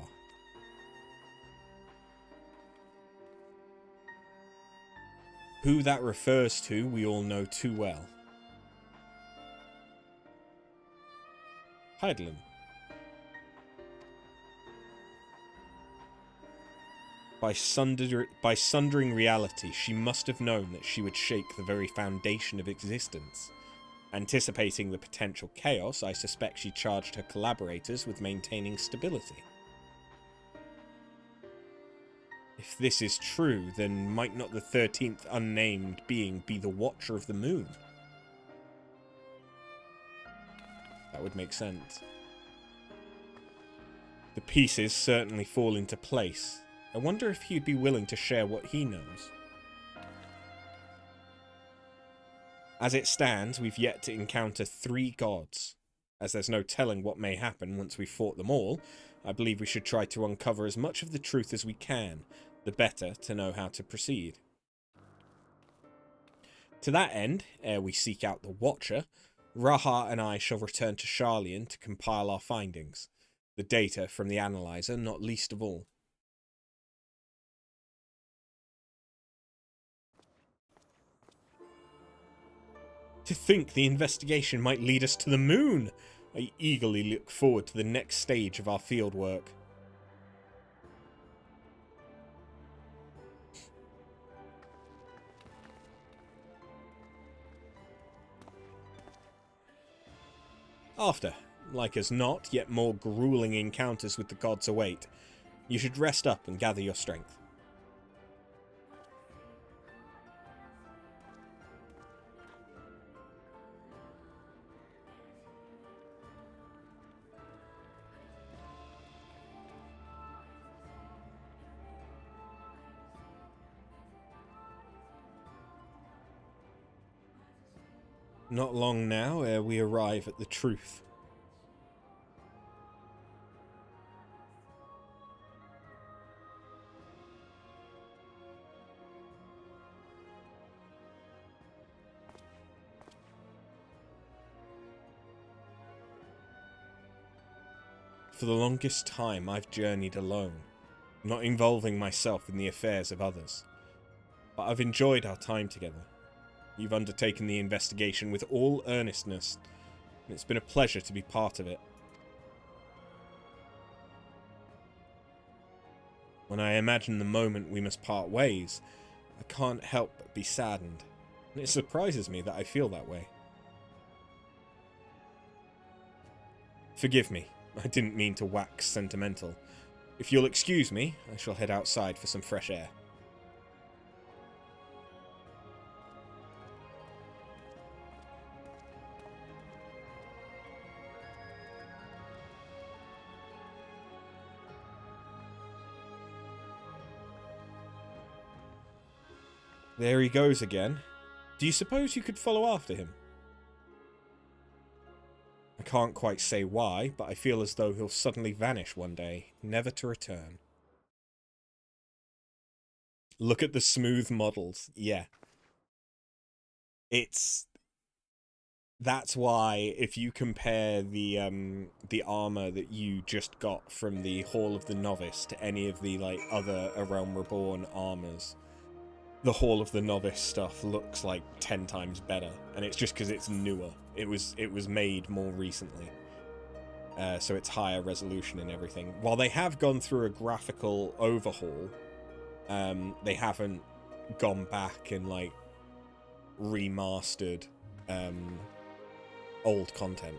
Who that refers to, we all know too well. Hydaelyn. By sundering reality, she must have known that she would shake the very foundation of existence. Anticipating the potential chaos, I suspect she charged her collaborators with maintaining stability. If this is true, then might not the 13th unnamed being be the Watcher of the Moon? That would make sense. The pieces certainly fall into place. I wonder if he'd be willing to share what he knows. As it stands, we've yet to encounter 3 gods. As there's no telling what may happen once we've fought them all, I believe we should try to uncover as much of the truth as we can, the better to know how to proceed. To that end, ere we seek out the Watcher, Raha and I shall return to Sharlayan to compile our findings, the data from the analyzer not least of all. To think the investigation might lead us to the moon! I eagerly look forward to the next stage of our fieldwork. After, like as not, yet more grueling encounters with the gods await. You should rest up and gather your strength. Not long now ere we arrive at the truth. For the longest time, I've journeyed alone, not involving myself in the affairs of others. But I've enjoyed our time together. You've undertaken the investigation with all earnestness, and it's been a pleasure to be part of it. When I imagine the moment we must part ways, I can't help but be saddened, and it surprises me that I feel that way. Forgive me. I didn't mean to wax sentimental. If you'll excuse me, I shall head outside for some fresh air. There he goes again. Do you suppose you could follow after him? I can't quite say why, but I feel as though he'll suddenly vanish one day, never to return. Look at the smooth models. Yeah. That's why, if you compare the armor that you just got from the Hall of the Novice to any of the, like, other A Realm Reborn armors, the Hall of the Novice stuff looks like 10 times better, and it's just because it's newer. It was made more recently, so it's higher resolution and everything. While they have gone through a graphical overhaul, they haven't gone back and like remastered old content.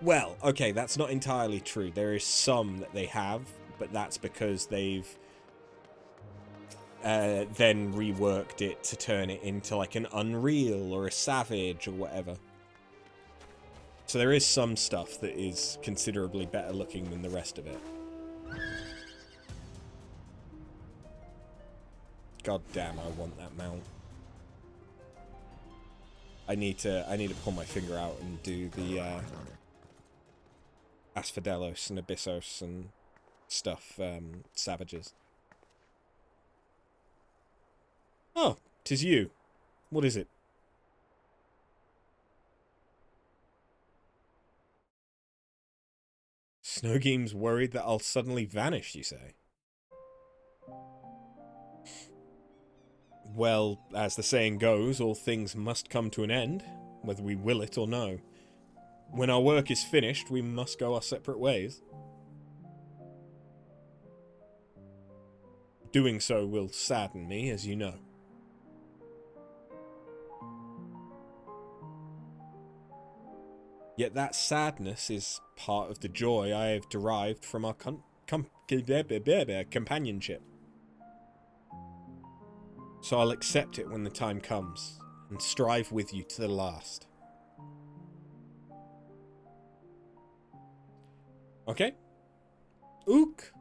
Well, okay, that's not entirely true. There is some that they have, but that's because they've then reworked it to turn it into like an Unreal or a Savage or whatever. So there is some stuff that is considerably better looking than the rest of it. God damn, I want that mount. I need to pull my finger out and do the Asphodelos and Abyssos and stuff, Savages. Oh, 'tis you. What is it? Snowgeem's worried that I'll suddenly vanish, you say? Well, as the saying goes, all things must come to an end, whether we will it or no. When our work is finished, we must go our separate ways. Doing so will sadden me, as you know. Yet that sadness is part of the joy I have derived from our companionship. So I'll accept it when the time comes, and strive with you to the last. Okay? Ook!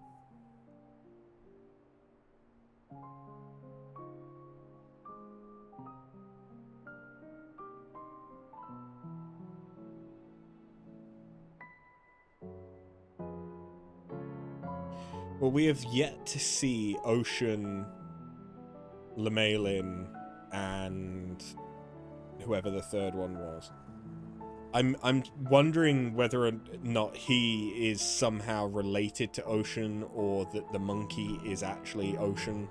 Well, we have yet to see Ocean, Lemalin, and whoever the third one was. I'm wondering whether or not he is somehow related to Ocean, or that the monkey is actually Ocean.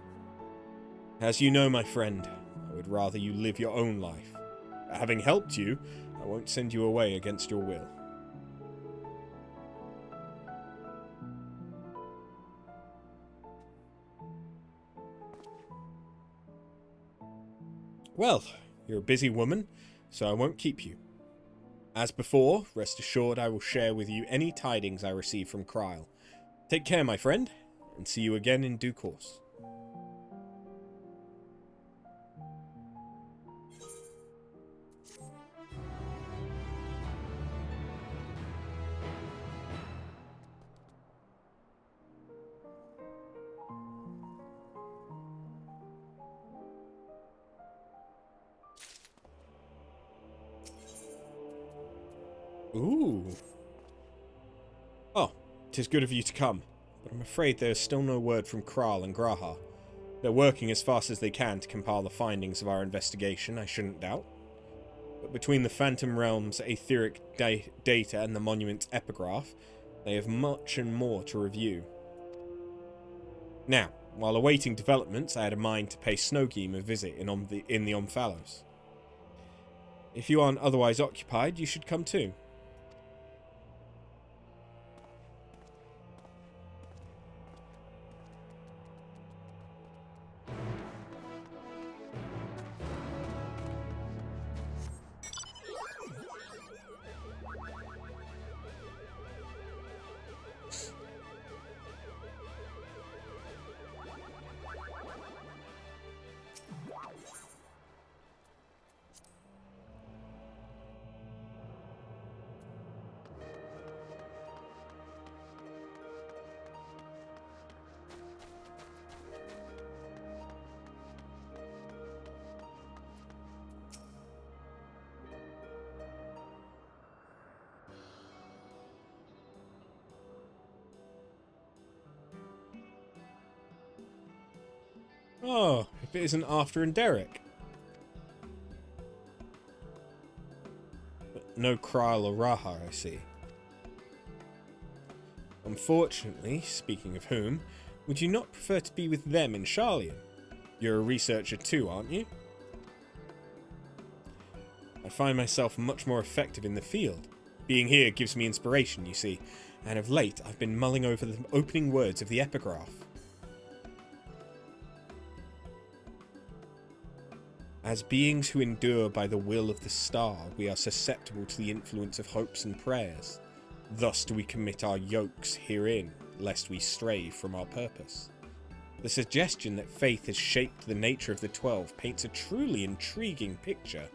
As you know, my friend, I would rather you live your own life. But having helped you, I won't send you away against your will. Well, you're a busy woman, so I won't keep you. As before, rest assured I will share with you any tidings I receive from Kryl. Take care, my friend, and see you again in due course. Ooh. Oh, 'tis good of you to come, but I'm afraid there is still no word from Kral and Graha. They're working as fast as they can to compile the findings of our investigation, I shouldn't doubt. But between the Phantom Realm's etheric data and the monument's epigraph, they have much and more to review. Now, while awaiting developments, I had a mind to pay Snowgeam a visit in the Omphalos. If you aren't otherwise occupied, you should come too. Oh, if it isn't After and Derek. But no Kral or Raha, I see. Unfortunately, speaking of whom, would you not prefer to be with them in Sharlayan? You're a researcher too, aren't you? I find myself much more effective in the field. Being here gives me inspiration, you see, and of late I've been mulling over the opening words of the epigraph. As beings who endure by the will of the star, we are susceptible to the influence of hopes and prayers. Thus do we commit our yokes herein, lest we stray from our purpose. The suggestion that faith has shaped the nature of the 12 paints a truly intriguing picture.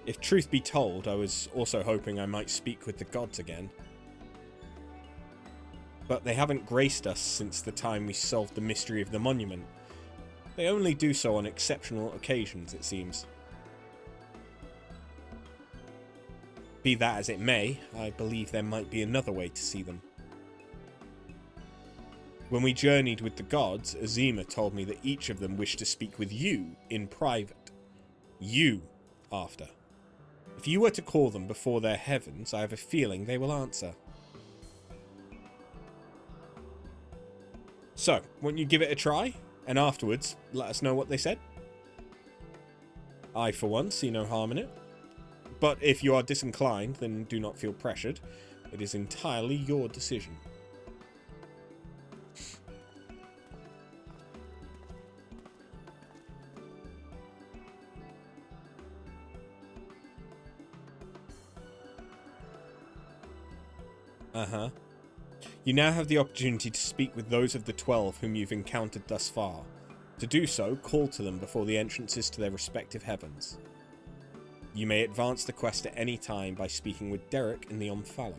If truth be told, I was also hoping I might speak with the gods again. But they haven't graced us since the time we solved the mystery of the monument. They only do so on exceptional occasions, it seems. Be that as it may, I believe there might be another way to see them. When we journeyed with the gods, Azima told me that each of them wished to speak with you in private. You, After. If you were to call them before their heavens, I have a feeling they will answer. So, won't you give it a try? And afterwards, let us know what they said? I, for one, see no harm in it. But if you are disinclined, then do not feel pressured. It is entirely your decision. Uh-huh. You now have the opportunity to speak with those of the 12 whom you've encountered thus far. To do so, call to them before the entrances to their respective heavens. You may advance the quest at any time by speaking with Derek in the Omphalos.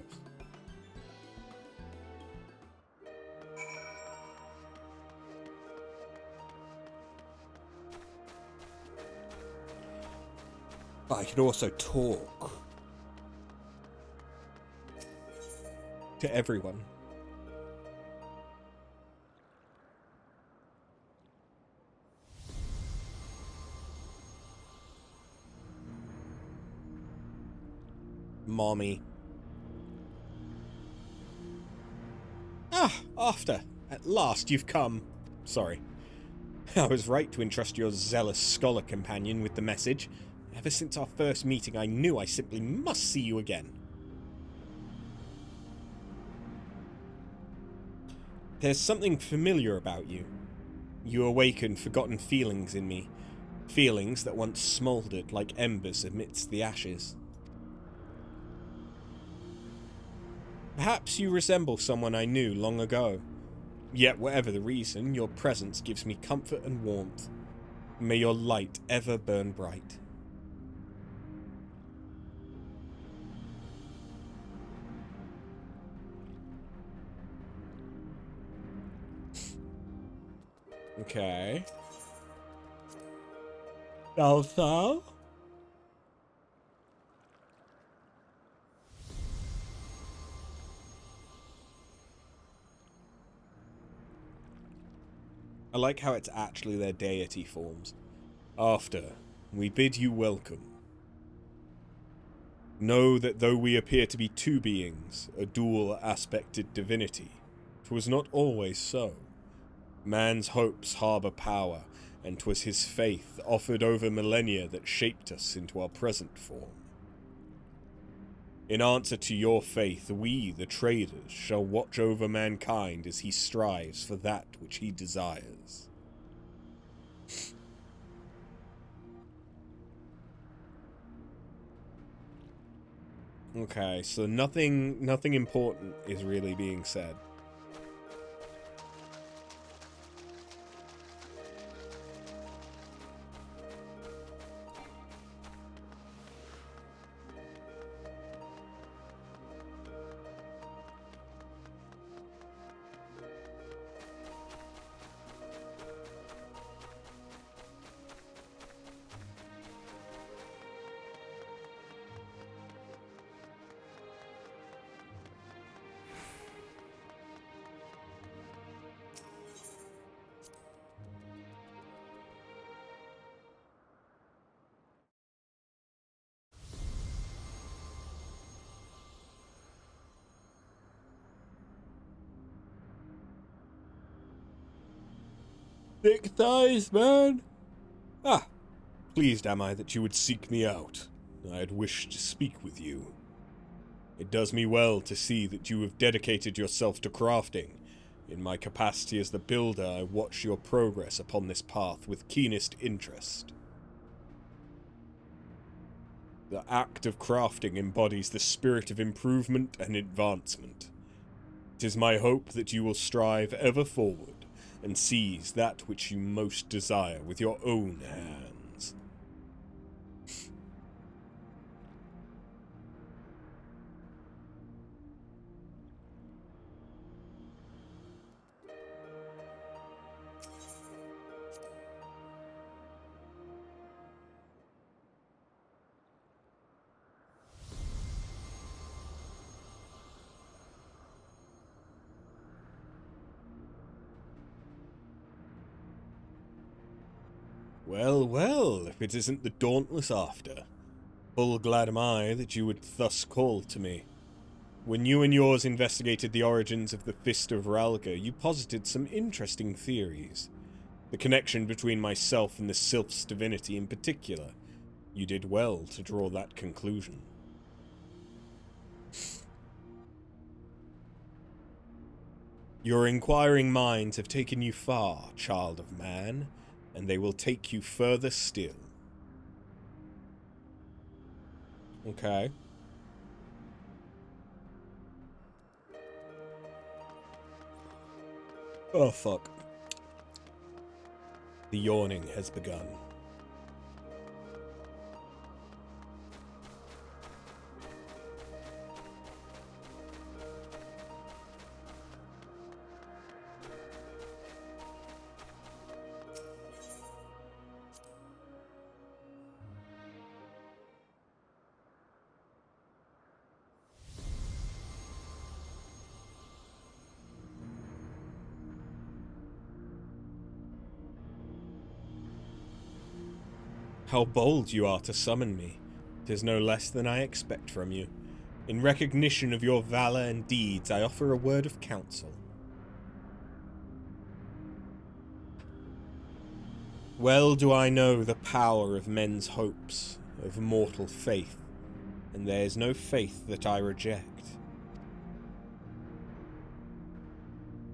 But I could also talk to everyone. Mommy. Ah, After. At last you've come. Sorry. I was right to entrust your zealous scholar companion with the message. Ever since our first meeting, I knew I simply must see you again. There's something familiar about you. You awaken forgotten feelings in me. Feelings that once smouldered like embers amidst the ashes. Perhaps you resemble someone I knew long ago. Yet whatever the reason, your presence gives me comfort and warmth. May your light ever burn bright. Okay. So? I like how it's actually their deity forms. After, we bid you welcome. Know that though we appear to be two beings, a dual-aspected divinity, 'twas not always so. Man's hopes harbour power, and 'twas his faith offered over millennia that shaped us into our present form. In answer to your faith, we, the traders, shall watch over mankind as he strives for that which he desires. Okay, so nothing important is really being said. Thick thighs, man! Ah, pleased am I that you would seek me out. I had wished to speak with you. It does me well to see that you have dedicated yourself to crafting. In my capacity as the builder, I watch your progress upon this path with keenest interest. The act of crafting embodies the spirit of improvement and advancement. It is my hope that you will strive ever forward and seize that which you most desire with your own hands. Well, well, if it isn't the dauntless after. Full glad am I that you would thus call to me. When you and yours investigated the origins of the Fist of Ralga, you posited some interesting theories. The connection between myself and the Sylph's divinity in particular. You did well to draw that conclusion. Your inquiring minds have taken you far, child of man, and they will take you further still. Okay. Oh, fuck. The yawning has begun. How bold you are to summon me. 'Tis no less than I expect from you. In recognition of your valor and deeds, I offer a word of counsel. Well do I know the power of men's hopes, of mortal faith, and there is no faith that I reject.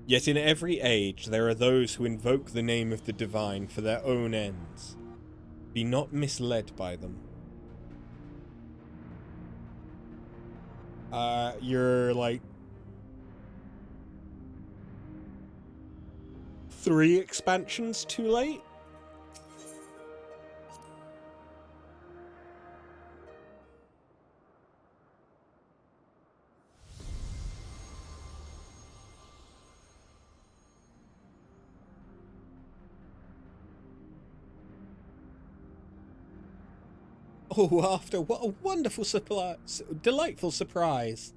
Yet in every age there are those who invoke the name of the divine for their own ends. Be not misled by them. You're like 3 expansions too late? Oh, After, what a wonderful delightful surprise.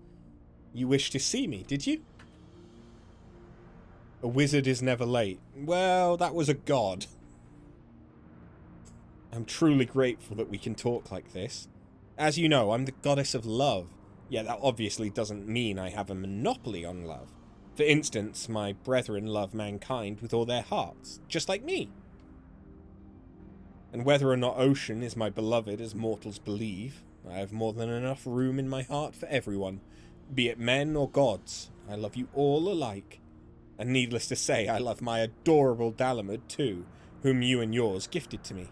You wished to see me, did you? A wizard is never late. Well, that was a god. I'm truly grateful that we can talk like this. As you know, I'm the goddess of love. Yet that obviously doesn't mean I have a monopoly on love. For instance, my brethren love mankind with all their hearts, just like me. And whether or not Ocean is my beloved as mortals believe, I have more than enough room in my heart for everyone, be it men or gods. I love you all alike. And needless to say, I love my adorable Dalamud too, whom you and yours gifted to me.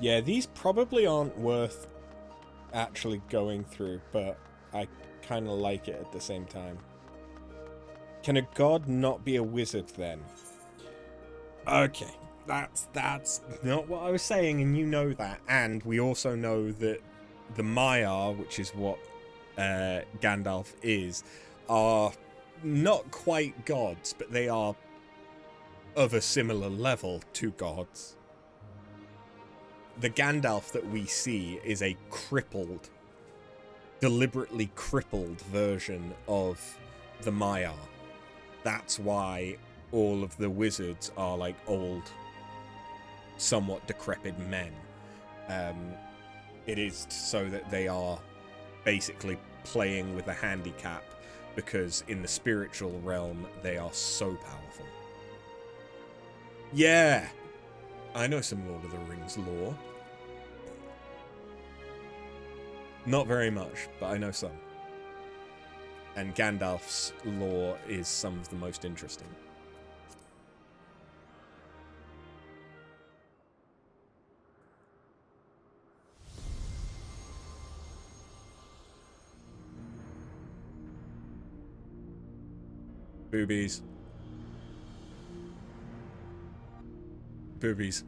Yeah, these probably aren't worth actually going through, but I kind of like it at the same time. Can a god not be a wizard then? Okay, that's not what I was saying, and you know that. And we also know that the Maiar, which is what Gandalf is, are not quite gods, but they are of a similar level to gods. The Gandalf that we see is a crippled, deliberately crippled version of the Maiar. That's why all of the wizards are like old, somewhat decrepit men. It is so that they are basically playing with a handicap, because in the spiritual realm they are so powerful. Yeah! I know some Lord of the Rings lore. Not very much, but I know some. And Gandalf's lore is some of the most interesting. Boobies. Boobies.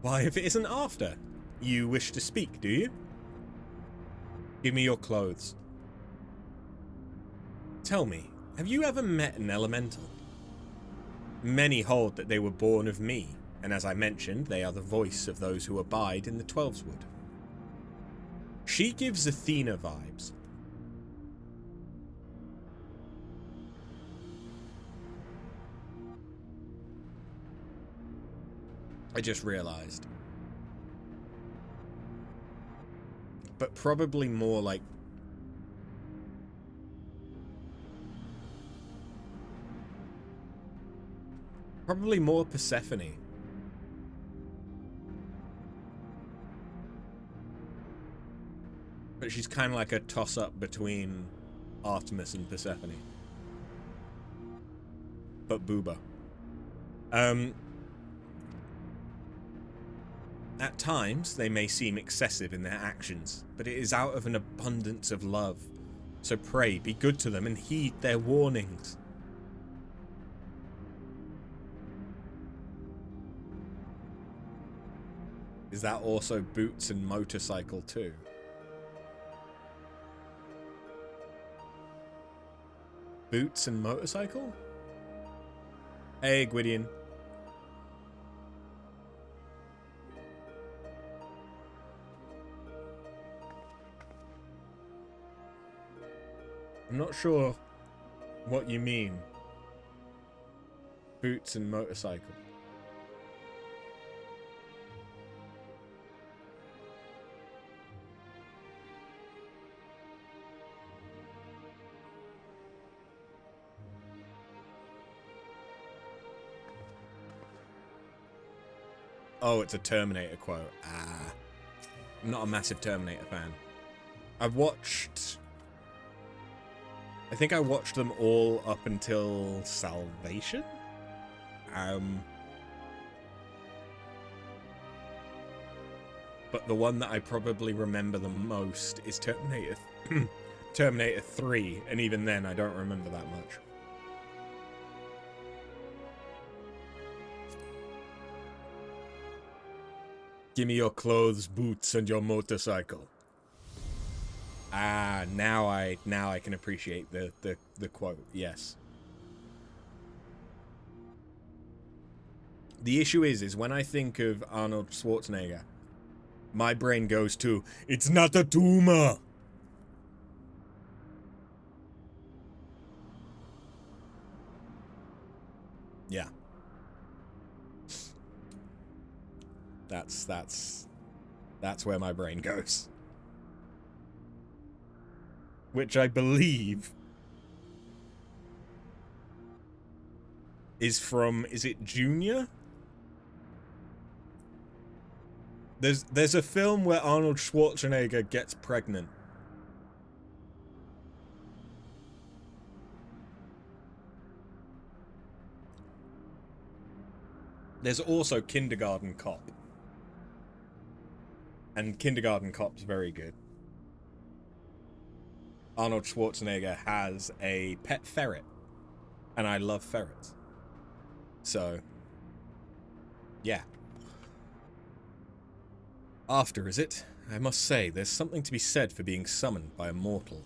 Why, if it isn't after? You wish to speak, do you? Give me your clothes. Tell me, have you ever met an elemental? Many hold that they were born of me, and as I mentioned, they are the voice of those who abide in the Twelveswood. She gives Athena vibes. I just realized. But probably more like... Probably more Persephone. But she's kind of like a toss-up between Artemis and Persephone. But booba. At times, they may seem excessive in their actions, but it is out of an abundance of love. So pray, be good to them and heed their warnings. Is that also boots and motorcycle too? Boots and motorcycle? Hey, Gwydion. I'm not sure what you mean. Boots and motorcycle. Oh, it's a Terminator quote. Ah. I'm not a massive Terminator fan. I think I watched them all up until Salvation. But the one that I probably remember the most is Terminator 3, and even then I don't remember that much. Give me your clothes, boots, and your motorcycle. Ah, now I can appreciate the quote. Yes. The issue is when I think of Arnold Schwarzenegger, my brain goes to, it's not a tumor. Yeah. That's where my brain goes. Which I believe is from, is it Junior? There's a film where Arnold Schwarzenegger gets pregnant. There's also Kindergarten Cop. And Kindergarten Cop's very good. Arnold Schwarzenegger has a pet ferret. And I love ferrets. So, yeah. After, is it? I must say, there's something to be said for being summoned by a mortal.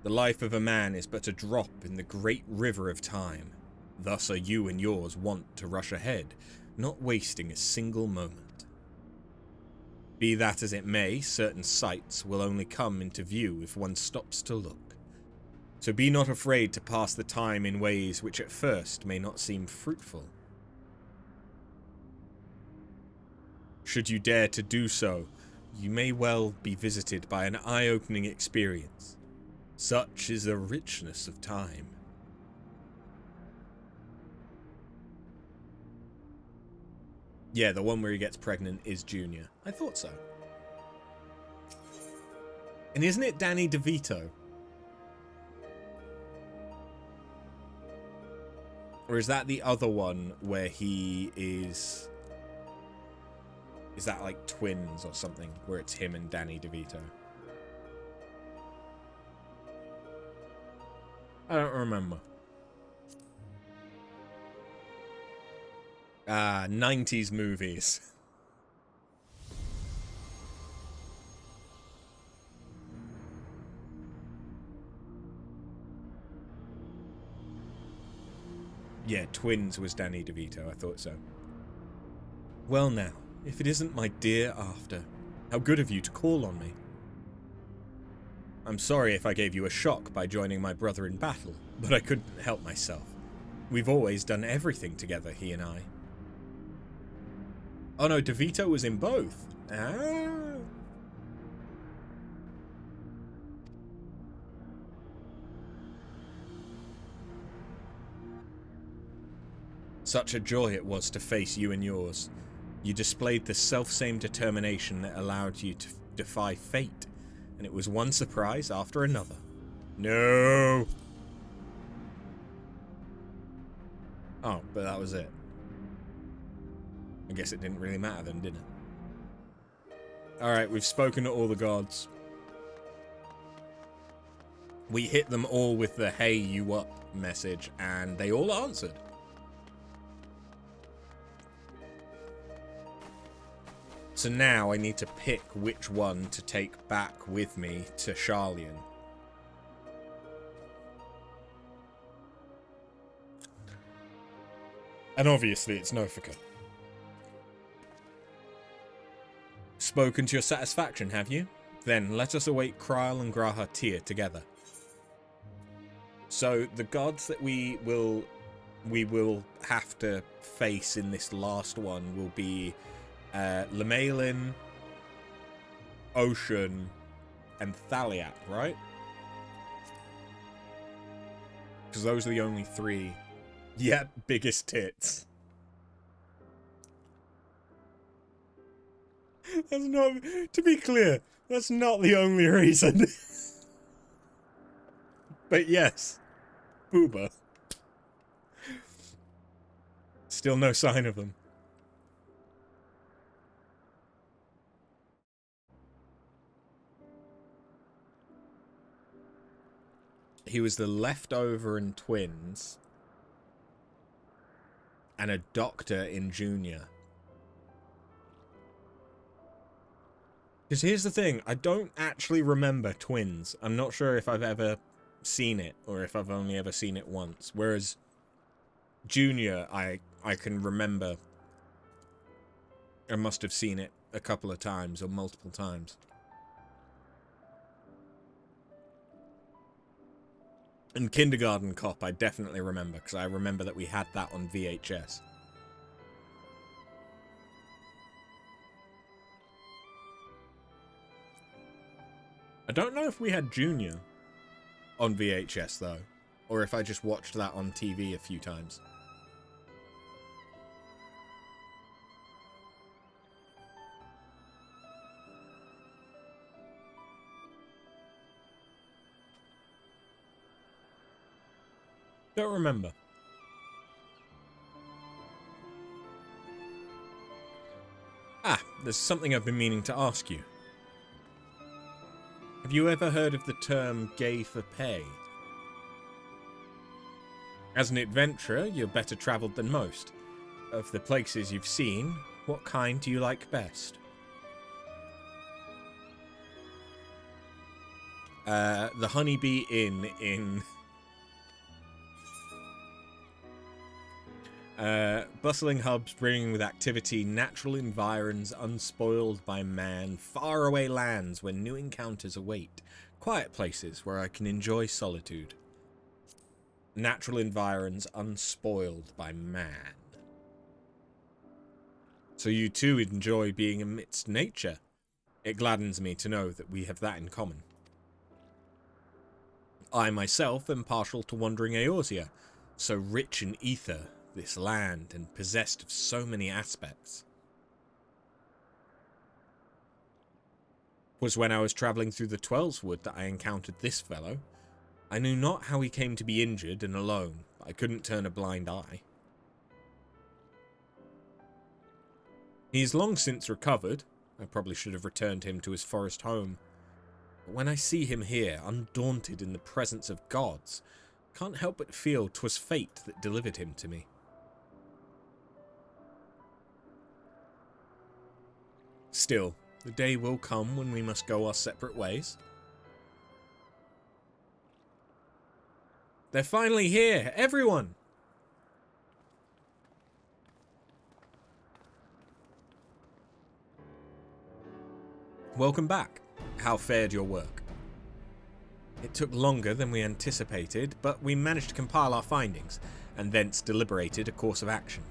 The life of a man is but a drop in the great river of time. Thus are you and yours wont to rush ahead, not wasting a single moment. Be that as it may, certain sights will only come into view if one stops to look. So be not afraid to pass the time in ways which at first may not seem fruitful. Should you dare to do so, you may well be visited by an eye-opening experience. Such is the richness of time. Yeah, the one where he gets pregnant is Junior. I thought so. And isn't it Danny DeVito? Or is that the other one where he is... Is that like twins or something? Where it's him and Danny DeVito? I don't remember. 90s movies. Yeah, Twins was Danny DeVito, I thought so. Well now, if it isn't my dear After, how good of you to call on me. I'm sorry if I gave you a shock by joining my brother in battle, but I couldn't help myself. We've always done everything together, he and I. Oh no, DeVito was in both. Ah. Such a joy it was to face you and yours. You displayed the self-same determination that allowed you to defy fate, and it was one surprise after another. No! Oh, but that was it. I guess it didn't really matter then, did it? Alright, we've spoken to all the gods. We hit them all with the hey, you up message, and they all answered. So now I need to pick which one to take back with me to Sharlayan. And obviously it's Nofika. Spoken to your satisfaction, have you? Then let us await Kryl and Graha Tyr together. So the gods that we will have to face in this last one will be Lemalin, Ocean, and Thaliat, right? Because those are the only three. Yeah, biggest tits. That's not, to be clear, that's not the only reason. But yes, Booba. Still no sign of them. He was the leftover in Twins. and a doctor in Junior. Because here's the thing, I don't actually remember Twins. I'm not sure if I've ever seen it, or if I've only ever seen it once. Whereas Junior, I can remember. I must have seen it a couple of times, or multiple times. And Kindergarten Cop, I definitely remember, because I remember that we had that on VHS. I don't know if we had Junior on VHS, though, or if I just watched that on TV a few times. Don't remember. Ah, there's something I've been meaning to ask you. Have you ever heard of the term gay for pay? As an adventurer, you're better travelled than most. Of the places you've seen, what kind do you like best? The Honeybee Inn in... bustling hubs brimming with activity, natural environs unspoiled by man, faraway lands where new encounters await, quiet places where I can enjoy solitude. Natural environs unspoiled by man. So you too enjoy being amidst nature. It gladdens me to know that we have that in common. I myself am partial to wandering Eorzea, so rich in ether, this land, and possessed of so many aspects. It was when I was travelling through the Twelveswood that I encountered this fellow. I knew not how he came to be injured and alone, but I couldn't turn a blind eye. He is long since recovered. I probably should have returned him to his forest home. But when I see him here, undaunted in the presence of gods, I can't help but feel 'twas fate that delivered him to me. Still, the day will come when we must go our separate ways. They're finally here, everyone! Welcome back. How fared your work? It took longer than we anticipated, but we managed to compile our findings, and thence deliberated a course of action.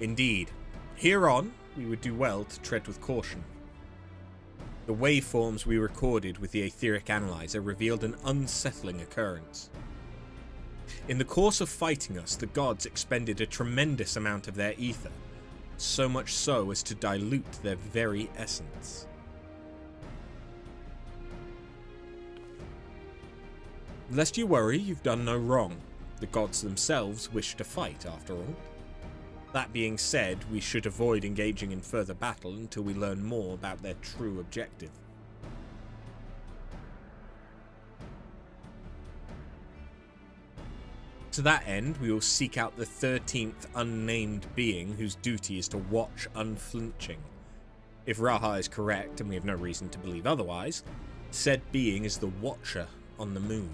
Indeed, hereon, we would do well to tread with caution. The waveforms we recorded with the etheric analyzer revealed an unsettling occurrence. In the course of fighting us, the gods expended a tremendous amount of their ether, so much so as to dilute their very essence. Lest you worry, you've done no wrong. The gods themselves wish to fight, after all. That being said, we should avoid engaging in further battle until we learn more about their true objective. To that end, we will seek out the 13th unnamed being whose duty is to watch unflinching. If Raha is correct, and we have no reason to believe otherwise, said being is the Watcher on the moon.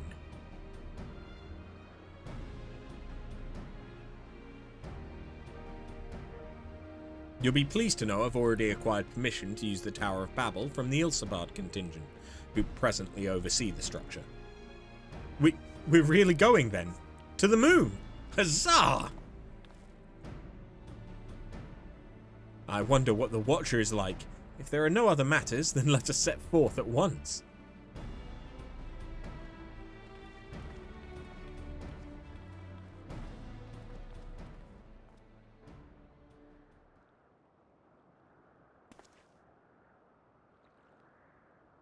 You'll be pleased to know I've already acquired permission to use the Tower of Babel from the Ilsabard contingent, who presently oversee the structure. We're really going then? To the moon! Huzzah! I wonder what the Watcher is like. If there are no other matters, then let us set forth at once.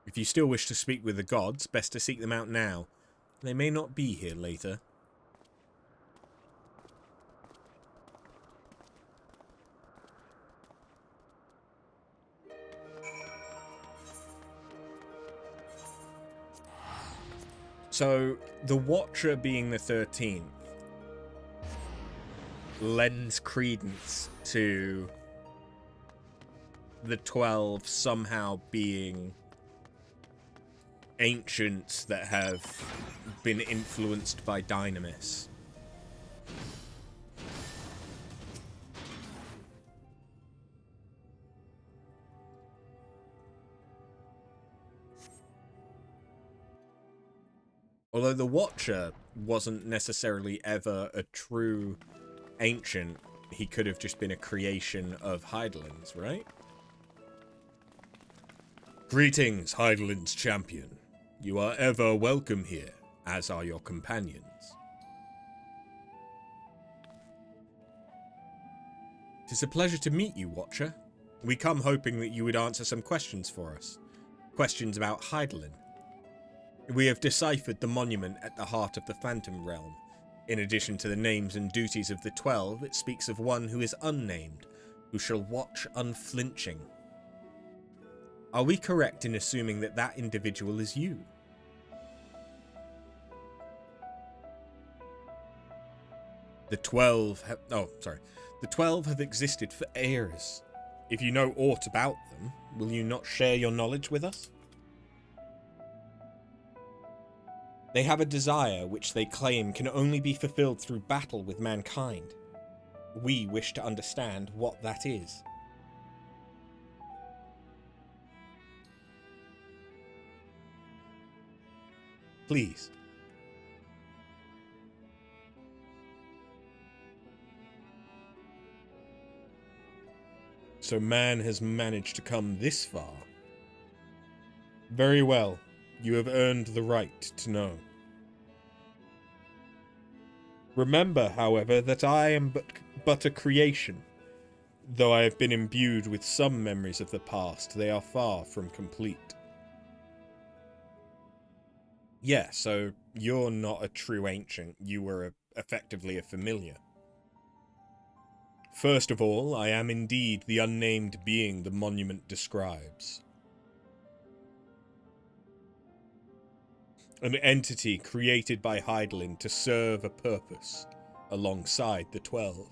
If you still wish to speak with the gods, best to seek them out now. They may not be here later. So, the Watcher being the 13th. lends credence to the 12 somehow being ancients that have been influenced by Dynamis. Although the Watcher wasn't necessarily ever a true ancient, he could have just been a creation of Heidelins, right? Greetings, Heidelin's champion. You are ever welcome here, as are your companions. It is a pleasure to meet you, Watcher. We come hoping that you would answer some questions for us. Questions about Heidelin. We have deciphered the monument at the heart of the Phantom Realm. In addition to the names and duties of the 12, it speaks of one who is unnamed, who shall watch unflinching. Are we correct in assuming that that individual is you? The 12 have existed for eras. If you know aught about them, will you not share your knowledge with us? They have a desire which they claim can only be fulfilled through battle with mankind. We wish to understand what that is. Please. So man has managed to come this far. Very well. You have earned the right to know. Remember, however, that I am but a creation. Though I have been imbued with some memories of the past, they are far from complete. Yeah, so you're not a true ancient. You were effectively a familiar. First of all, I am indeed the unnamed being the monument describes. An entity created by Heidelin to serve a purpose, alongside the 12.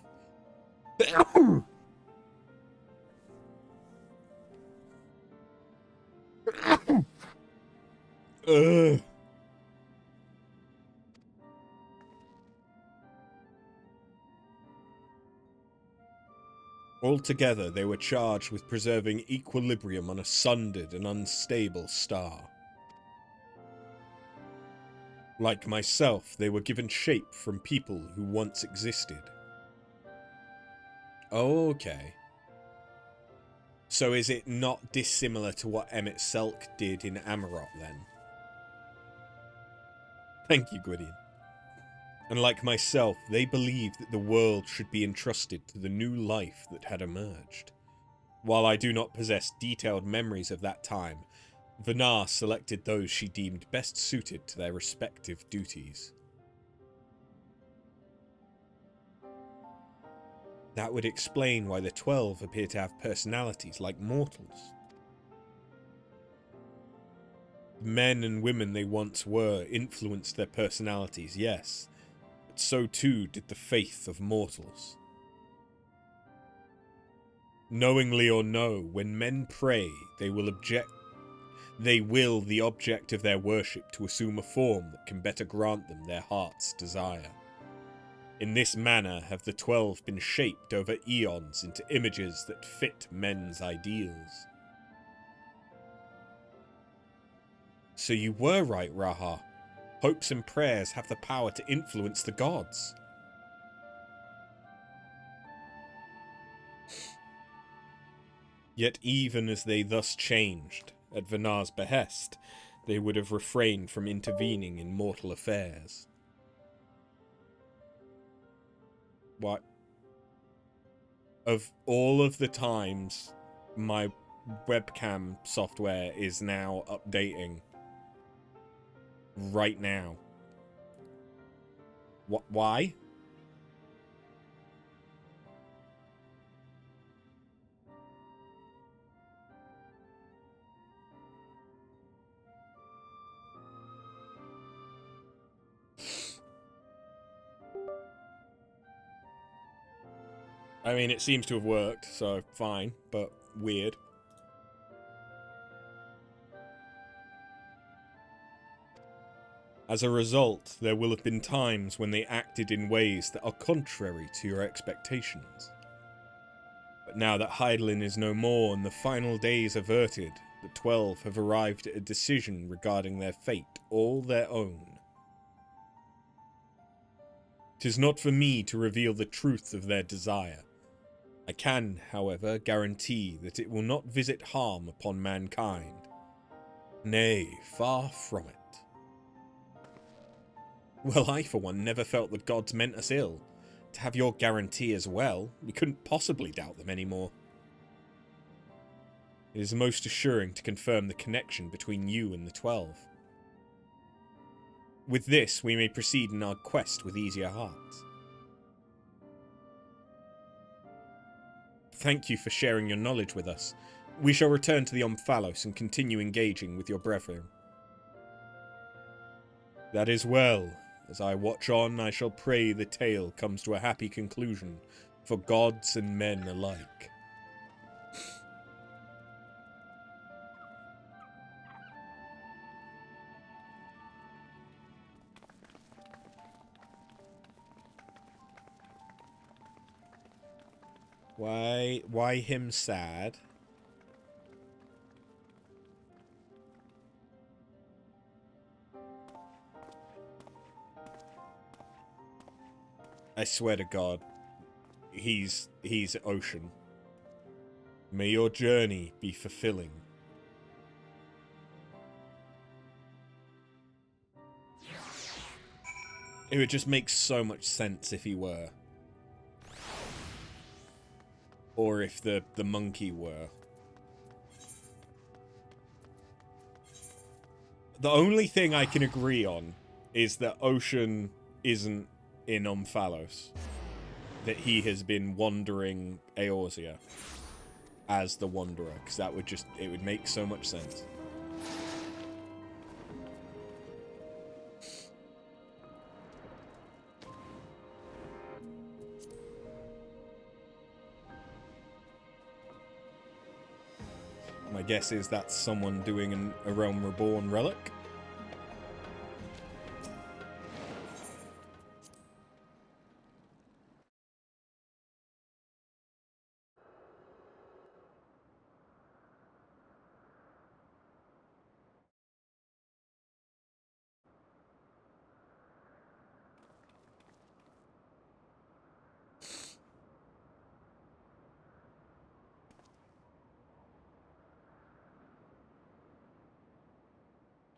Altogether, they were charged with preserving equilibrium on a sundered and unstable star. Like myself, they were given shape from people who once existed. Okay. So is it not dissimilar to what Emmett Selk did in Amarot, then? Thank you, Gwydion. And like myself, they believed that the world should be entrusted to the new life that had emerged. While I do not possess detailed memories of that time, Vanar selected those she deemed best suited to their respective duties. That would explain why the 12 appear to have personalities like mortals. Men and women they once were influenced their personalities, yes, but so too did the faith of mortals. Knowingly or no, when men pray, they will the object of their worship to assume a form that can better grant them their heart's desire. In this manner have the 12 been shaped over eons into images that fit men's ideals. So you were right, Raha. Hopes and prayers have the power to influence the gods. Yet even as they thus changed, at Vanar's behest, they would have refrained from intervening in mortal affairs. What? Of all of the times my webcam software is now updating right now. What? Why? I mean, it seems to have worked, so fine, but weird. As a result, there will have been times when they acted in ways that are contrary to your expectations. But now that Hydaelyn is no more and the final days averted, the 12 have arrived at a decision regarding their fate, all their own. 'Tis not for me to reveal the truth of their desire. I can, however, guarantee that it will not visit harm upon mankind. Nay, far from it. Well, I, for one, never felt the gods meant us ill. To have your guarantee as well, we couldn't possibly doubt them anymore. It is most assuring to confirm the connection between you and the 12. With this, we may proceed in our quest with easier hearts. Thank you for sharing your knowledge with us. We shall return to the Omphalos and continue engaging with your brethren. That is well. As I watch on, I shall pray the tale comes to a happy conclusion for gods and men alike. Why him sad? I swear to God, he's Ocean. May your journey be fulfilling. It would just make so much sense if he were. Or if the monkey were. The only thing I can agree on is that Ocean isn't in Omphalos. That he has been wandering Eorzea as the Wanderer, because that would just, it would make so much sense. My guess is that's someone doing a Realm Reborn relic.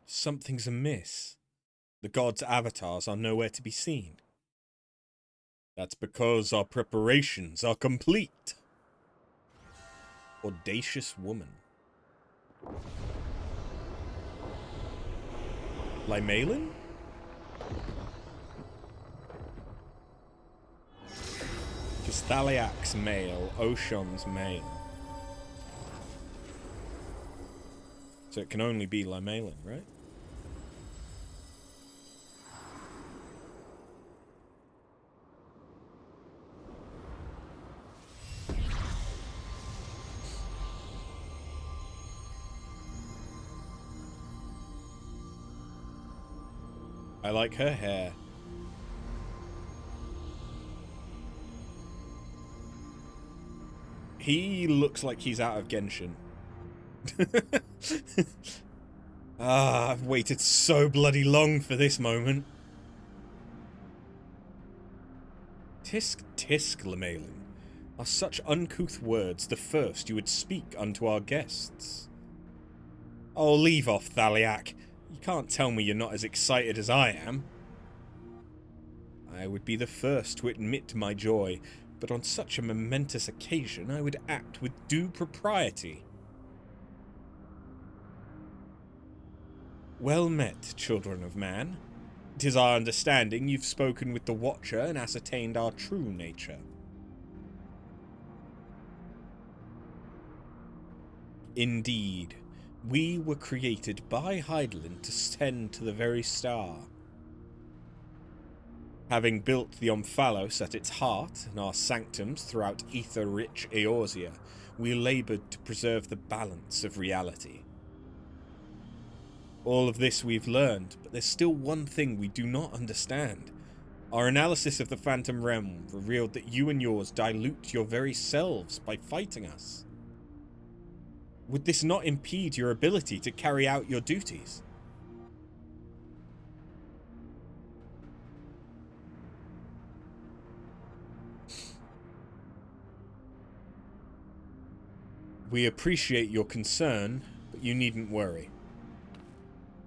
Something's amiss. The gods' avatars are nowhere to be seen. That's because our preparations are complete. Audacious woman. Lymalin? Just Thaliak's male, Oshon's male. So it can only be Lymalin, right? I like her hair. He looks like he's out of Genshin. I've waited so bloody long for this moment. Tisk tisk, Lymalin, are such uncouth words the first you would speak unto our guests. Oh, leave off, Thaliak. You can't tell me you're not as excited as I am. I would be the first to admit my joy, but on such a momentous occasion I would act with due propriety. Well met, children of man. 'Tis our understanding you've spoken with the Watcher and ascertained our true nature. Indeed. We were created by Hydaelyn to tend to the very star. Having built the Omphalos at its heart and our sanctums throughout ether-rich Eorzea, we laboured to preserve the balance of reality. All of this we've learned, but there's still one thing we do not understand. Our analysis of the Phantom Realm revealed that you and yours dilute your very selves by fighting us. Would this not impede your ability to carry out your duties? We appreciate your concern, but you needn't worry.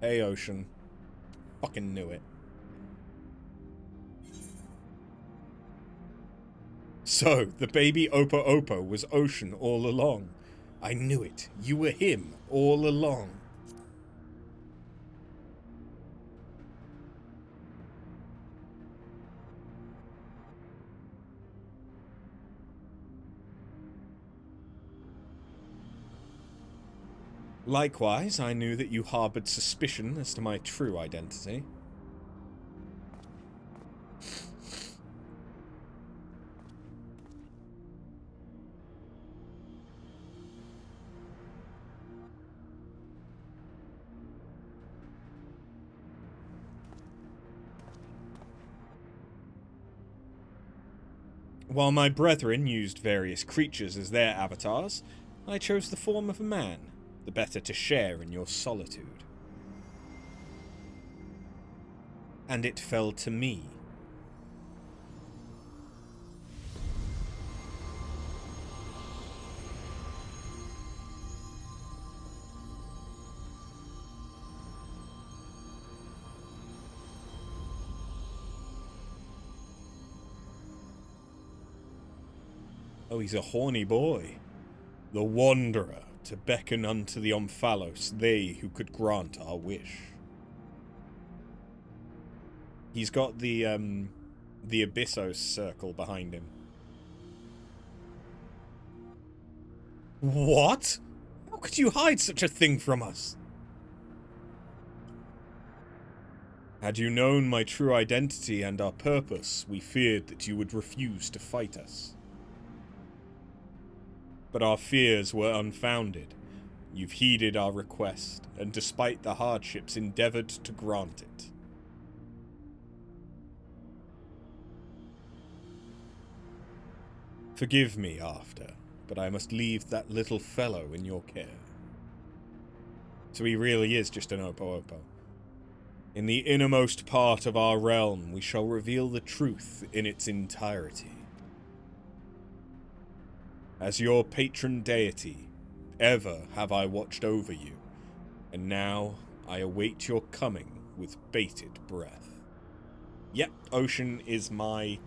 Hey, Ocean. Fucking knew it. So, the baby Opo Opo was Ocean all along. I knew it. You were him all along. Likewise, I knew that you harbored suspicion as to my true identity. While my brethren used various creatures as their avatars, I chose the form of a man, the better to share in your solitude. And it fell to me. Oh, he's a horny boy. The Wanderer, to beckon unto the Omphalos, they who could grant our wish. He's got the Abyssos circle behind him. What? How could you hide such a thing from us? Had you known my true identity and our purpose, we feared that you would refuse to fight us. But our fears were unfounded. You've heeded our request, and despite the hardships, endeavoured to grant it. Forgive me after, but I must leave that little fellow in your care. So he really is just an Opo Opo. In the innermost part of our realm, we shall reveal the truth in its entirety. As your patron deity, ever have I watched over you, and now I await your coming with bated breath. Yep, Ocean is my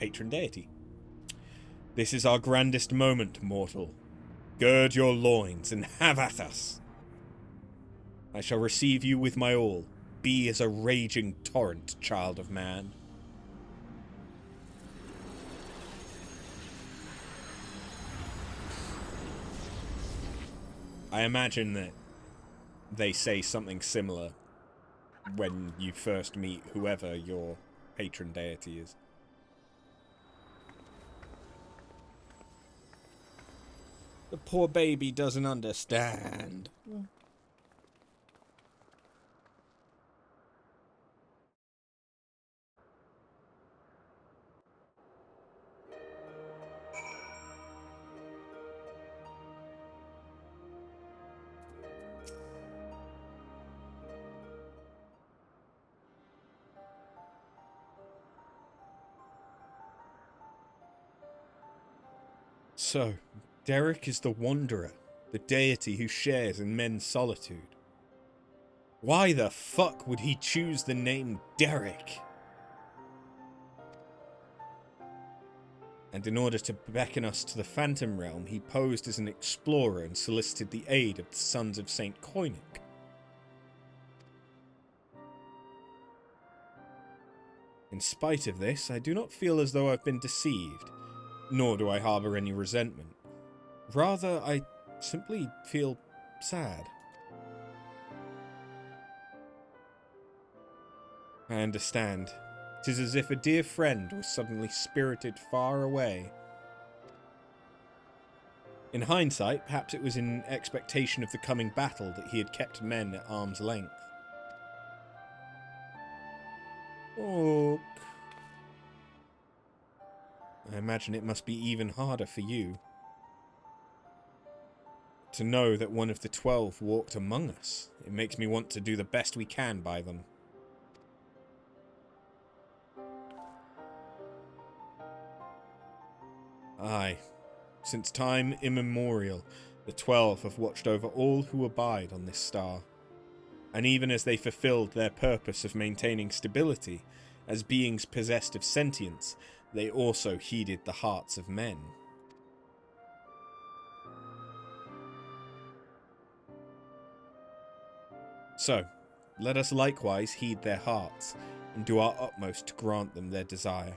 patron deity. This is our grandest moment, mortal. Gird your loins and have at us. I shall receive you with my all. Be as a raging torrent, child of man. I imagine that they say something similar when you first meet whoever your patron deity is. The poor baby doesn't understand. So, Derek is the Wanderer, the deity who shares in men's solitude. Why the fuck would he choose the name Derek? And in order to beckon us to the Phantom Realm, he posed as an explorer and solicited the aid of the Sons of Saint Koinik. In spite of this, I do not feel as though I've been deceived, nor do I harbour any resentment. Rather, I simply feel sad. I understand. 'Tis as if a dear friend was suddenly spirited far away. In hindsight, perhaps it was in expectation of the coming battle that he had kept men at arm's length. Orc. I imagine it must be even harder for you to know that one of the 12 walked among us. It makes me want to do the best we can by them. Aye, since time immemorial, the 12 have watched over all who abide on this star. And even as they fulfilled their purpose of maintaining stability, as beings possessed of sentience, they also heeded the hearts of men. So, let us likewise heed their hearts, and do our utmost to grant them their desire.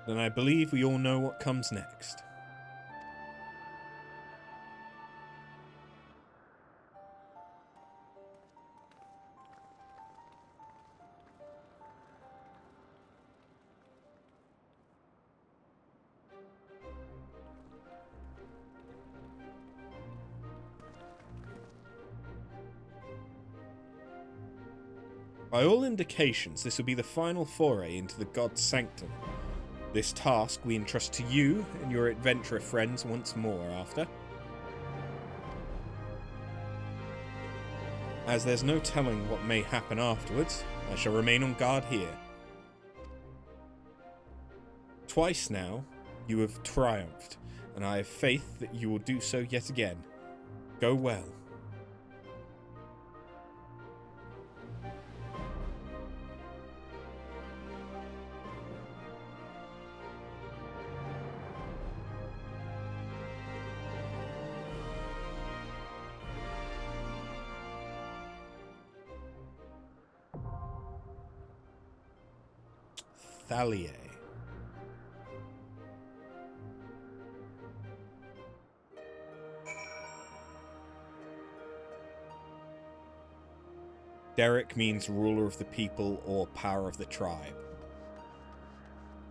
Then I believe we all know what comes next. By all indications, this will be the final foray into the God's Sanctum. This task we entrust to you and your adventurer friends once more after. As there's no telling what may happen afterwards, I shall remain on guard here. Twice now, you have triumphed, and I have faith that you will do so yet again. Go well. Thalia. Derek means ruler of the people or power of the tribe.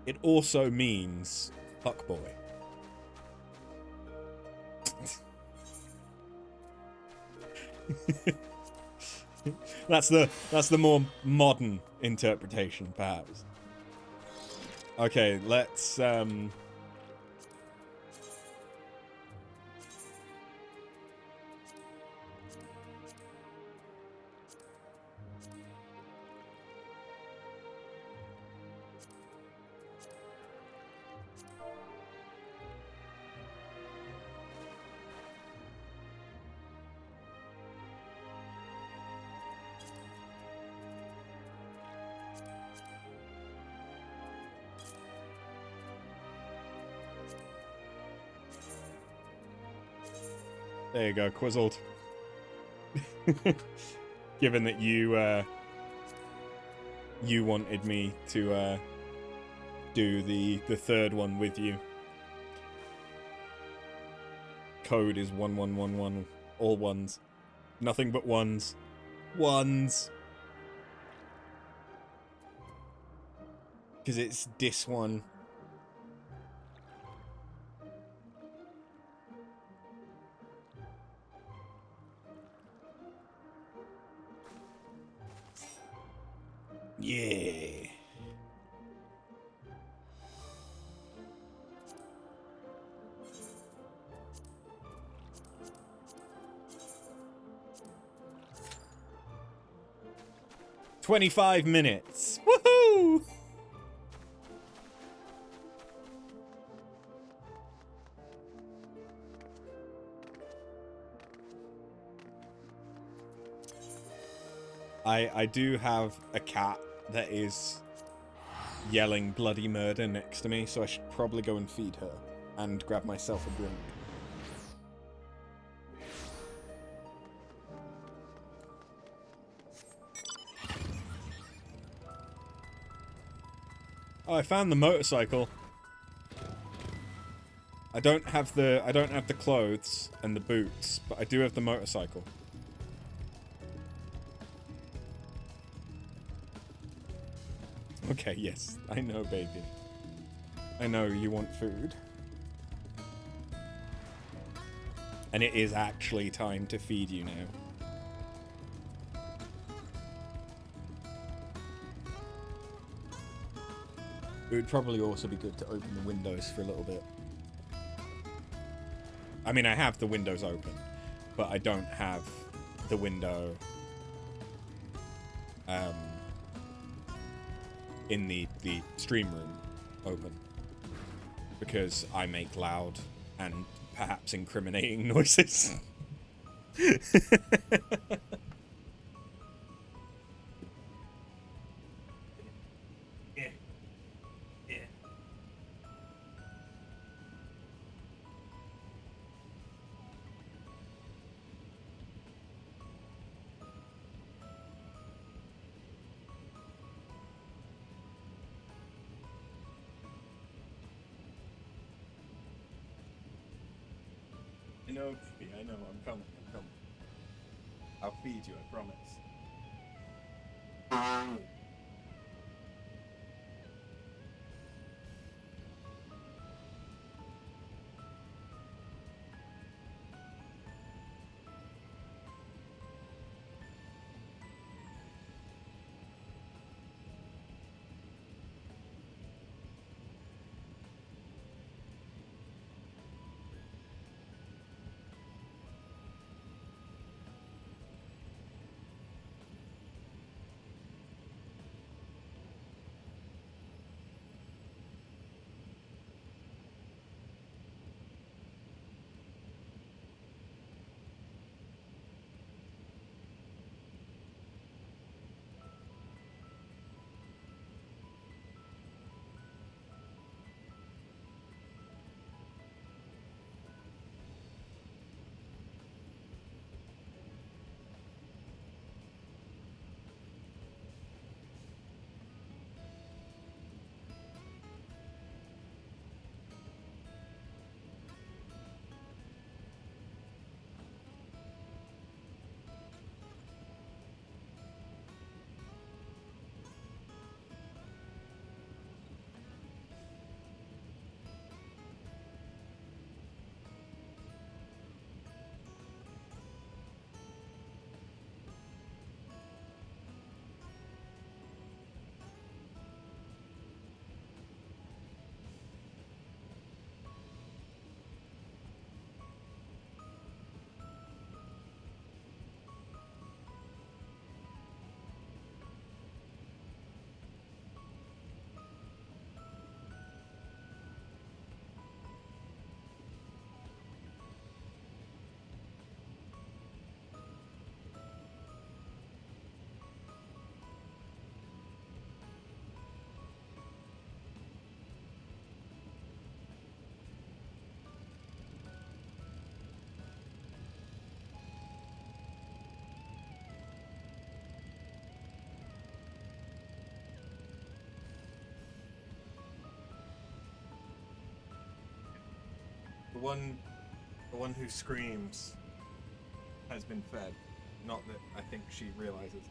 It also means fuckboy. That's the more modern interpretation, perhaps. Okay, let's there you go, Quizzled. Given that you wanted me to do the third one with you. Code is 1111, all ones. Nothing but ones. Ones. Because it's this one. Yeah. "25 minutes. Woohoo! I do have a cat that is yelling bloody murder next to me, so I should probably go and feed her and grab myself a drink. Oh, I found the motorcycle. I don't have the clothes and the boots, but I do have the motorcycle. Okay, yes, I know, baby. I know you want food. And it is actually time to feed you now. It would probably also be good to open the windows for a little bit. I mean, I have the windows open, but I don't have the window in the stream room open because I make loud and perhaps incriminating noises. I know, I'm coming. I'll feed you, I promise. The one who screams has been fed. Not that I think she realizes.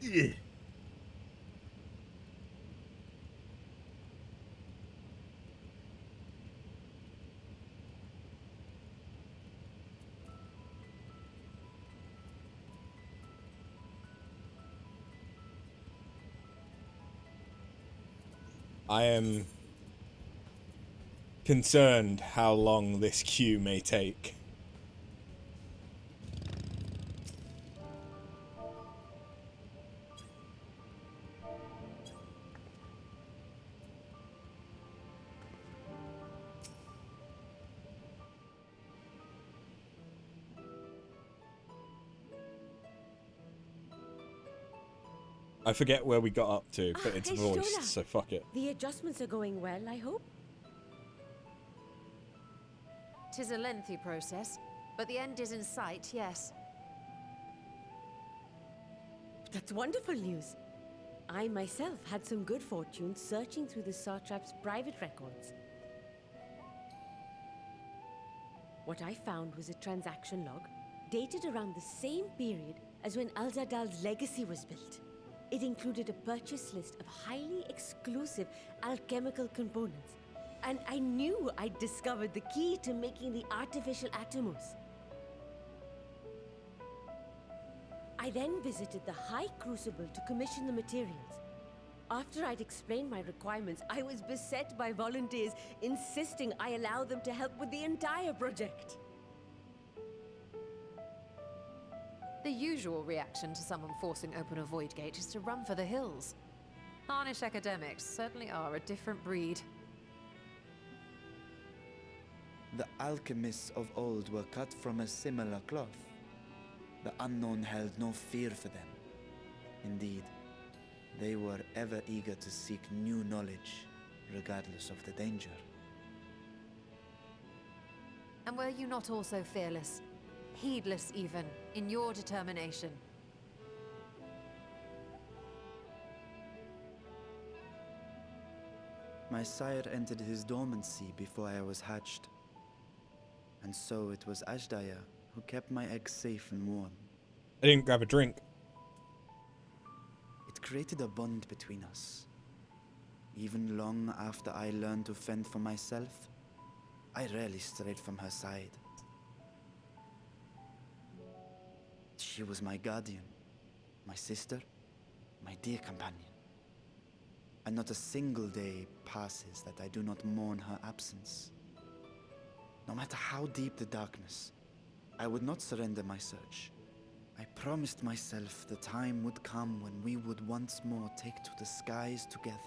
Yeah. I am concerned how long this queue may take. I forget where we got up to, but it's hey, voiced, Stola. so fuck it. The adjustments are going well, I hope? 'Tis a lengthy process, but the end is in sight, yes. That's wonderful news. I myself had some good fortune searching through the Satrap's private records. What I found was a transaction log dated around the same period as when Alzadal's legacy was built. It included a purchase list of highly exclusive alchemical components, and I knew I'd discovered the key to making the artificial Atomos. I then visited the High Crucible to commission the materials. After I'd explained my requirements, I was beset by volunteers insisting I allow them to help with the entire project. The usual reaction to someone forcing open a void gate is to run for the hills. Harnish academics certainly are a different breed. The alchemists of old were cut from a similar cloth. The unknown held no fear for them. Indeed, they were ever eager to seek new knowledge, regardless of the danger. And were you not also fearless, heedless even, in your determination? My sire entered his dormancy before I was hatched. And so it was Ashdaya who kept my eggs safe and warm. I didn't grab a drink. It created a bond between us. Even long after I learned to fend for myself, I rarely strayed from her side. She was my guardian, my sister, my dear companion. And not a single day passes that I do not mourn her absence. No matter how deep the darkness, I would not surrender my search. I promised myself the time would come when we would once more take to the skies together.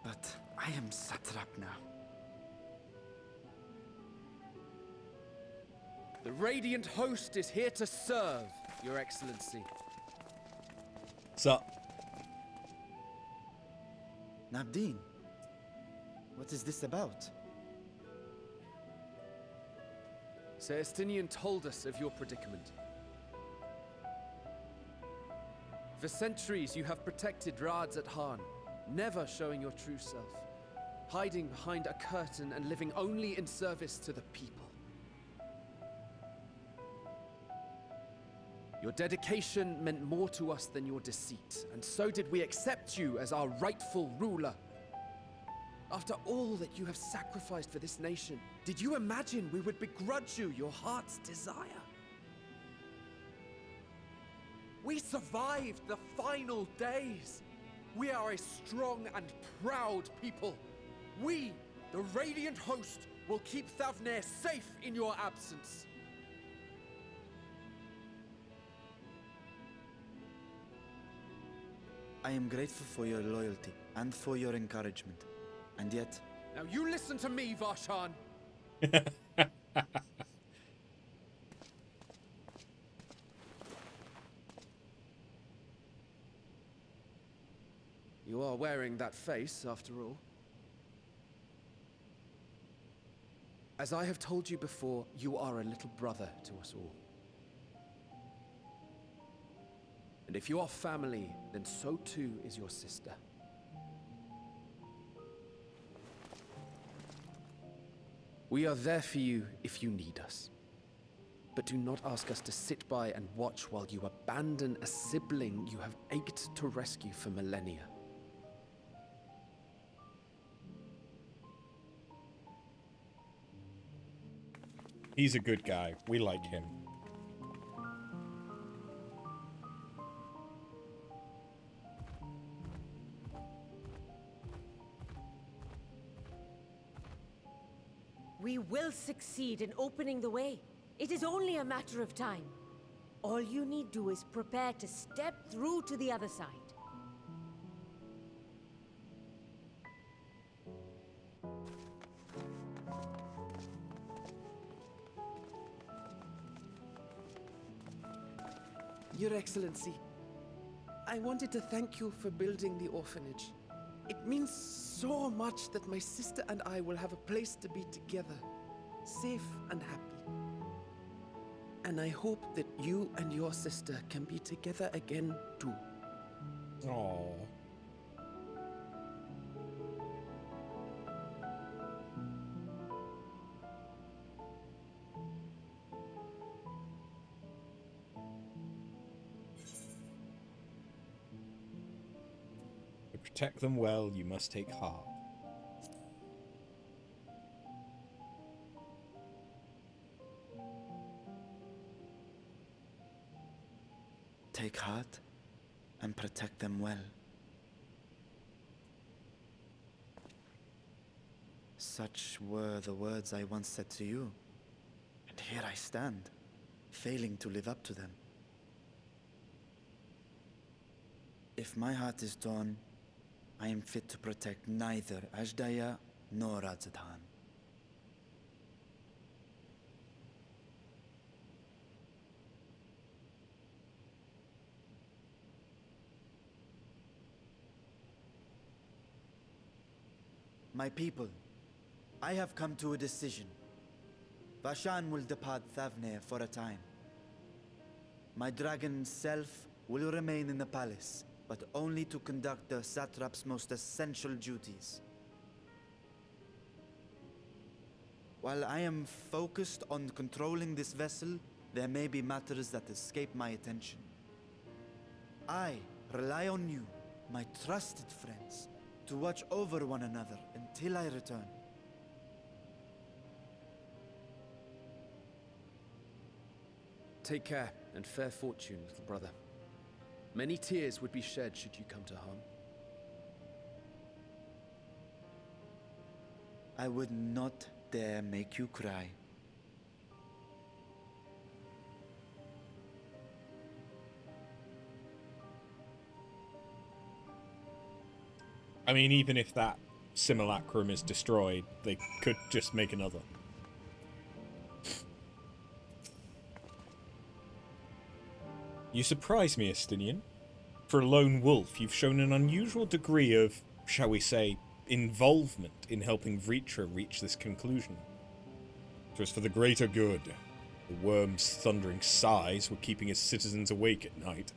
But I am satrap now. The Radiant Host is here to serve, Your Excellency. Sup? Nabdeen, what is this about? Sir Estinian told us of your predicament. For centuries you have protected Rads at Han, never showing your true self, hiding behind a curtain and living only in service to the people. Your dedication meant more to us than your deceit, and so did we accept you as our rightful ruler. After all that you have sacrificed for this nation, did you imagine we would begrudge you your heart's desire? We survived the final days. We are a strong and proud people. We, the Radiant Host, will keep Thavnair safe in your absence. I am grateful for your loyalty and for your encouragement. And yet... Now you listen to me, Varshan! You are wearing that face, after all. As I have told you before, you are a little brother to us all. And if you are family, then so too is your sister. We are there for you if you need us. But do not ask us to sit by and watch while you abandon a sibling you have ached to rescue for millennia. He's a good guy. We like him. We will succeed in opening the way. It is only a matter of time. All you need do is prepare to step through to the other side. Your Excellency, I wanted to thank you for building the orphanage. It means so much that my sister and I will have a place to be together, safe and happy. And I hope that you and your sister can be together again too. Aww. To protect them well, you must take heart. Take heart and protect them well. Such were the words I once said to you. And here I stand, failing to live up to them. If my heart is torn, I am fit to protect neither Ajdaya nor Radzadhan. My people, I have come to a decision. Vashan will depart Thavne for a time. My dragon self will remain in the palace, but only to conduct the satrap's most essential duties. While I am focused on controlling this vessel, there may be matters that escape my attention. I rely on you, my trusted friends, to watch over one another until I return. Take care and fair fortune, little brother. Many tears would be shed should you come to harm. I would not dare make you cry. I mean, even if that simulacrum is destroyed, they could just make another. You surprise me, Estinian. For a lone wolf, you've shown an unusual degree of, shall we say, involvement in helping Vritra reach this conclusion. It was for the greater good. The worm's thundering sighs were keeping his citizens awake at night,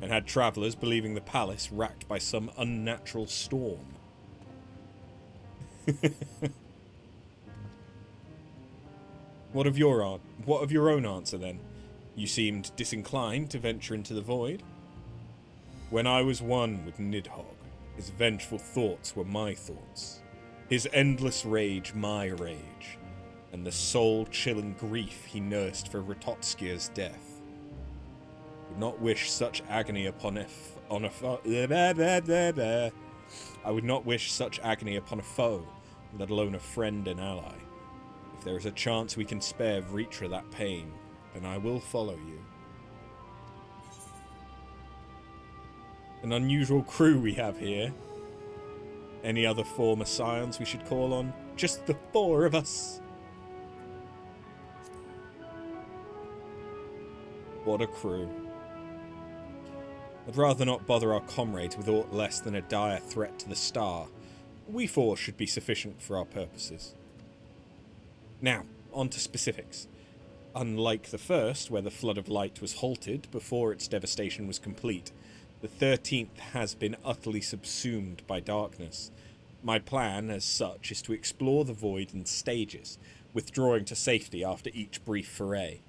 and had travellers believing the palace racked by some unnatural storm. What of your own answer, then? You seemed disinclined to venture into the void. When I was one with Nidhogg, his vengeful thoughts were my thoughts, his endless rage my rage, and the soul-chilling grief he nursed for Rototskia's death. Would not wish such agony upon a foe, let alone a friend and ally. If there is a chance we can spare Vritra that pain, then I will follow you. An unusual crew we have here. Any other former scions we should call on? Just the four of us. What a crew. I'd rather not bother our comrades with aught less than a dire threat to the star. We four should be sufficient for our purposes. Now, on to specifics. Unlike the first, where the flood of light was halted before its devastation was complete, the 13th has been utterly subsumed by darkness. My plan, as such, is to explore the void in stages, withdrawing to safety after each brief foray.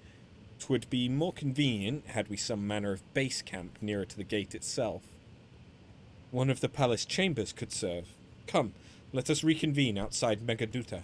'Twould be more convenient had we some manner of base camp nearer to the gate itself. One of the palace chambers could serve. Come, let us reconvene outside Megaduta.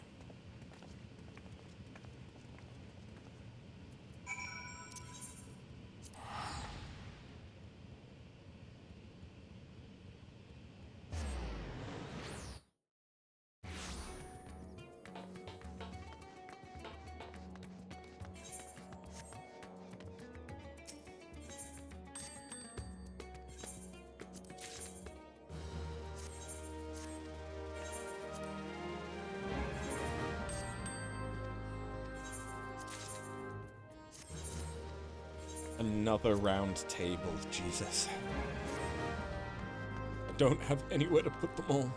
Another round table, Jesus. I don't have anywhere to put them all.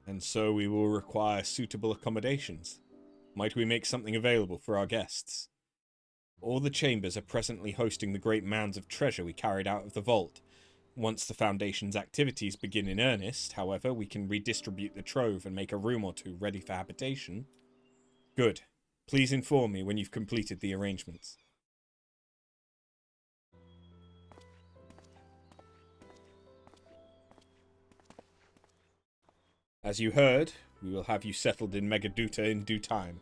And so we will require suitable accommodations. Might we make something available for our guests? All the chambers are presently hosting the great mounds of treasure we carried out of the vault. Once the Foundation's activities begin in earnest, however, we can redistribute the trove and make a room or two ready for habitation. Good. Please inform me when you've completed the arrangements. As you heard, we will have you settled in Megaduta in due time.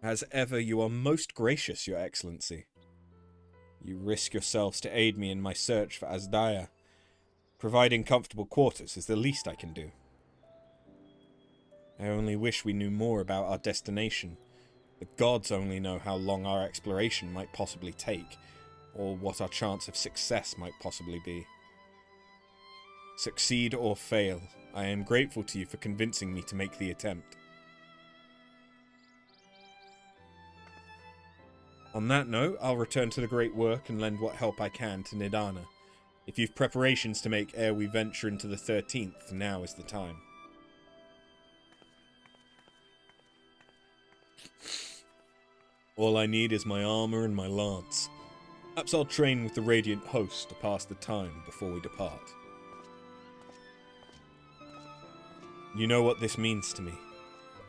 As ever, you are most gracious, Your Excellency. You risk yourselves to aid me in my search for Azdaia. Providing comfortable quarters is the least I can do. I only wish we knew more about our destination. The gods only know how long our exploration might possibly take, or what our chance of success might possibly be. Succeed or fail, I am grateful to you for convincing me to make the attempt. On that note, I'll return to the great work and lend what help I can to Nidana. If you've preparations to make ere we venture into the 13th, now is the time. All I need is my armor and my lance. Perhaps I'll train with the Radiant Host to pass the time before we depart. You know what this means to me.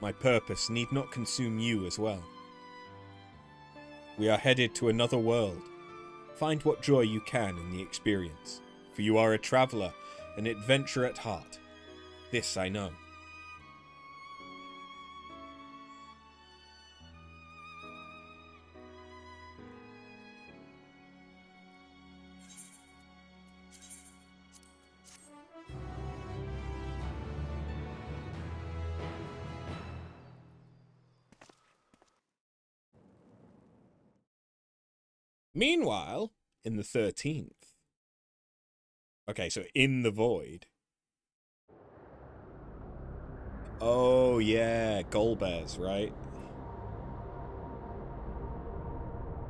My purpose need not consume you as well. We are headed to another world. Find what joy you can in the experience, for you are a traveller, an adventurer at heart. This I know. Meanwhile, in the 13th... Okay, so in the Void... Oh, yeah, Golbears, right?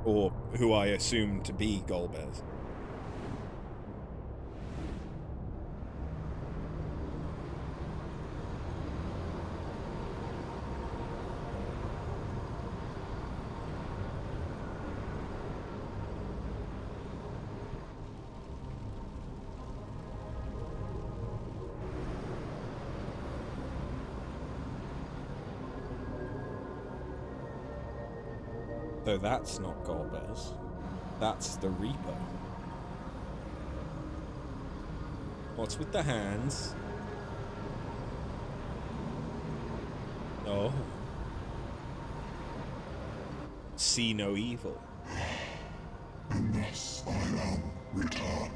Or who I assume to be Golbears. Though that's not Golbears. That's the Reaper. What's with the hands? Oh. See no evil. And thus I am returned.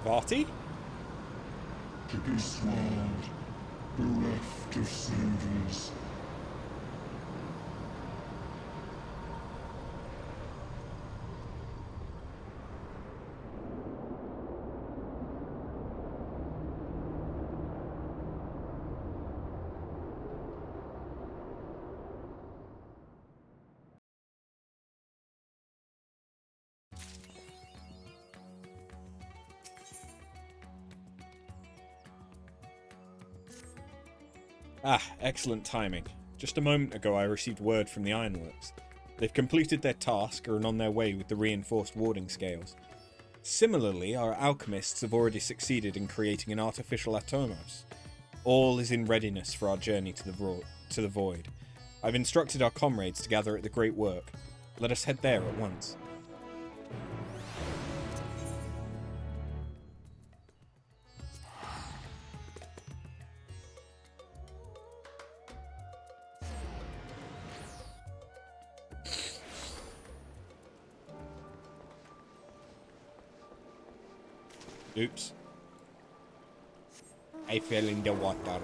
Varty? To be swallowed, bereft of savours. Ah, excellent timing. Just a moment ago I received word from the Ironworks. They've completed their task and are on their way with the reinforced warding scales. Similarly, our alchemists have already succeeded in creating an artificial Atomos. All is in readiness for our journey to the Void. I've instructed our comrades to gather at the Great Work. Let us head there at once. Oops. I fell in the water.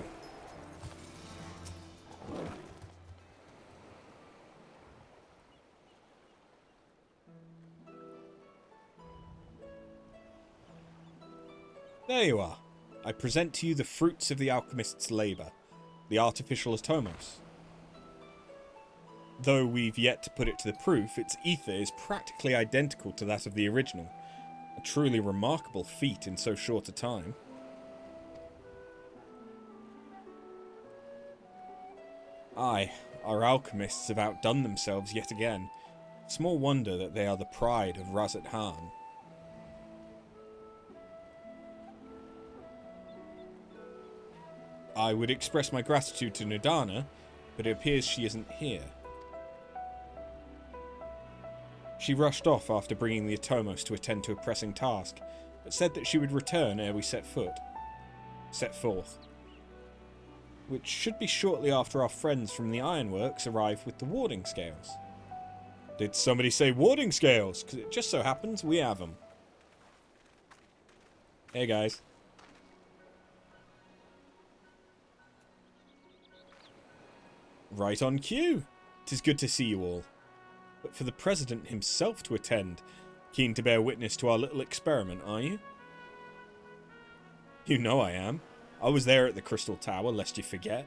There you are. I present to you the fruits of the alchemist's labour, the artificial Atomos. Though we've yet to put it to the proof, its ether is practically identical to that of the original. A truly remarkable feat in so short a time. Aye, our alchemists have outdone themselves yet again. Small wonder that they are the pride of Razat Han. I would express my gratitude to Nidana, but it appears she isn't here. She rushed off after bringing the Atomos to attend to a pressing task, but said that she would return ere we set forth. Which should be shortly after our friends from the Ironworks arrive with the warding scales. Did somebody say warding scales? Because it just so happens we have them. Hey guys. Right on cue. 'Tis good to see you all. But for the President himself to attend, keen to bear witness to our little experiment, are you? You know I am. I was there at the Crystal Tower, lest you forget.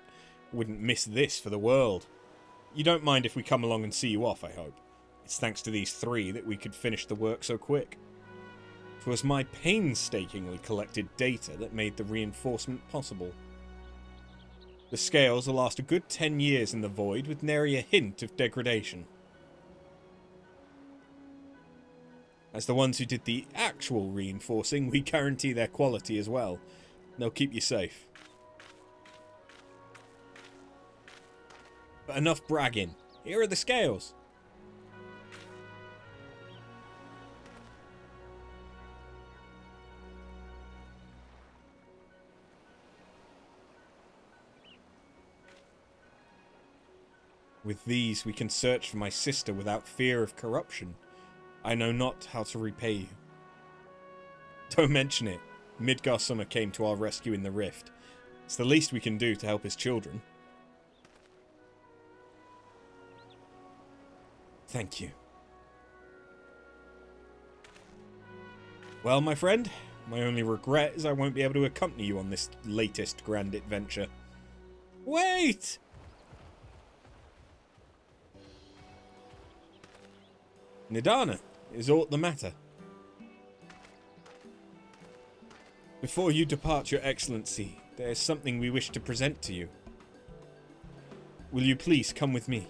Wouldn't miss this for the world. You don't mind if we come along and see you off, I hope. It's thanks to these three that we could finish the work so quick. 'Twas my painstakingly collected data that made the reinforcement possible. The scales will last a good 10 years in the void with nary a hint of degradation. As the ones who did the actual reinforcing, we guarantee their quality as well. They'll keep you safe. But enough bragging. Here are the scales. With these we can search for my sister without fear of corruption. I know not how to repay you. Don't mention it. Midgar Summer came to our rescue in the rift. It's the least we can do to help his children. Thank you. Well, my friend, my only regret is I won't be able to accompany you on this latest grand adventure. Wait! Nidana, is aught the matter? Before you depart, Your Excellency, there is something we wish to present to you. Will you please come with me?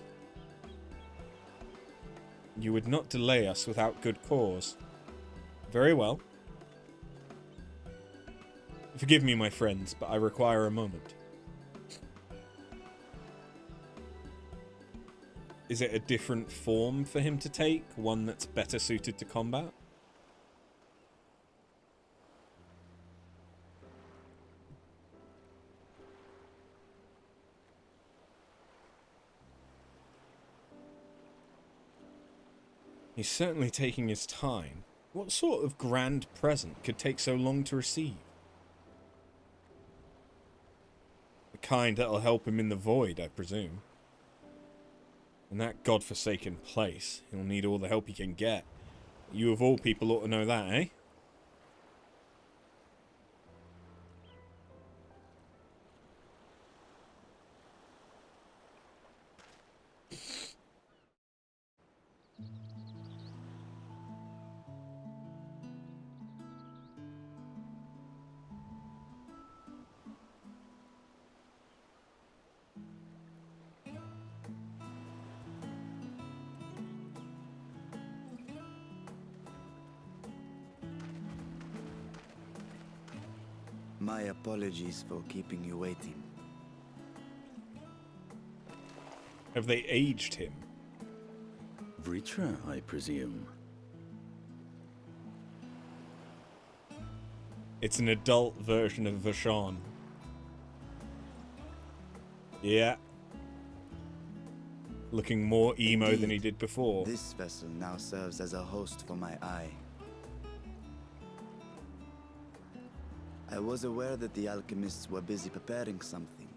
You would not delay us without good cause. Very well. Forgive me, my friends, but I require a moment. Is it a different form for him to take? One that's better suited to combat? He's certainly taking his time. What sort of grand present could take so long to receive? The kind that'll help him in the void, I presume. In that godforsaken place, he'll need all the help he can get. You of all people ought to know that, eh? My apologies for keeping you waiting. Have they aged him? Vritra, I presume. It's an adult version of Vashon. Yeah. Looking more emo Indeed, than he did before. This vessel now serves as a host for my eye. I was aware that the alchemists were busy preparing something,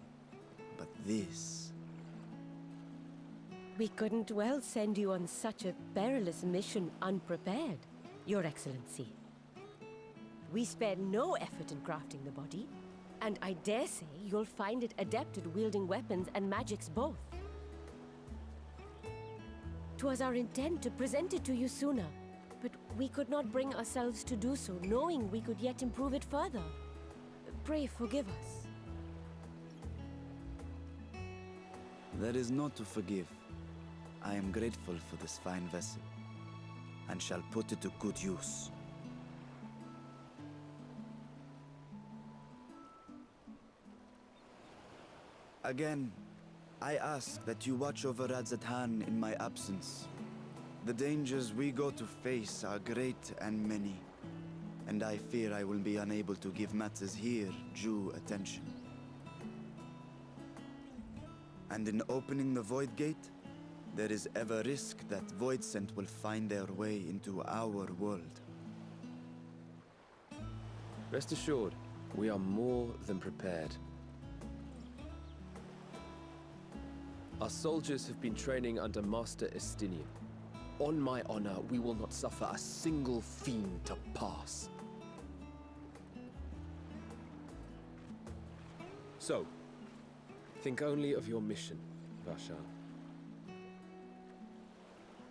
but this... We couldn't well send you on such a perilous mission unprepared, Your Excellency. We spared no effort in crafting the body, and I dare say you'll find it adept at wielding weapons and magics both. 'Twas our intent to present it to you sooner, but we could not bring ourselves to do so, knowing we could yet improve it further. Pray forgive us. There is naught to forgive. I am grateful for this fine vessel, and shall put it to good use. Again, I ask that you watch over Radzatan in my absence. The dangers we go to face are great and many, and I fear I will be unable to give matters here due attention. And in opening the Void Gate, there is ever risk that Voidsent will find their way into our world. Rest assured, we are more than prepared. Our soldiers have been training under Master Estinian. On my honor, we will not suffer a single fiend to pass. So, think only of your mission, Vashan.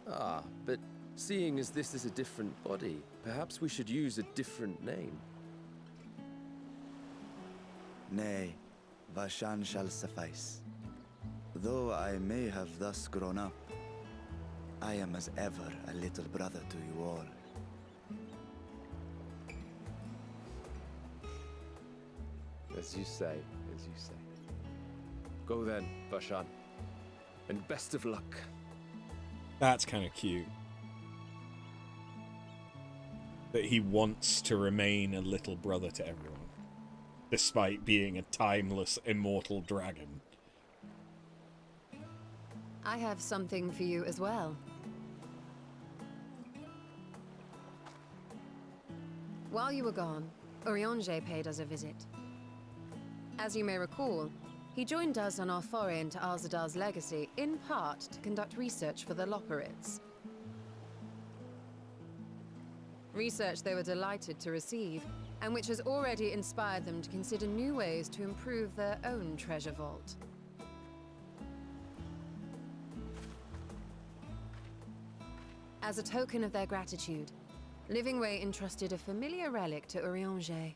Ah, but seeing as this is a different body, perhaps we should use a different name. Nay, Vashan shall suffice. Though I may have thus grown up, I am as ever a little brother to you all. As you say, as you say. Go then, Vashan. And best of luck. That's kind of cute. That he wants to remain a little brother to everyone, despite being a timeless, immortal dragon. I have something for you as well. While you were gone, Urianger paid us a visit. As you may recall, he joined us on our foray into Alzadal's legacy, in part to conduct research for the Loporrits. Research they were delighted to receive, and which has already inspired them to consider new ways to improve their own treasure vault. As a token of their gratitude, Livingway entrusted a familiar relic to Urianger.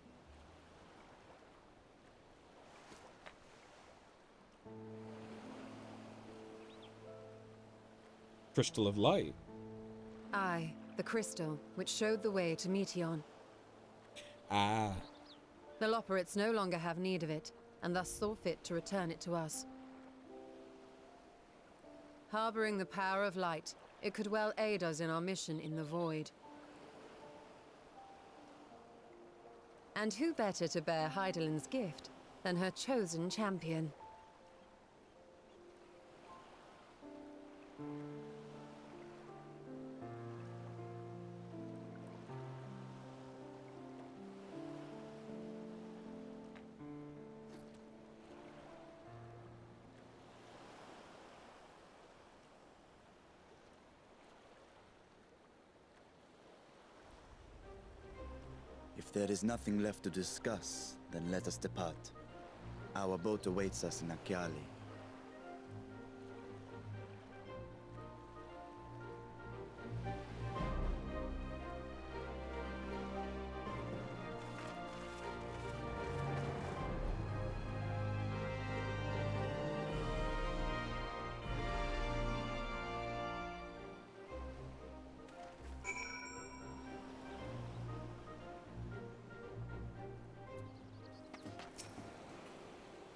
Crystal of Light. Aye, the crystal, which showed the way to Meteon. Ah. The Loporrits no longer have need of it, and thus saw fit to return it to us. Harboring the power of light, it could well aid us in our mission in the Void. And who better to bear Hydaelyn's gift than her chosen champion? If there is nothing left to discuss, then let us depart. Our boat awaits us in Akyali.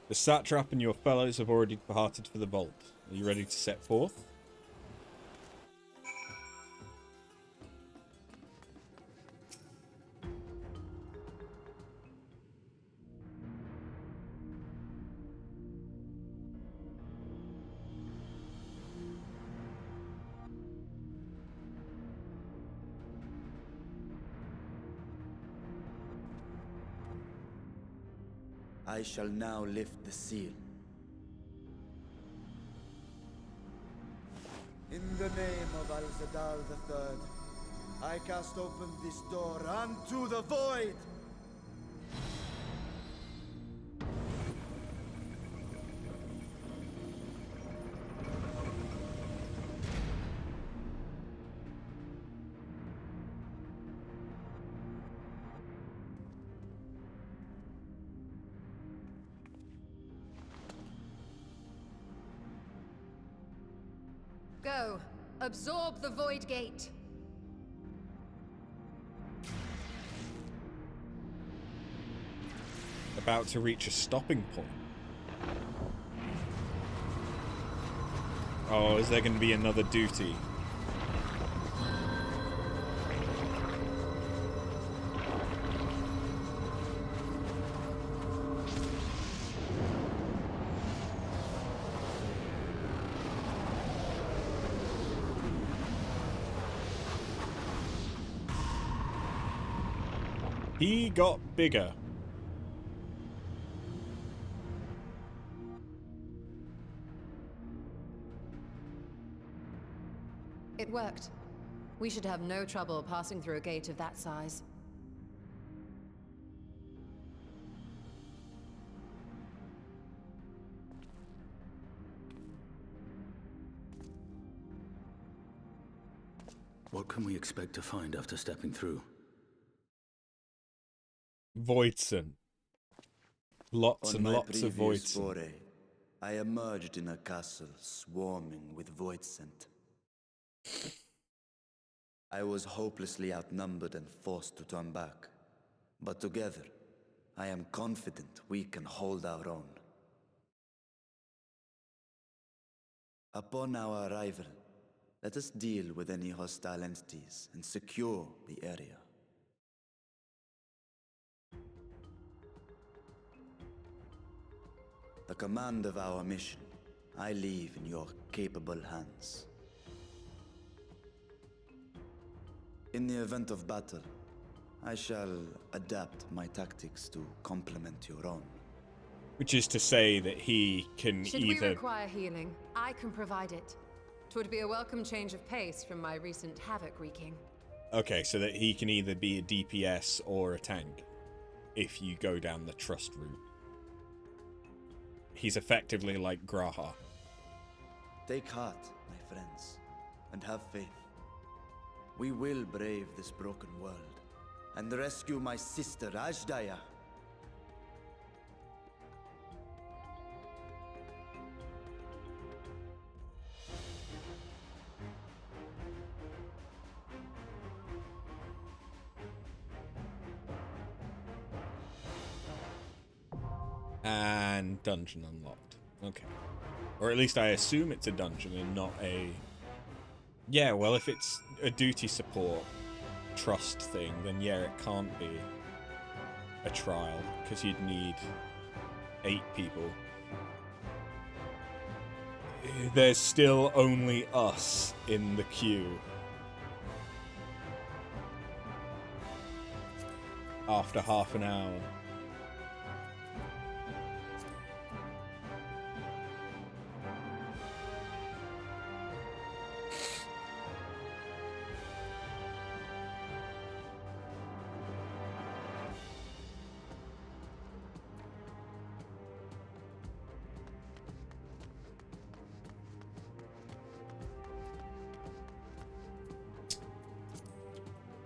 The satrap and your fellows have already departed for the vault. Are you ready to set forth? I shall now lift the seal. In the name of Al-Zadal III, I cast open this door unto the void! Go. Absorb the Void Gate. About to reach a stopping point. Oh, is there going to be another duty? He got bigger. It worked. We should have no trouble passing through a gate of that size. What can we expect to find after stepping through? Voidson. Lots and lots of Voidson. Foray, I emerged in a castle swarming with Voidsent. I was hopelessly outnumbered and forced to turn back. But together, I am confident we can hold our own. Upon our arrival, let us deal with any hostile entities and secure the area. The command of our mission, I leave in your capable hands. In the event of battle, I shall adapt my tactics to complement your own. Which is to say that he can Should either... we require healing, I can provide it. 'Twould be a welcome change of pace from my recent havoc wreaking. Okay, so that he can either be a DPS or a tank, if you go down the trust route. He's effectively like Graha. Take heart, my friends, and have faith. We will brave this broken world and rescue my sister Ajdaya. And dungeon unlocked. Okay. Or at least I assume it's a dungeon and not a... Yeah, well, if it's a duty support trust thing, then yeah, it can't be a trial, because you'd need 8 people. There's still only us in the queue. After half an hour.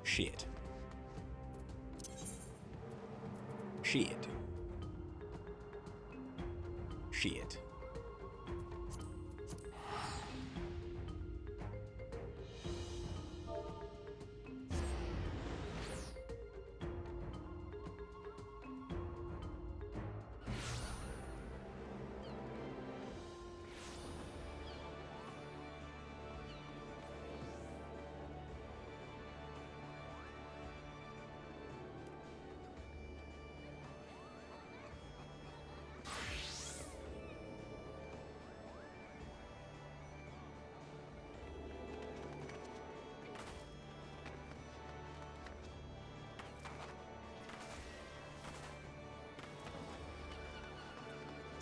Shit. Shit. Shit.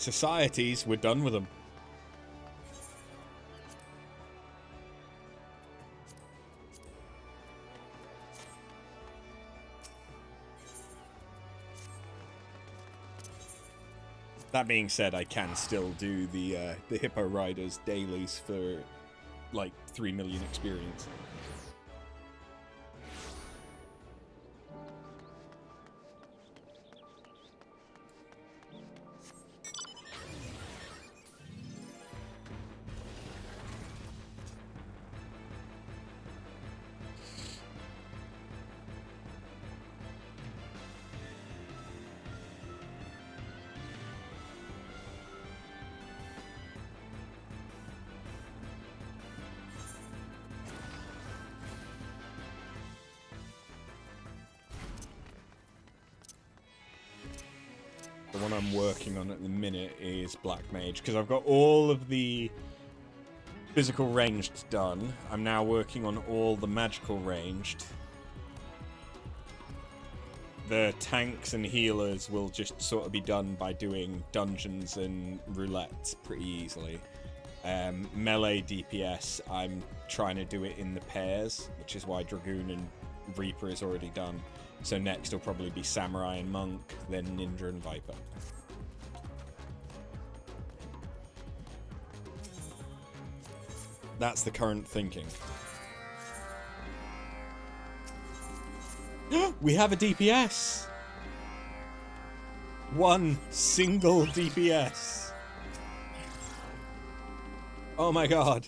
Societies, we're done with them. That being said, I can still do the Hippo Riders dailies for like 3 million experience. The one I'm working on at the minute is Black Mage, because I've got all of the physical ranged done. I'm now working on all the magical ranged. The tanks and healers will just sort of be done by doing dungeons and roulettes pretty easily. Melee DPS, I'm trying to do it in the pairs, which is why Dragoon and Reaper is already done. So next will probably be Samurai and Monk, then Ninja and Viper. That's the current thinking. We have a DPS! One single DPS. Oh my god.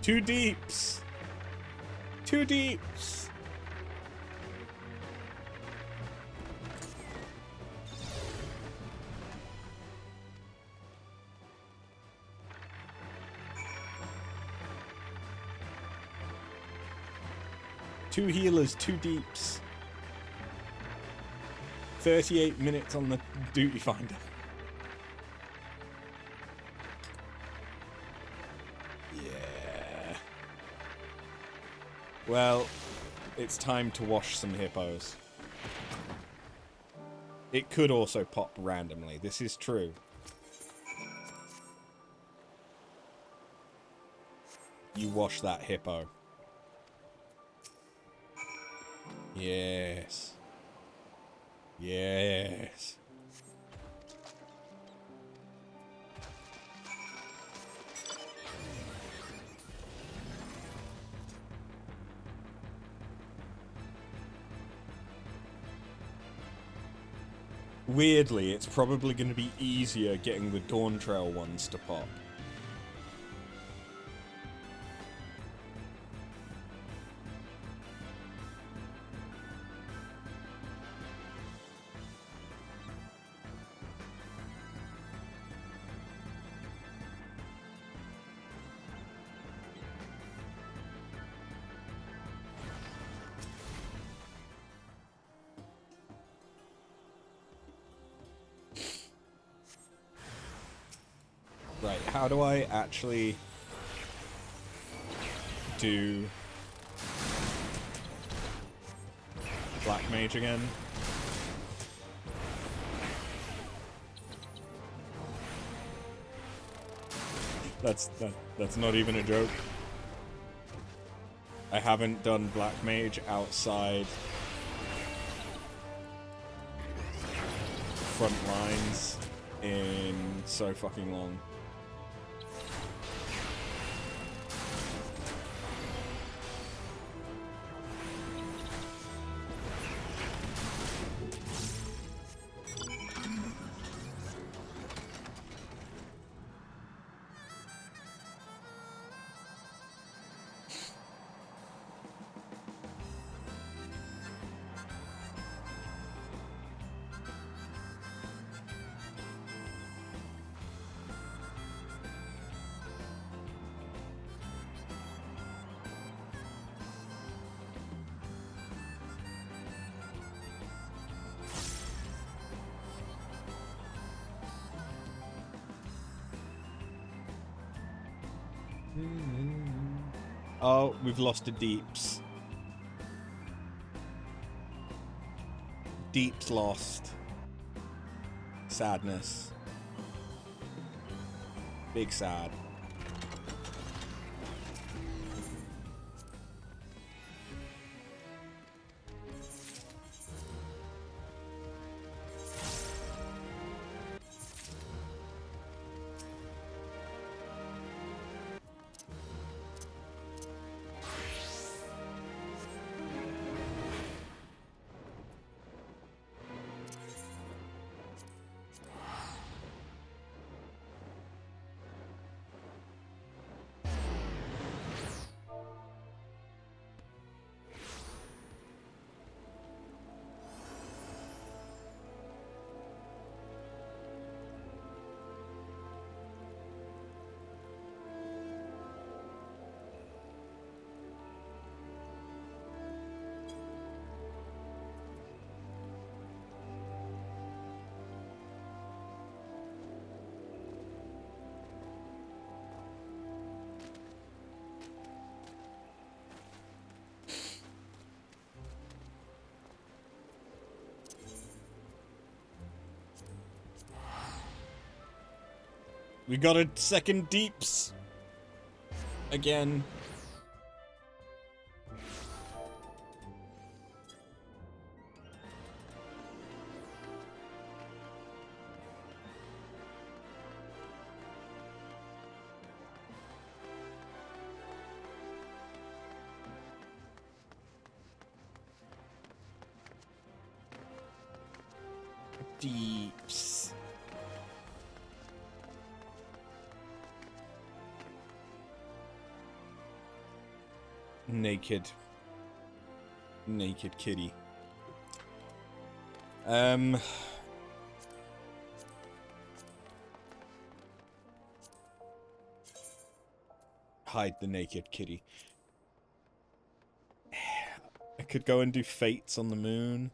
Two deeps! Two deeps! Two healers, two deeps. 38 minutes on the duty finder. Well, it's time to wash some hippos. It could also pop randomly. This is true. You wash that hippo. Yes. Yes. Weirdly, it's probably going to be easier getting the Dawn Trail ones to pop. Right, how do I actually do Black Mage again? That's not even a joke. I haven't done Black Mage outside front lines in so fucking long. Oh, we've lost a Deeps. Deeps lost. Sadness. Big sad. We got a second Deeps. Again. Deeps. Naked kitty. Hide the naked kitty. I could go and do fates on the moon.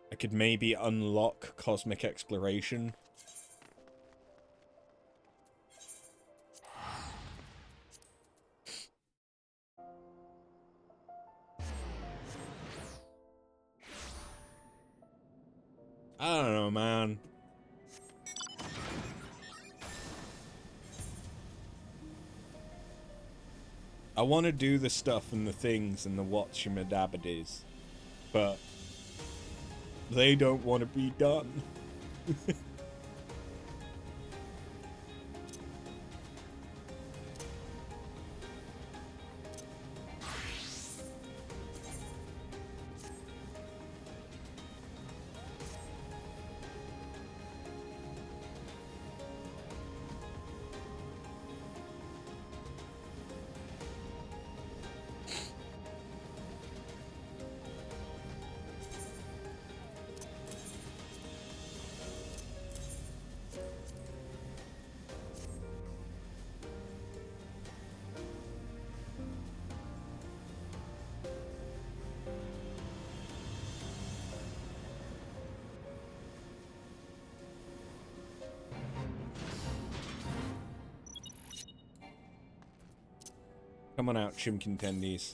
I could maybe unlock cosmic exploration. I don't know, man. I want to do the stuff and the things and the whatchamadabadies, but they don't want to be done. Come on out, chim contendies.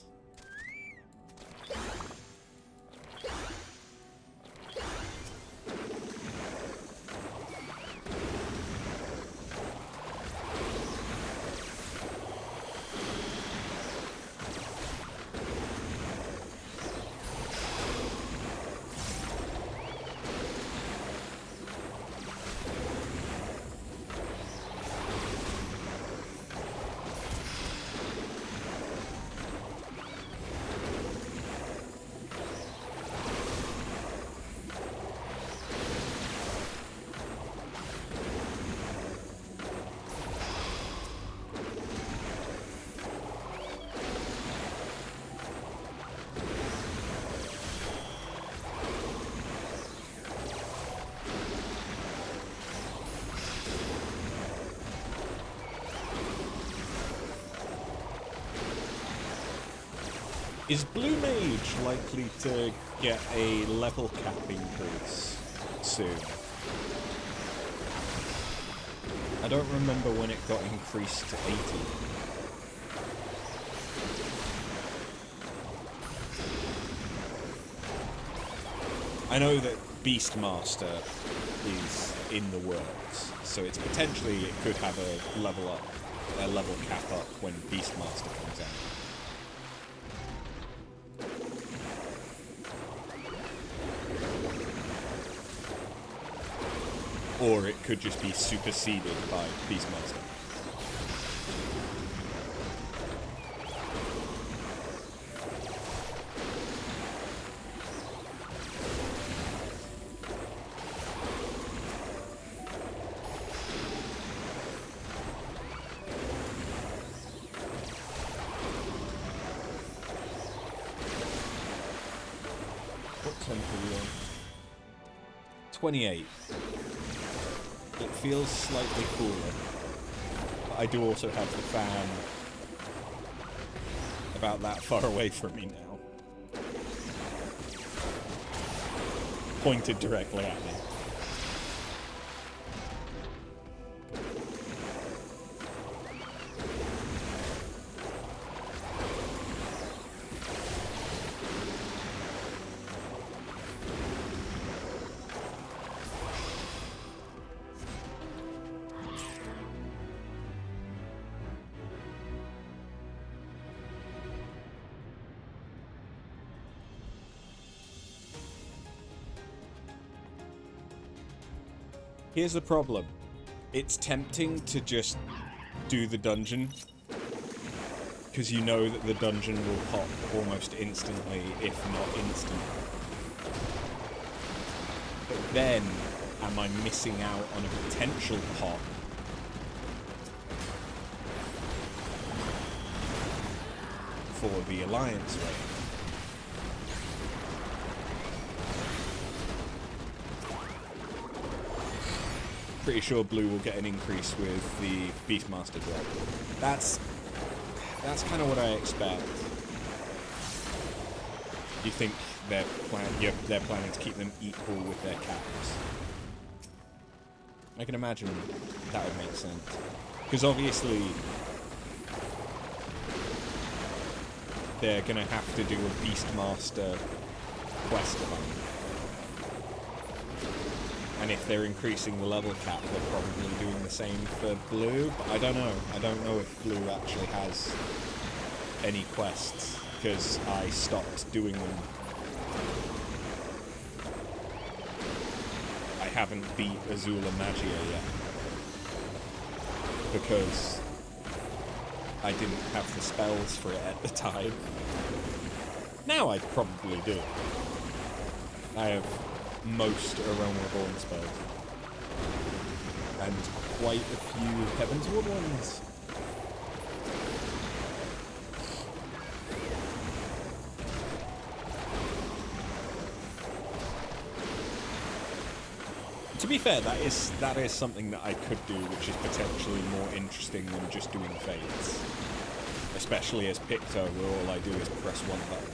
Is Blue Mage likely to get a level cap increase soon? I don't remember when it got increased to 80. I know that Beastmaster is in the works, so it's potentially it could have a level cap up when Beastmaster comes out. Or it could just be superseded by Beastmaster. What tempo are we on? 28. It feels slightly cooler, but I do also have the fan about that far away from me now. Pointed directly at me. Here's the problem. It's tempting to just do the dungeon, because you know that the dungeon will pop almost instantly, if not instant. But then, am I missing out on a potential pop? For the Alliance raid? Pretty sure Blue will get an increase with the Beastmaster drop. That's kind of what I expect. You think they're planning to keep them equal with their caps? I can imagine that would make sense. Because obviously they're gonna have to do a Beastmaster quest event. And if they're increasing the level cap, they're probably doing the same for Blue, but I don't know. I don't know if Blue actually has any quests, because I stopped doing them. I haven't beat Azula Magia yet, because I didn't have the spells for it at the time. Now I probably do. I have most Realm Reborn spells. And quite a few Heavensward ones. To be fair, that is something that I could do, which is potentially more interesting than just doing fades. Especially as Picto, where all I do is press one button.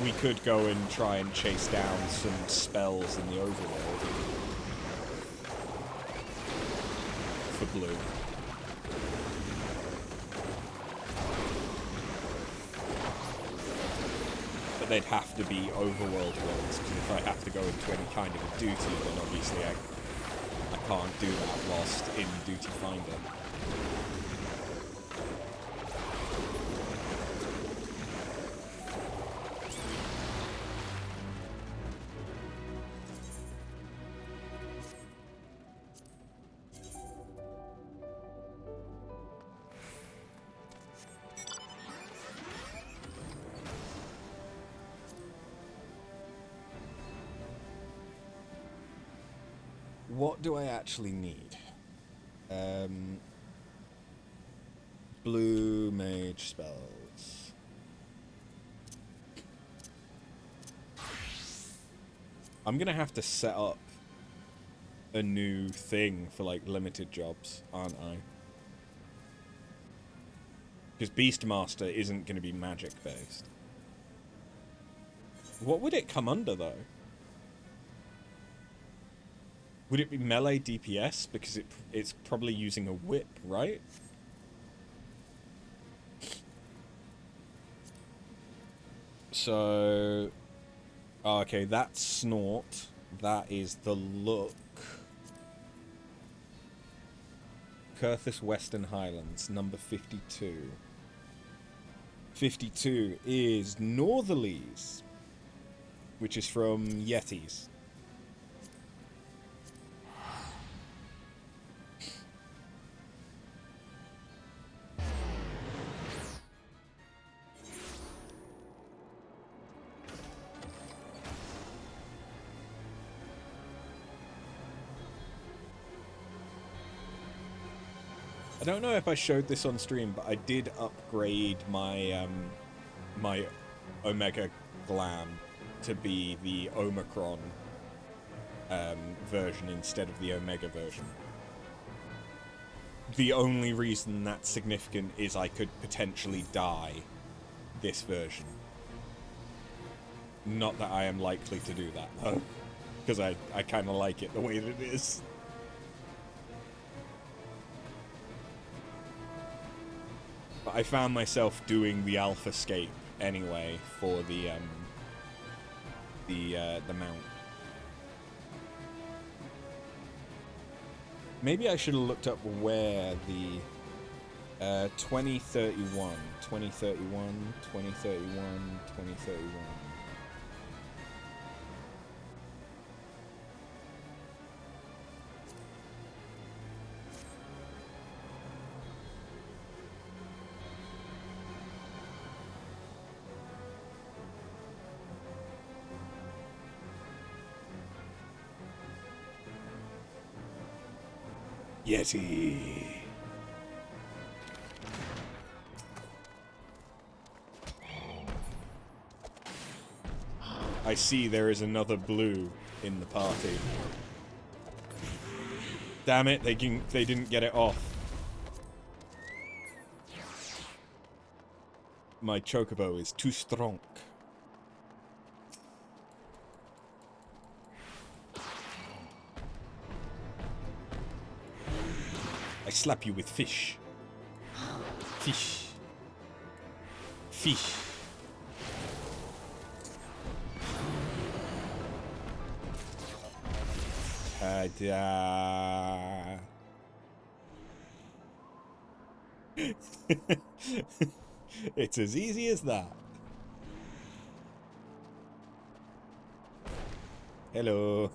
We could go and try and chase down some spells in the overworld for Blue. But they'd have to be overworld ones, because if I have to go into any kind of a duty, then obviously I can't do that whilst in Duty Finder. What do I actually need? Blue Mage spells. I'm gonna have to set up a new thing for like limited jobs, aren't I? Because Beastmaster isn't going to be magic based. What would it come under, though? Would it be melee DPS? Because it's probably using a whip, right? So... Oh, okay, that's Snort. That is the Look. Curthus Western Highlands, number 52. 52 is Northerlies, which is from Yetis. I don't know if I showed this on stream, but I did upgrade my my Omega Glam to be the Omicron version instead of the Omega version. The only reason that's significant is I could potentially die this version. Not that I am likely to do that, though, because I kind of like it the way that it is. But I found myself doing the Alpha Scape anyway for the mount. Maybe I should have looked up where the 2031, 2031, 2031, 2031. Yeti. I see there is another blue in the party. Damn it, they didn't get it off. My chocobo is too strong. I slap you with fish. Fish. Fish. Ta-da. It's as easy as that. Hello.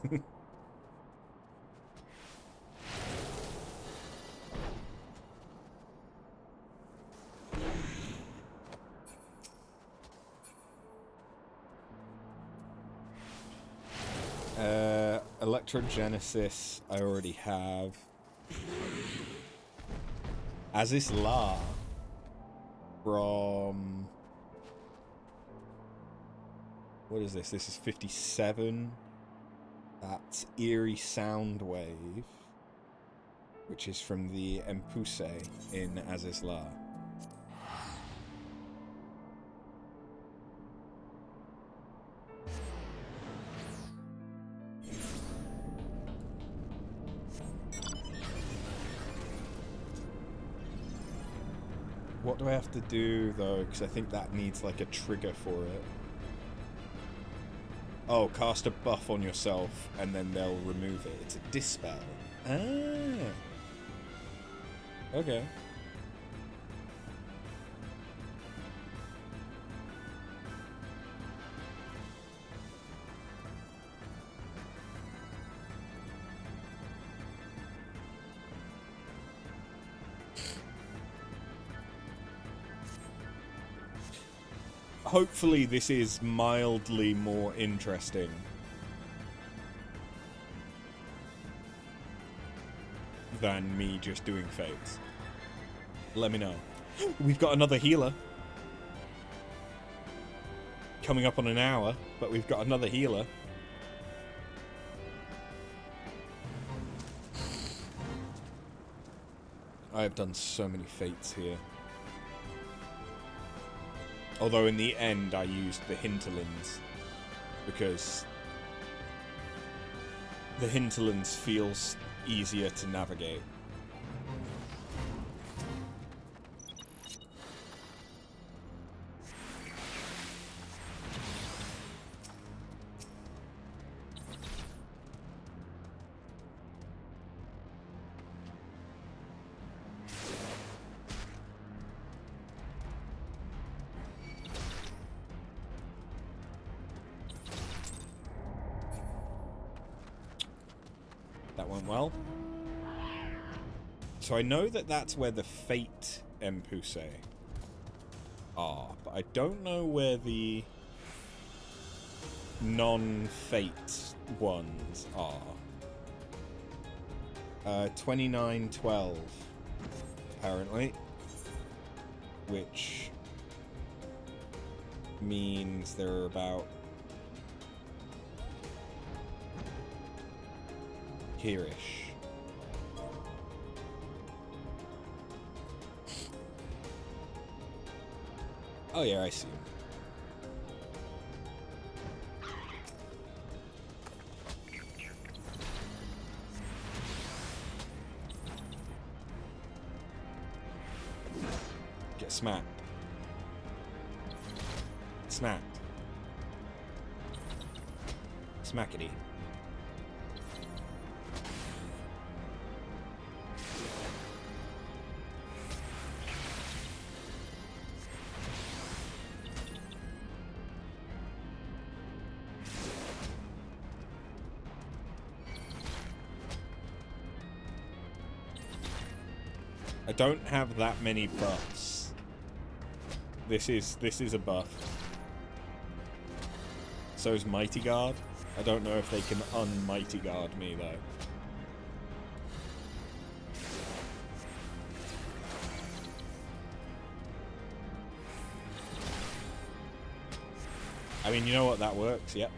Electrogenesis, I already have. Aziz La from... What is this? This is 57. That's Eerie Soundwave, which is from the Empuse in Aziz La. What do I have to do, though? Because I think that needs, like, a trigger for it. Oh, cast a buff on yourself, and then they'll remove it. It's a dispel. Ah. Okay. Hopefully this is mildly more interesting than me just doing fates. Let me know. We've got another healer. Coming up on an hour, but we've got another healer. I have done so many fates here. Although in the end I used the hinterlands because the hinterlands feels easier to navigate. That went well. So I know that that's where the Fate Empuse are, but I don't know where the non-Fate ones are. 2912, apparently. Which means there are about here-ish. Oh yeah, I see him. Get smacked. Smacked. Smackety. I don't have that many buffs. This is a buff. So is Mighty Guard. I don't know if they can un-Mighty Guard me though. I mean, you know what, that works, yep.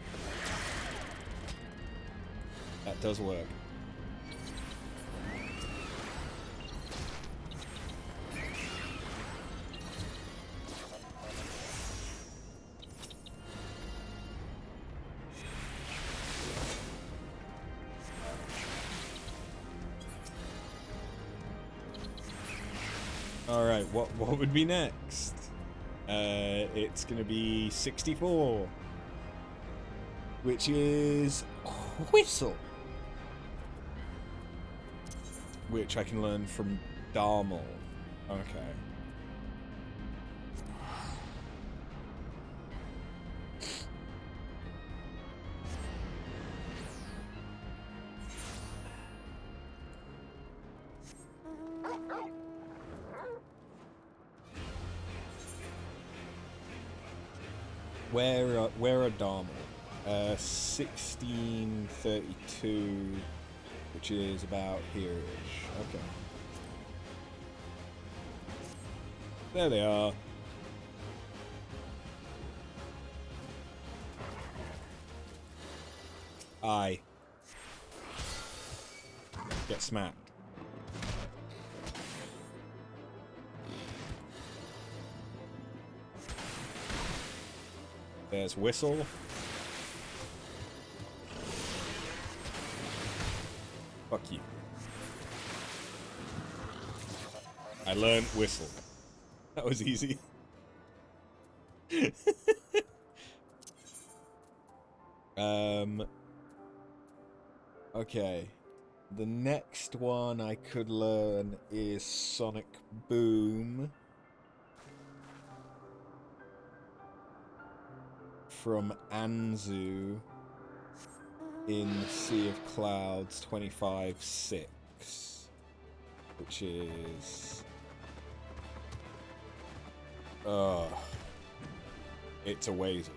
That does work. Alright, what would be next? It's gonna be 64. Which is Whistle. Which I can learn from Darmal. Okay. Where are Darmal? 1632, which is about here-ish. Okay. There they are. Aye. Get smacked. There's Whistle. Fuck you. I learned Whistle. That was easy. Okay. The next one I could learn is Sonic Boom. From Anzu in Sea of Clouds 25-6, which is it's a ways away.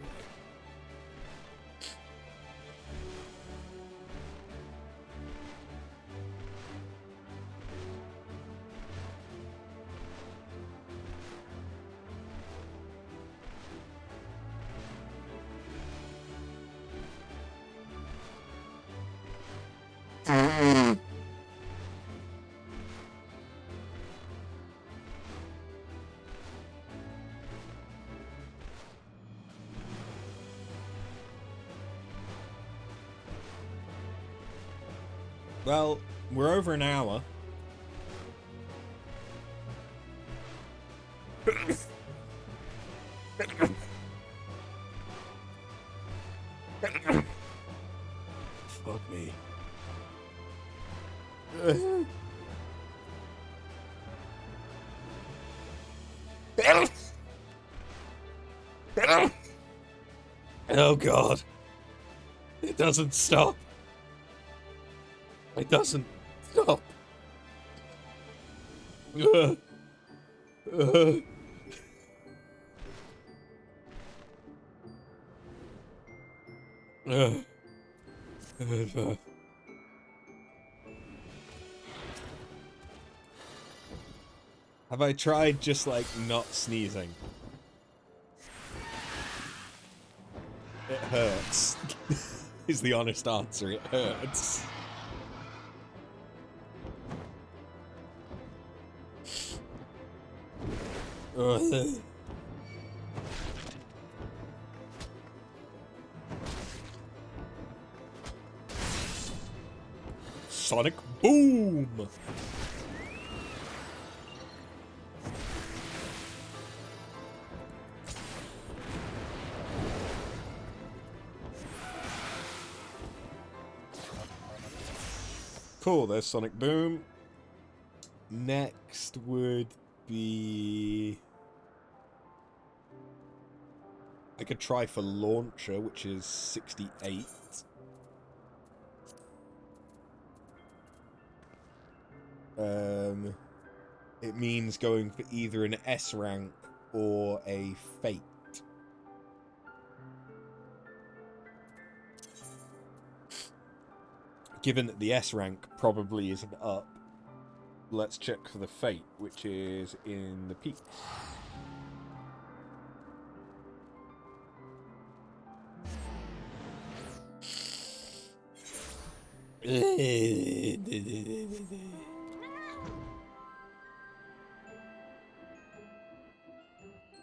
Well, we're over an hour. Fuck me. Oh god. It doesn't stop. It doesn't stop. Have I tried just like not sneezing? It hurts. Is the honest answer. It hurts. Sonic boom! Cool, there's Sonic Boom. Next would be... I could try for Launcher, which is 68. It means going for either an S rank or a Fate. Given that the S rank probably isn't up, let's check for the Fate, which is in the peaks.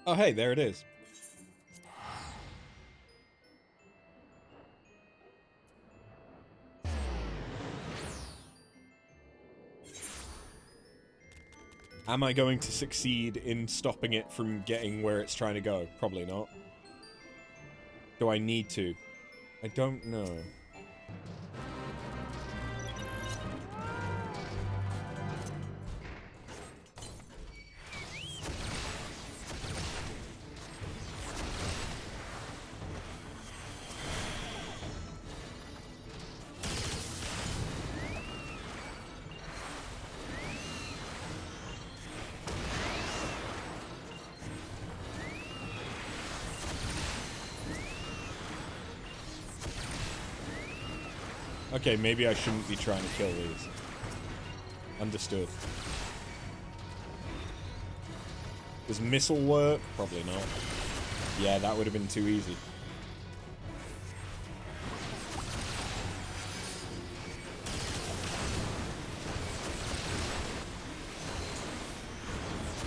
Oh hey, there it is. Am I going to succeed in stopping it from getting where it's trying to go? Probably not. Do I need to? I don't know. Okay, maybe I shouldn't be trying to kill these. Understood. Does missile work? Probably not. Yeah, that would have been too easy.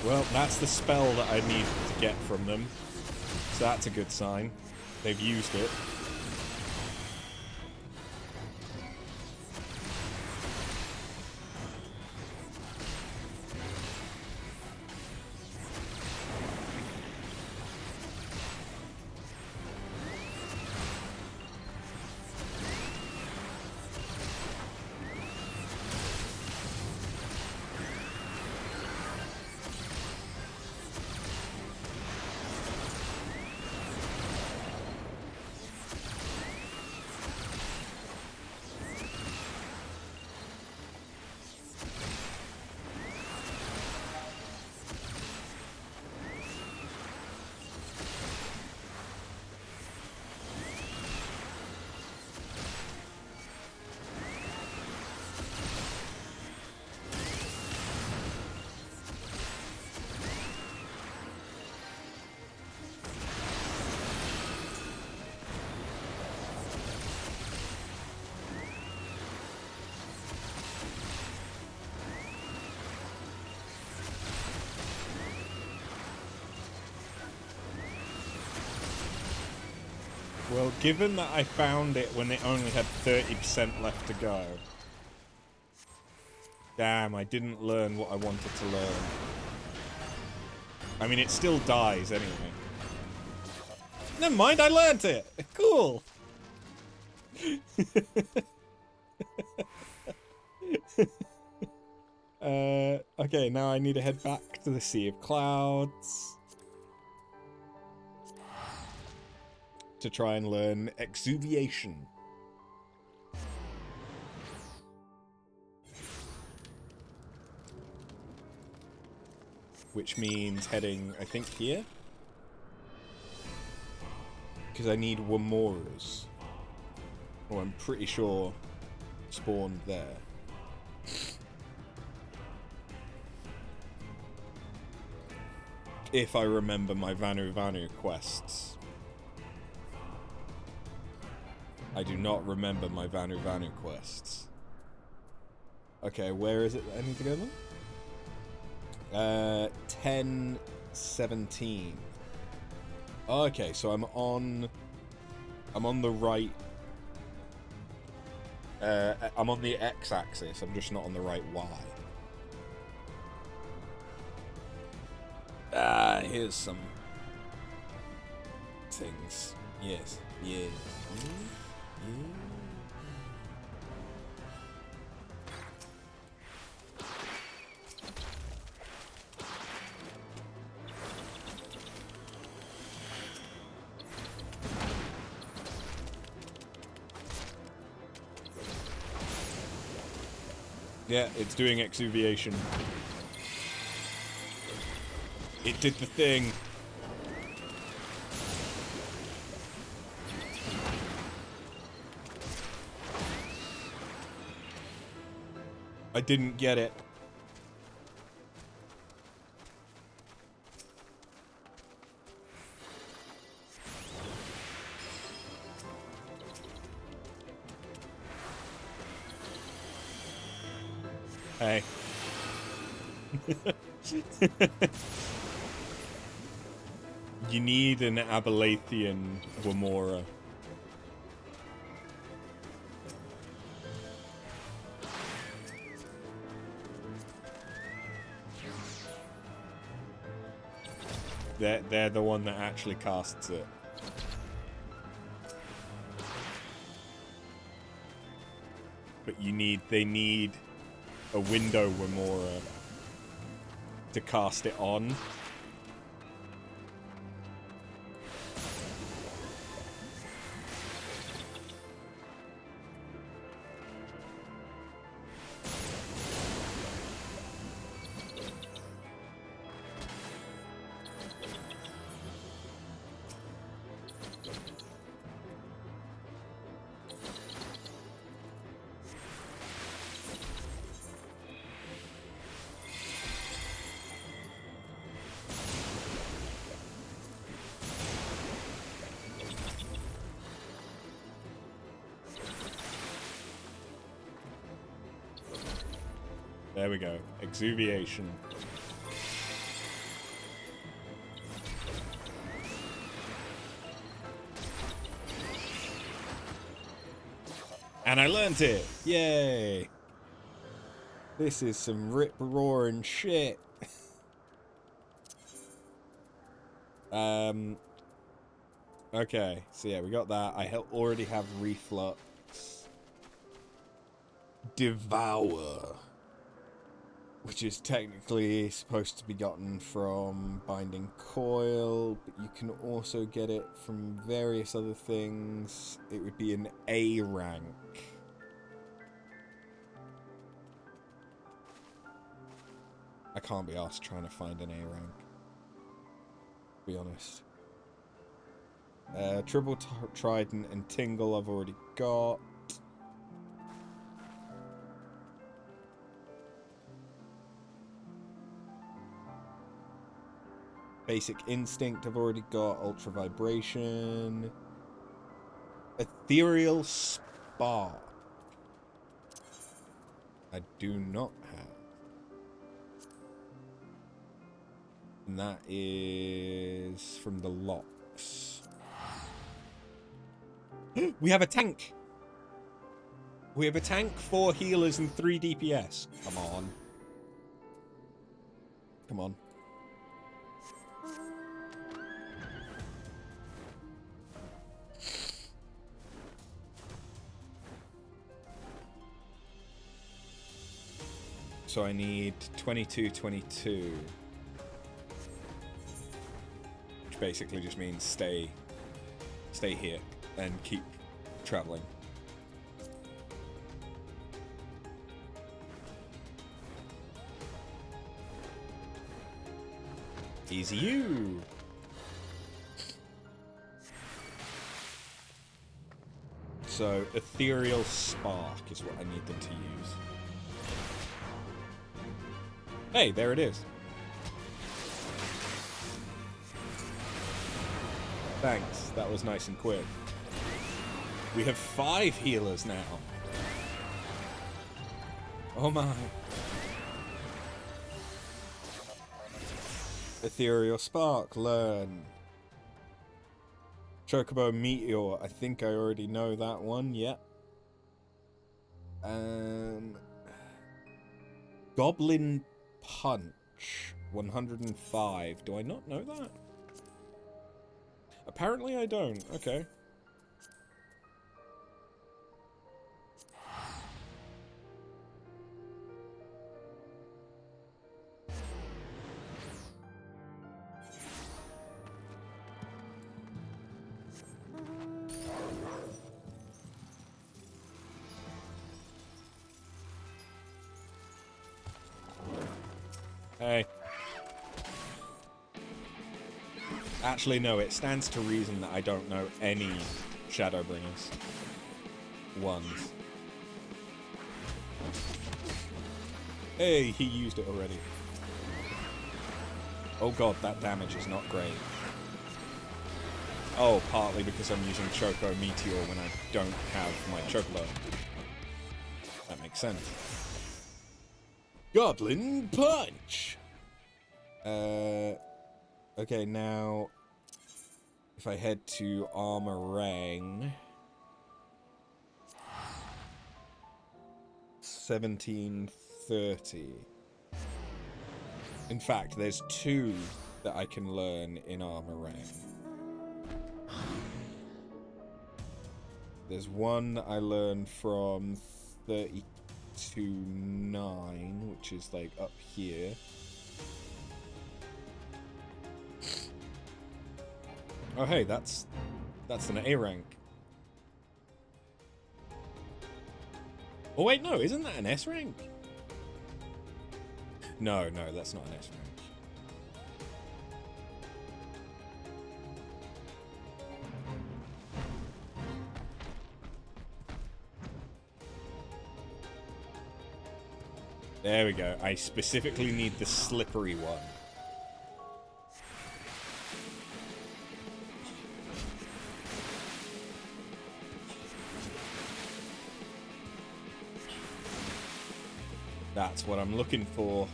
Well, that's the spell that I need to get from them. So that's a good sign. They've used it. Well, given that I found it when it only had 30% left to go, Damn, I didn't learn what I wanted to learn. I mean, it still dies anyway. Never mind, I learned it! Cool! Okay, now I need to head back to the Sea of Clouds to try and learn exuviation. Which means heading, I think, here? Because I need Wamoras. Or I'm pretty sure spawned there. If I remember my Vanu Vanu quests. I do not remember my Vanu Vanu quests. Okay, where is it that I need to go then? 10:17. Okay, so I'm on the right. I'm on the x-axis. I'm just not on the right y. Here's some things. Yes. Yes. Yeah, it's doing exuviation. It did the thing. I didn't get it. Hey. You need an Abelathian Wamora. They're the one that actually casts it. But they need a window Wamora to cast it on. There we go. Exuviation. And I learned it! Yay! This is some rip-roaring shit. Okay, so yeah, we got that. I already have Reflux. Devour. Which is technically supposed to be gotten from Binding Coil, but you can also get it from various other things. It would be an A rank. I can't be asked trying to find an A rank, to be honest. Triple Trident and Tingle I've already got. Basic Instinct I've already got. Ultra Vibration. Ethereal Spark. I do not have. And that is from the locks. We have a tank! We have a tank, 4 healers, and 3 DPS. Come on. Come on. So I need 22, 22. Which basically just means stay here and keep traveling. Easy you. So ethereal spark is what I need them to use. Hey, there it is. Thanks, that was nice and quick. We have 5 healers now. Oh my. Ethereal Spark, learn. Chocobo Meteor, I think I already know that one, yeah. Goblin Punch, 105. Do I not know that? Apparently I don't, okay. Hey. Actually, no, it stands to reason that I don't know any Shadowbringers ones. Hey, he used it already. Oh god, that damage is not great. Oh, partly because I'm using Choco Meteor when I don't have my Chocobo. That makes sense. Goblin Punch! Okay, now if I head to Armorang, 1730. In fact, there's 2 that I can learn in Armorang. There's one I learn from 32.9, which is like up here. Oh hey, that's an A rank. Oh wait, no, isn't that an S rank? No, that's not an S rank. There we go. I specifically need the slippery one. That's what I'm looking for.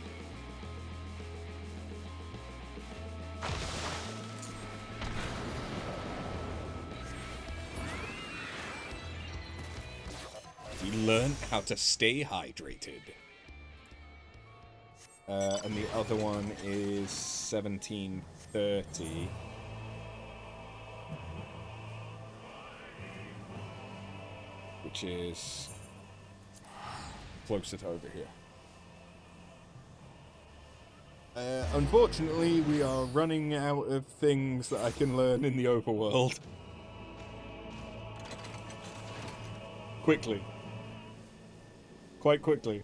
We learned how to stay hydrated. And the other one is 1730. Which is closer to over here. Unfortunately, we are running out of things that I can learn in the overworld. Quickly. Quite quickly.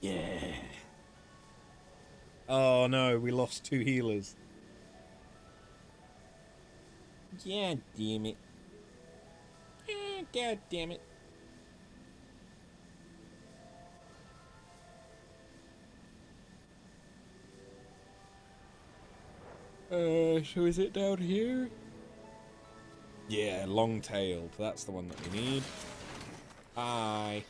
Yeah. Oh no, we lost 2 healers. Yeah, damn it. God damn it. So is it down here? Yeah, long-tailed. That's the one that we need. Hi.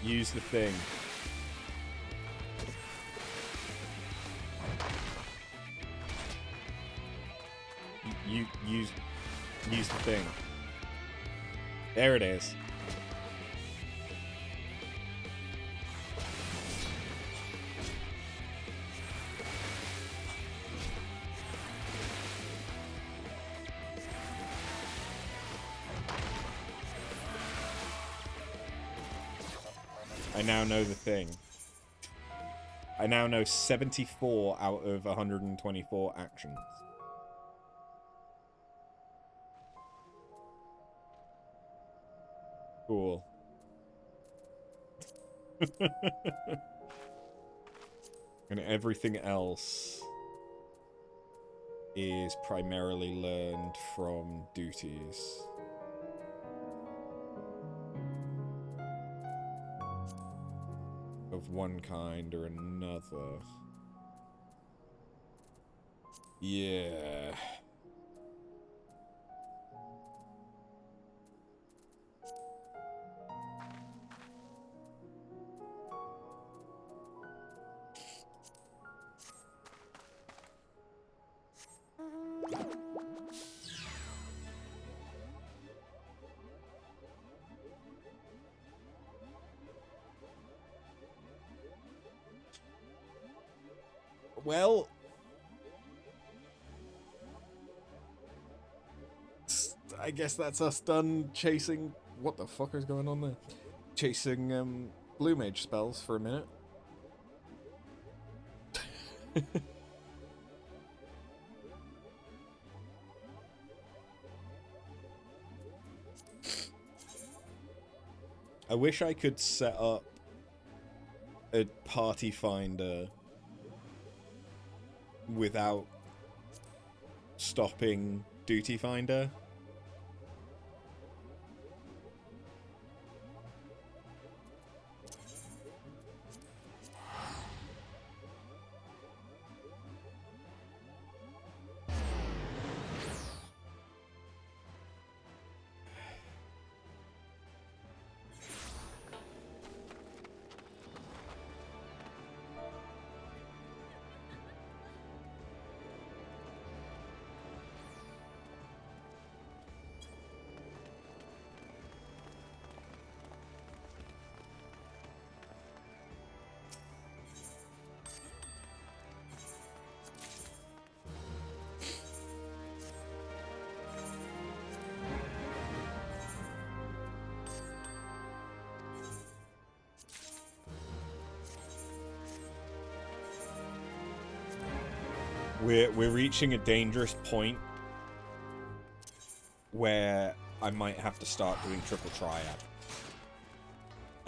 Use the thing. Use the thing. There it is. I now know the thing. I now know 74 out of 124 actions. Cool. And everything else is primarily learned from duties. Of one kind or another. Yeah. Well, I guess that's us done chasing... What the fuck is going on there? Chasing blue mage spells for a minute. I wish I could set up a party finder without stopping duty finder. We're reaching a dangerous point where I might have to start doing triple triad.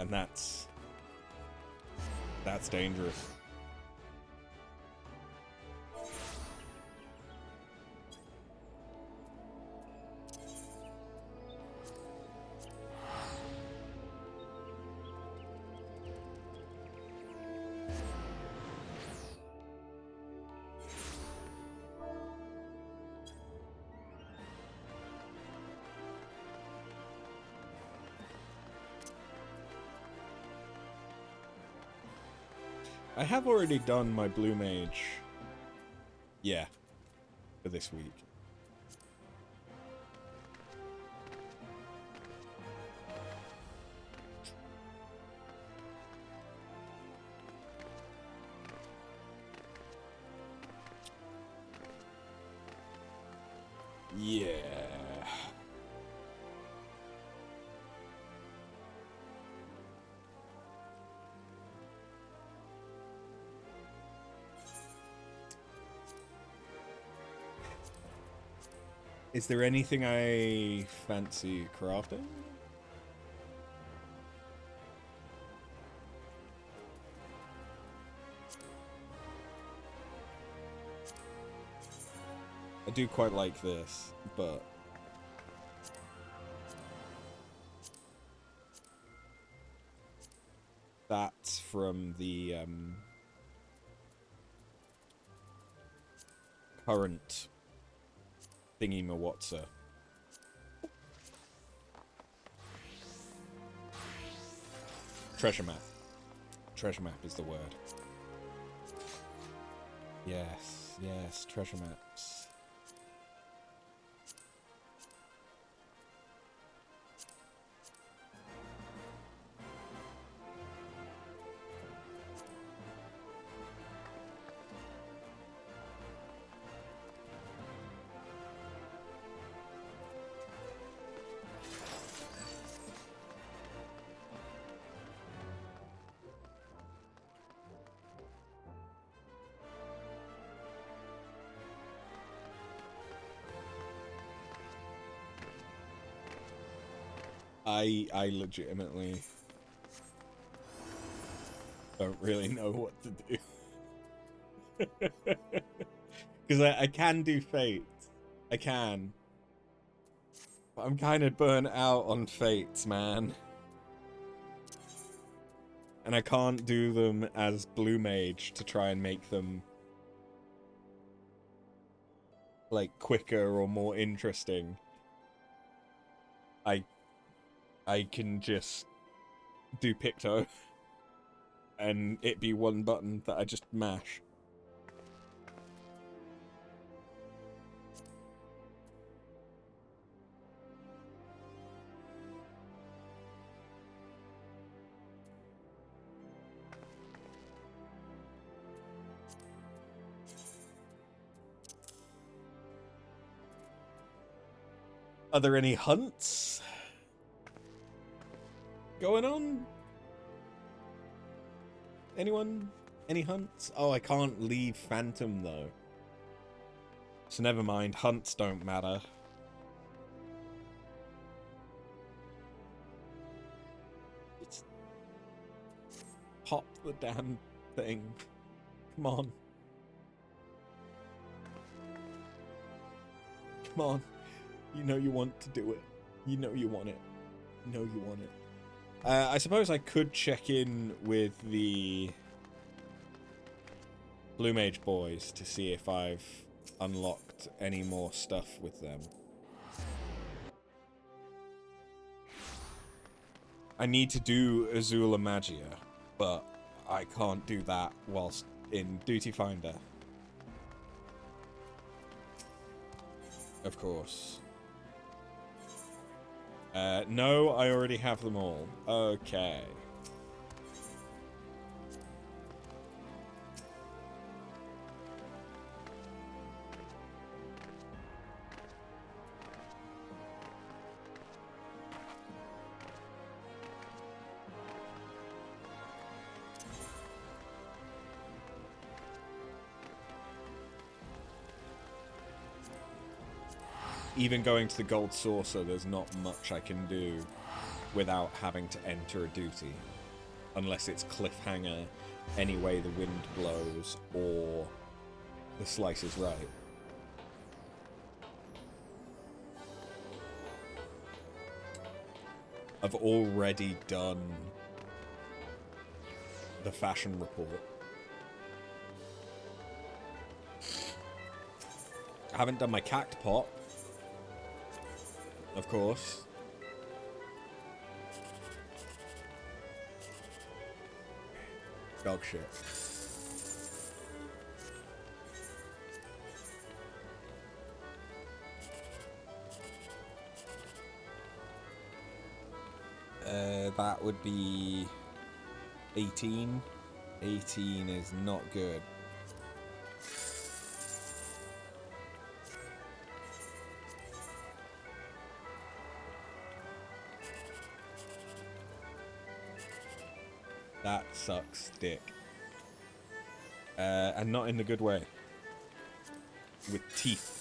And that's dangerous. I have already done my blue mage. Yeah. For this week. Yeah. Is there anything I fancy crafting? I do quite like this, but that's from the current thingy-mawatsa. Treasure map. Treasure map is the word. Yes, yes, treasure maps. I legitimately don't really know what to do. Because I can do Fate. I can. But I'm kind of burnt out on Fates, man. And I can't do them as Blue Mage to try and make them like quicker or more interesting. I can just do Picto and it be one button that I just mash. Are there any hunts going on? Anyone? Any hunts? Oh, I can't leave Phantom though. So never mind, hunts don't matter. Just pop the damn thing. Come on. Come on. You know you want to do it. You know you want it. You know you want it. I suppose I could check in with the Blue Mage boys to see if I've unlocked any more stuff with them. I need to do Azula Magia, but I can't do that whilst in Duty Finder. Of course. No, I already have them all. Okay. Even going to the Gold Saucer, there's not much I can do without having to enter a duty. Unless it's cliffhanger, any way the wind blows, or the slice is right. I've already done the fashion report. I haven't done my cact pot. Of course. Dog shit. That would be 18. 18 is not good. That sucks dick. And not in the good way. With teeth.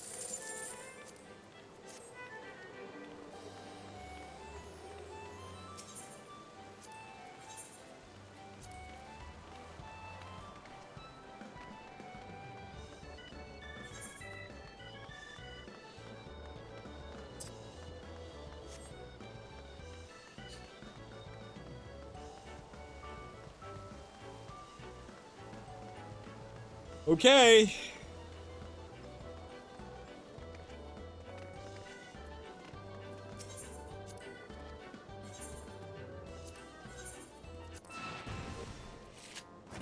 Okay.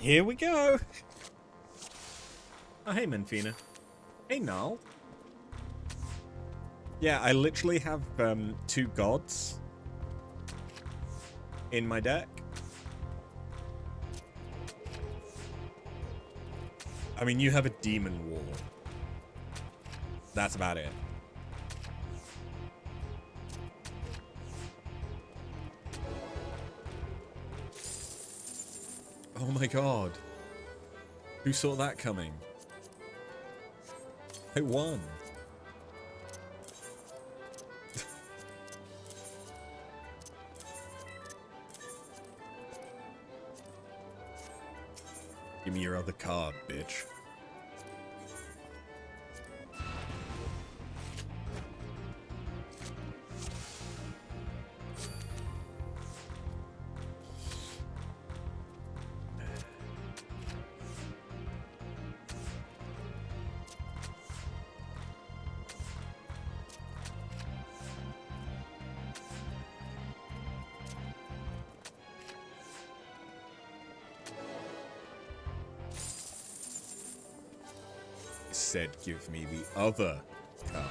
Here we go. Oh, hey, Menfina. Hey, Null. Yeah, I literally have 2 gods in my deck. I mean, you have a demon wall. That's about it. Oh my god. Who saw that coming? I won. Give me your other card, bitch. Said give me the other card.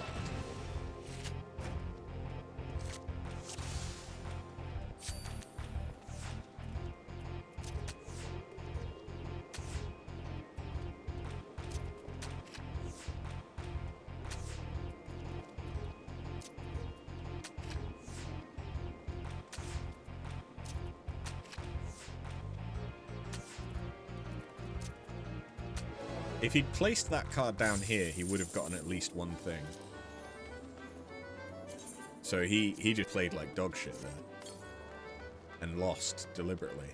If he'd placed that card down here, he would have gotten at least one thing. So he just played like dog shit there. And lost deliberately.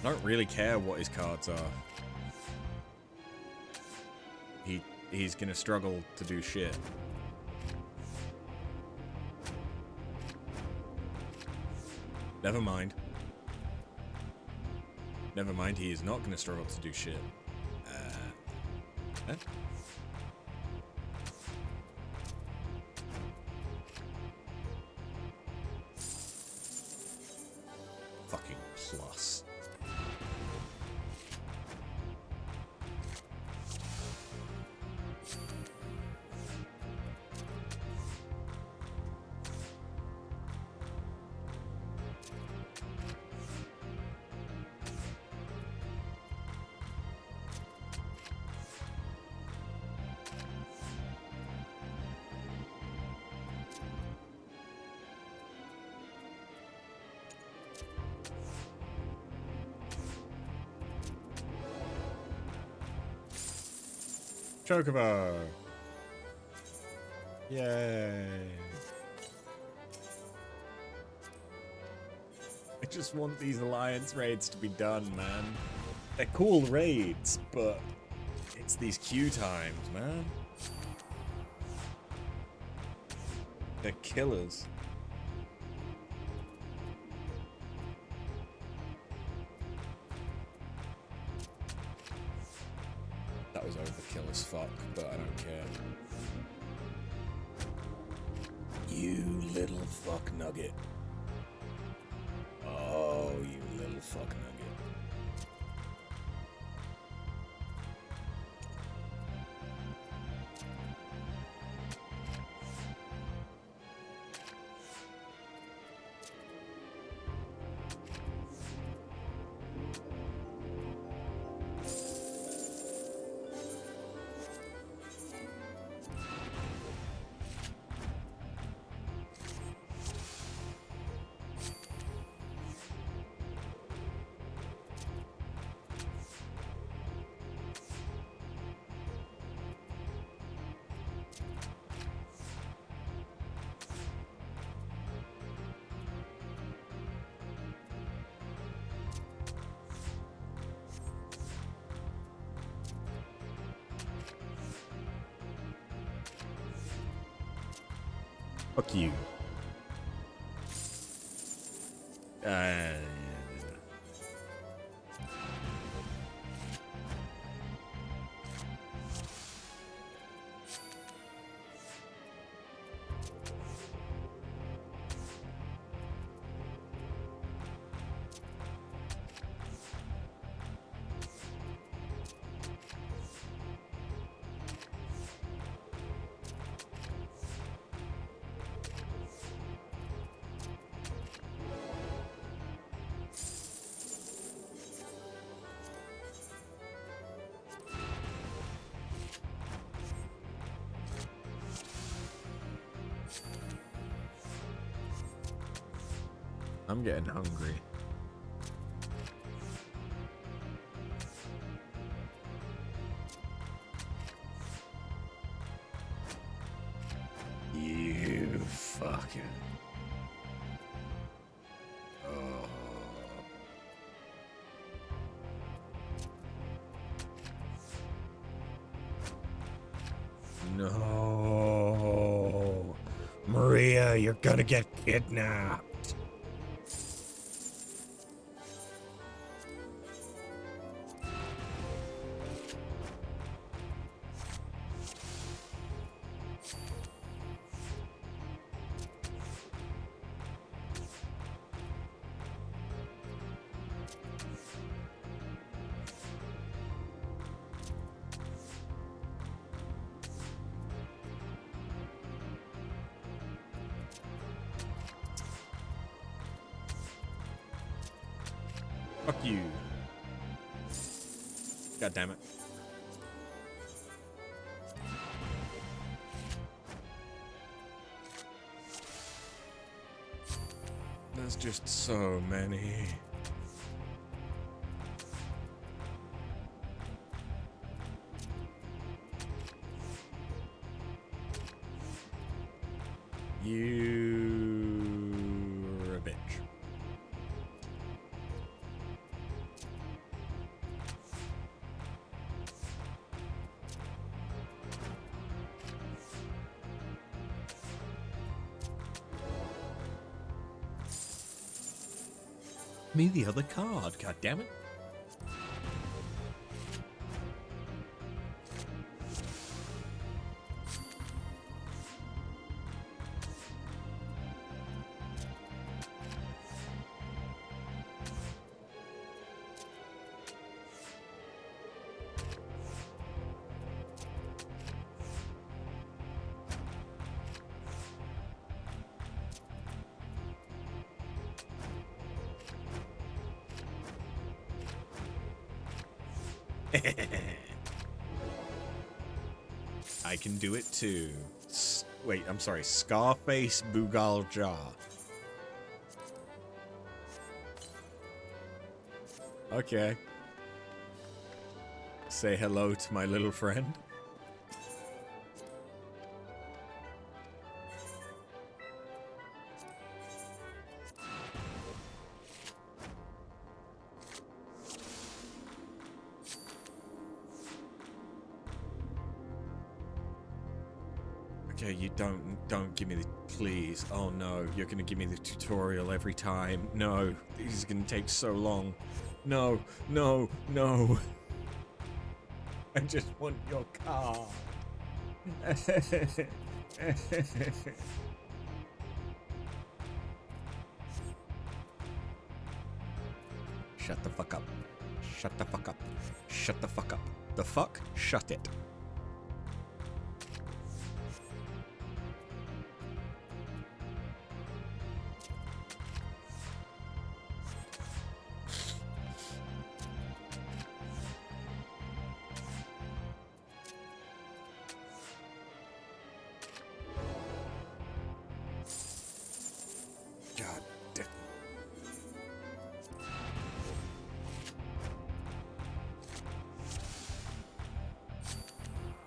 I don't really care what his cards are. He's gonna struggle to do shit. Never mind. Never mind, he is not gonna struggle to do shit. Eh? Fucking plus. Chocobo! Yay! I just want these alliance raids to be done, man. They're cool raids, but it's these queue times, man. They're killers. That was overkill as fuck, but I don't care. You little fuck nugget. Oh, you little fuck nugget. Fuck you. I'm getting hungry. You fucking... Oh. No. Maria, you're gonna get kidnapped. Fuck you. God damn it. There's just so many. You're a bitch. Me the other card, god damn it. I can do it too. Wait, I'm sorry. Scarface Bugal Jar. Okay. Say hello to my little friend. Okay, you don't give me the, please. Oh no, you're gonna give me the tutorial every time. No, this is gonna take so long. No, no, no. I just want your car. Shut the fuck up. Shut the fuck up. Shut the fuck up. The fuck? Shut it.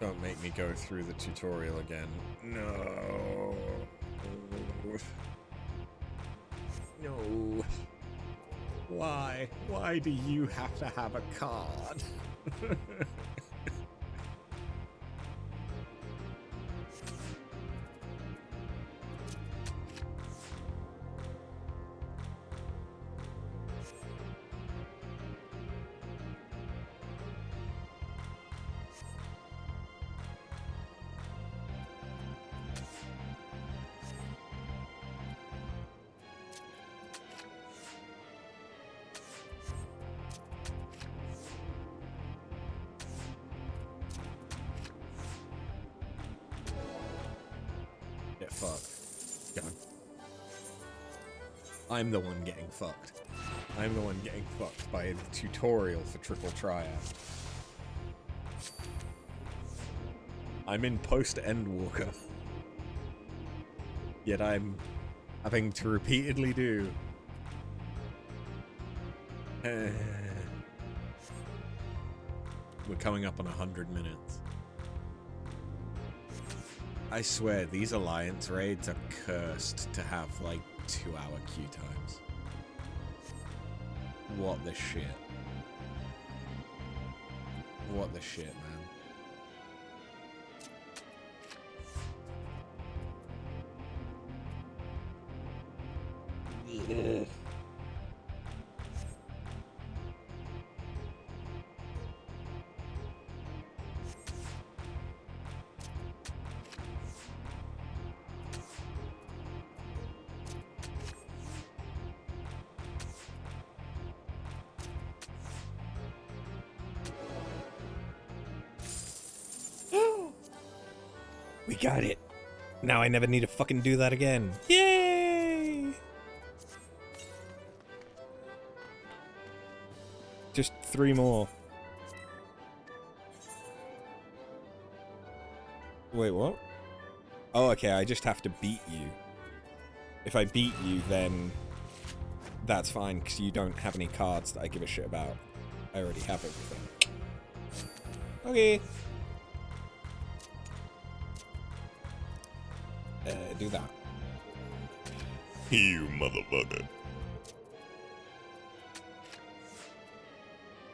Don't make me go through the tutorial again. No. No. Why? Why do you have to have a card? Get fucked. Go. I'm the one getting fucked. I'm the one getting fucked by the tutorial for Triple Triad. I'm in post-Endwalker. Yet I'm having to repeatedly do We're coming up on 100 minutes. I swear, these Alliance raids are cursed to have, like, 2-hour queue times. What the shit? What the shit, man? Ugh. We got it. Now I never need to fucking do that again. Yay! Just 3 more. Wait, what? Oh, okay, I just have to beat you. If I beat you, then that's fine, because you don't have any cards that I give a shit about. I already have everything. Okay. Do that. You motherfucker.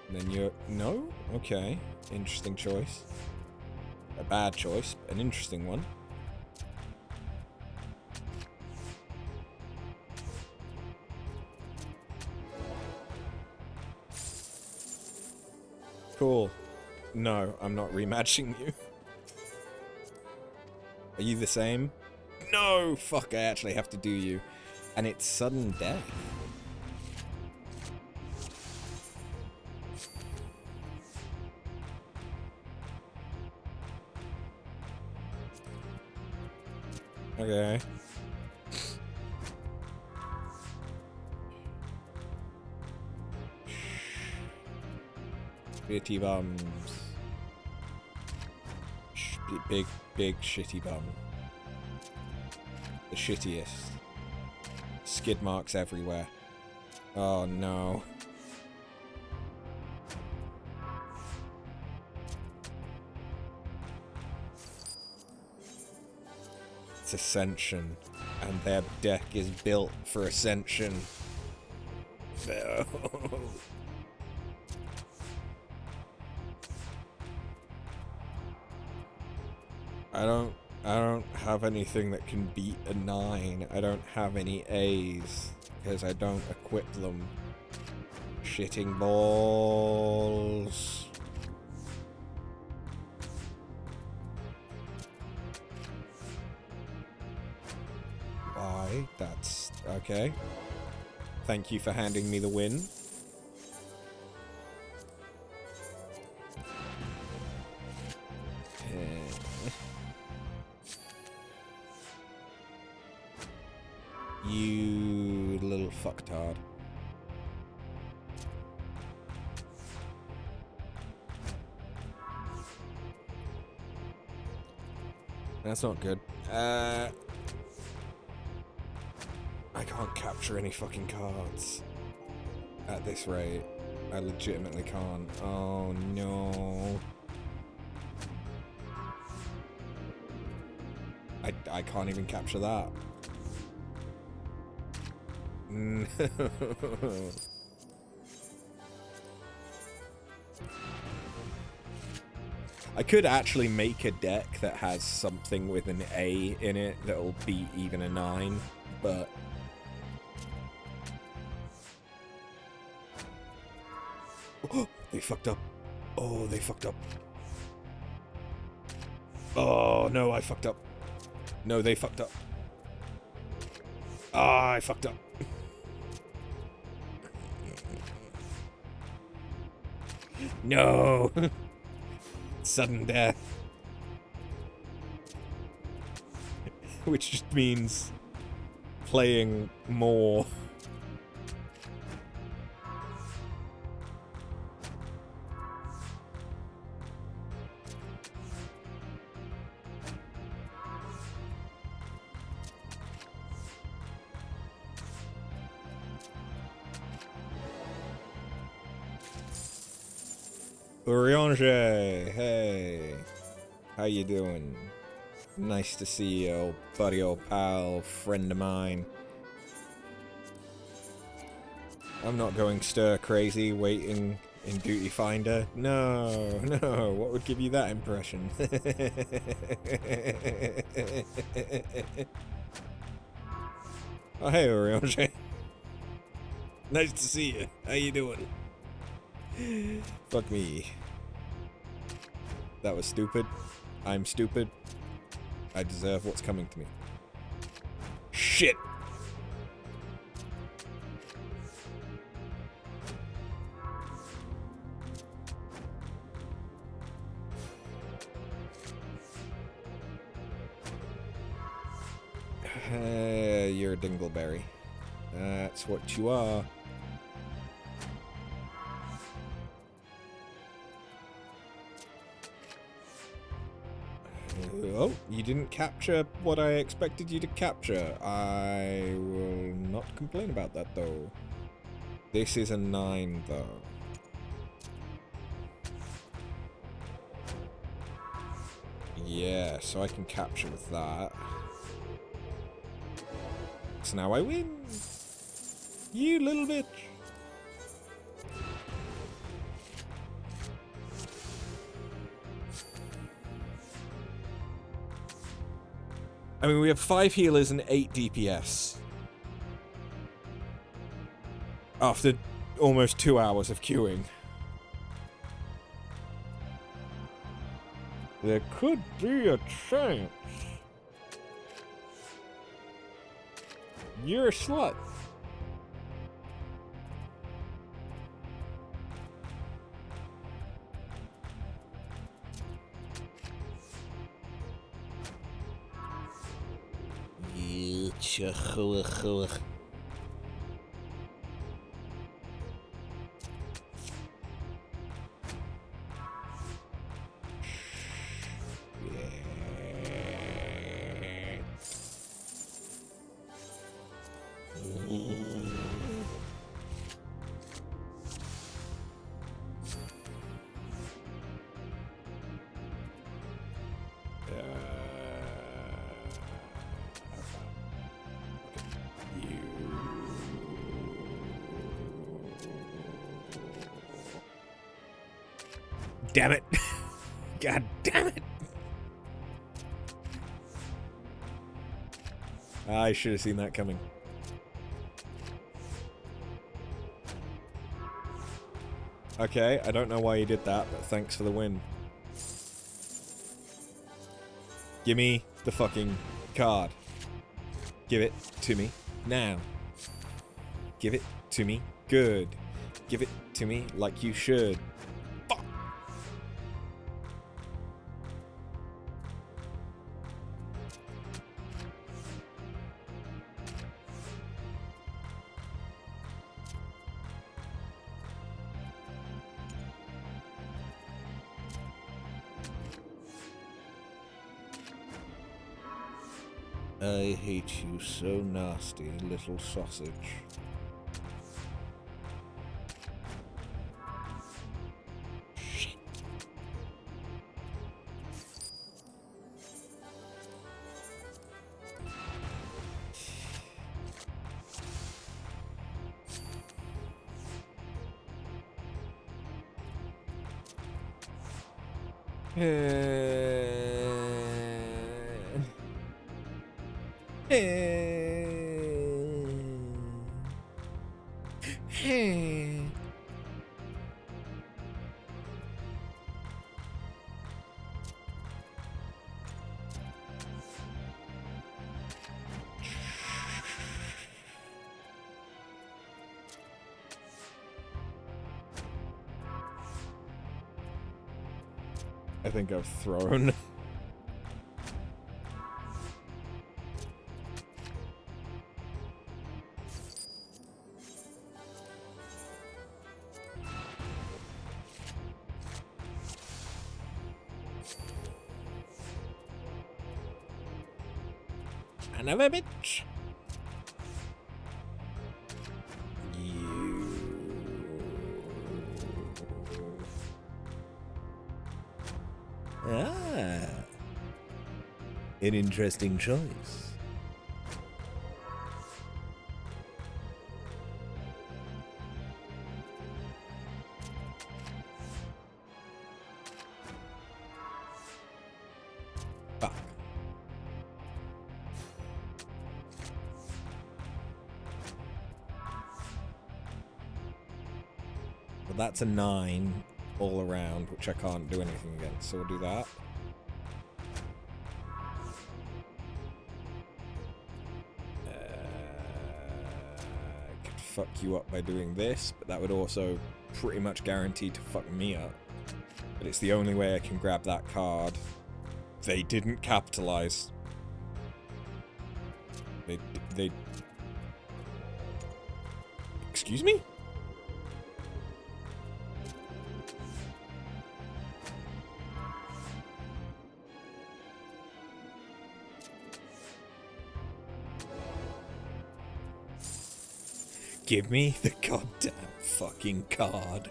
And then you're... No? Okay. Interesting choice. A bad choice. An interesting one. Cool. No, I'm not rematching you. Are you the same? No! Fuck, I actually have to do you. And it's sudden death. Okay. Shitty bums. Big shitty bum. The shittiest. Skid marks everywhere. Oh no. It's Ascension, and their deck is built for Ascension. No. I don't have anything that can beat a 9. I don't have any A's because I don't equip them. Shitting balls. Why? That's okay. Thank you for handing me the win. You little fucktard. That's not good. I can't capture any fucking cards at this rate. I legitimately can't. Oh no. I can't even capture that. No. I could actually make a deck that has something with an A in it that'll beat even a 9, but oh, they fucked up. Oh, they fucked up. Oh no, I fucked up. No, they fucked up. Ah, I fucked up. No! Sudden death. Which just means playing more. Uriange, hey. How you doing? Nice to see you, old buddy, old pal, friend of mine. I'm not going stir crazy waiting in Duty Finder. No, no, what would give you that impression? Oh, hey, Uriange. Nice to see you. How you doing? Fuck me. That was stupid. I'm stupid. I deserve what's coming to me. Shit! You're a dingleberry. That's what you are. Oh, you didn't capture what I expected you to capture. I will not complain about that, though. This is a 9, though. Yeah, so I can capture with that. So now I win! You little bitch! I mean, we have 5 healers and 8 DPS. After almost 2 hours of queuing. There could be a chance. You're a slut. Damn it. God damn it. I should have seen that coming. Okay, I don't know why you did that, but thanks for the win. Give me the fucking card. Give it to me now. Give it to me good. Give it to me like you should. Fuck. I hate you so nasty, little sausage. Shit. I think I've thrown. Another bitch. An interesting choice. Fuck. Well, that's a 9 all around, which I can't do anything against, so we'll do that. I could fuck you up by doing this, but that would also pretty much guarantee to fuck me up. But it's the only way I can grab that card. They didn't capitalize. They... Excuse me? Give me the goddamn fucking card.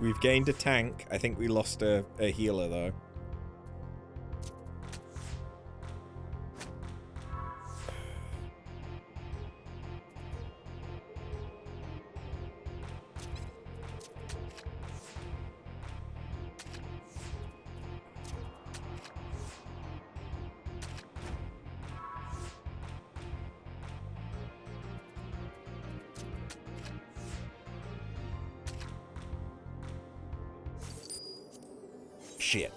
We've gained a tank. I think we lost a healer, though. Shit.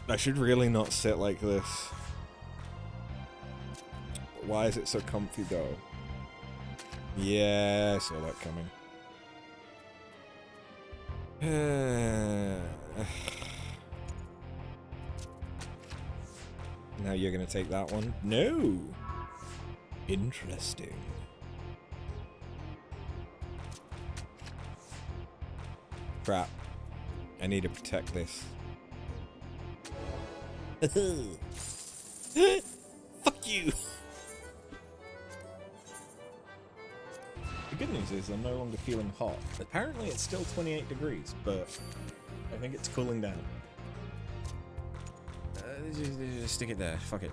I should really not sit like this. Why is it so comfy though? Yeah, I saw that coming. Now you're gonna take that one? No! Interesting. Crap. I need to protect this. Fuck you! The good news is I'm no longer feeling hot. Apparently it's still 28 degrees, but I think it's cooling down. Just stick it there. Fuck it.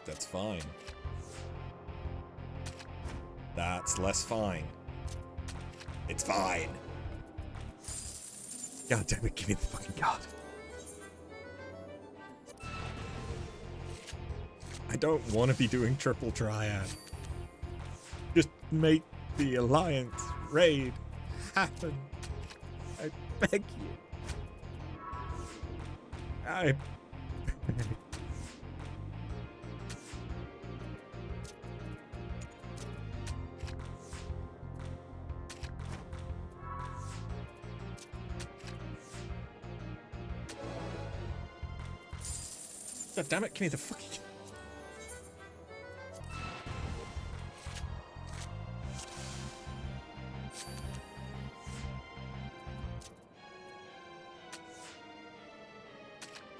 That's fine. That's less fine. It's fine. God damn it, give me the fucking card. I don't want to be doing triple triad. Just make the alliance raid happen. I beg you. I beg. God damn it, give me the fucking...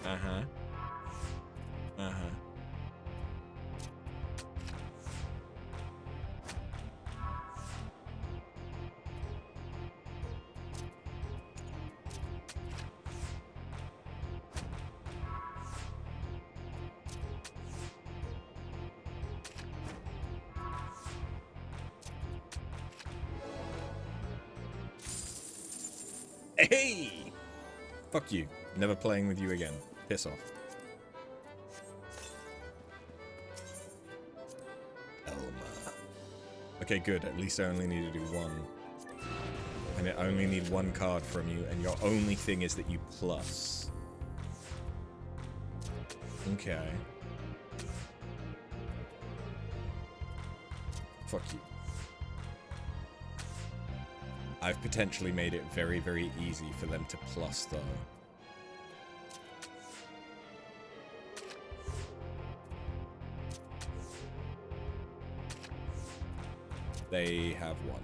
Uh-huh. Uh-huh. Hey! Fuck you. Never playing with you again. Piss off. Elma. Okay, good. At least I only need to do one. And I only need one card from you, and your only thing is that you plus. Okay. Fuck you. I've potentially made it very, very easy for them to plus, though. They have one.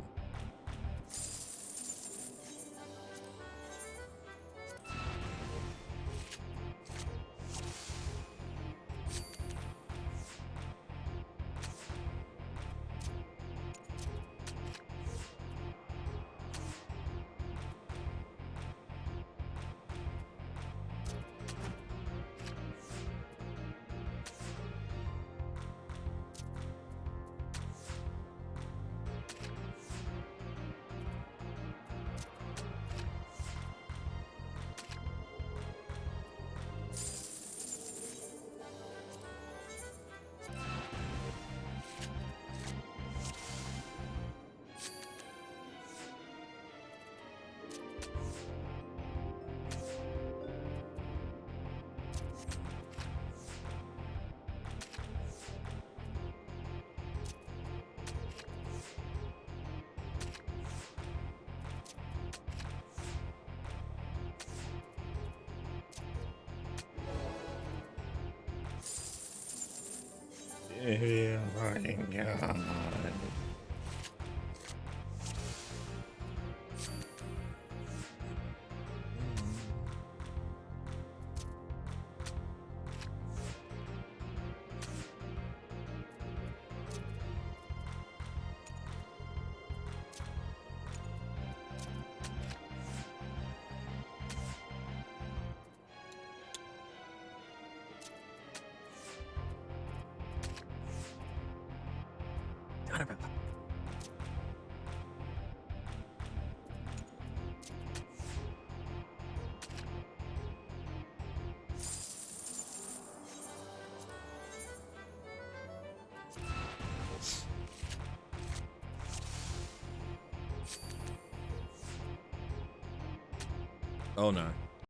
Oh my god. Oh no.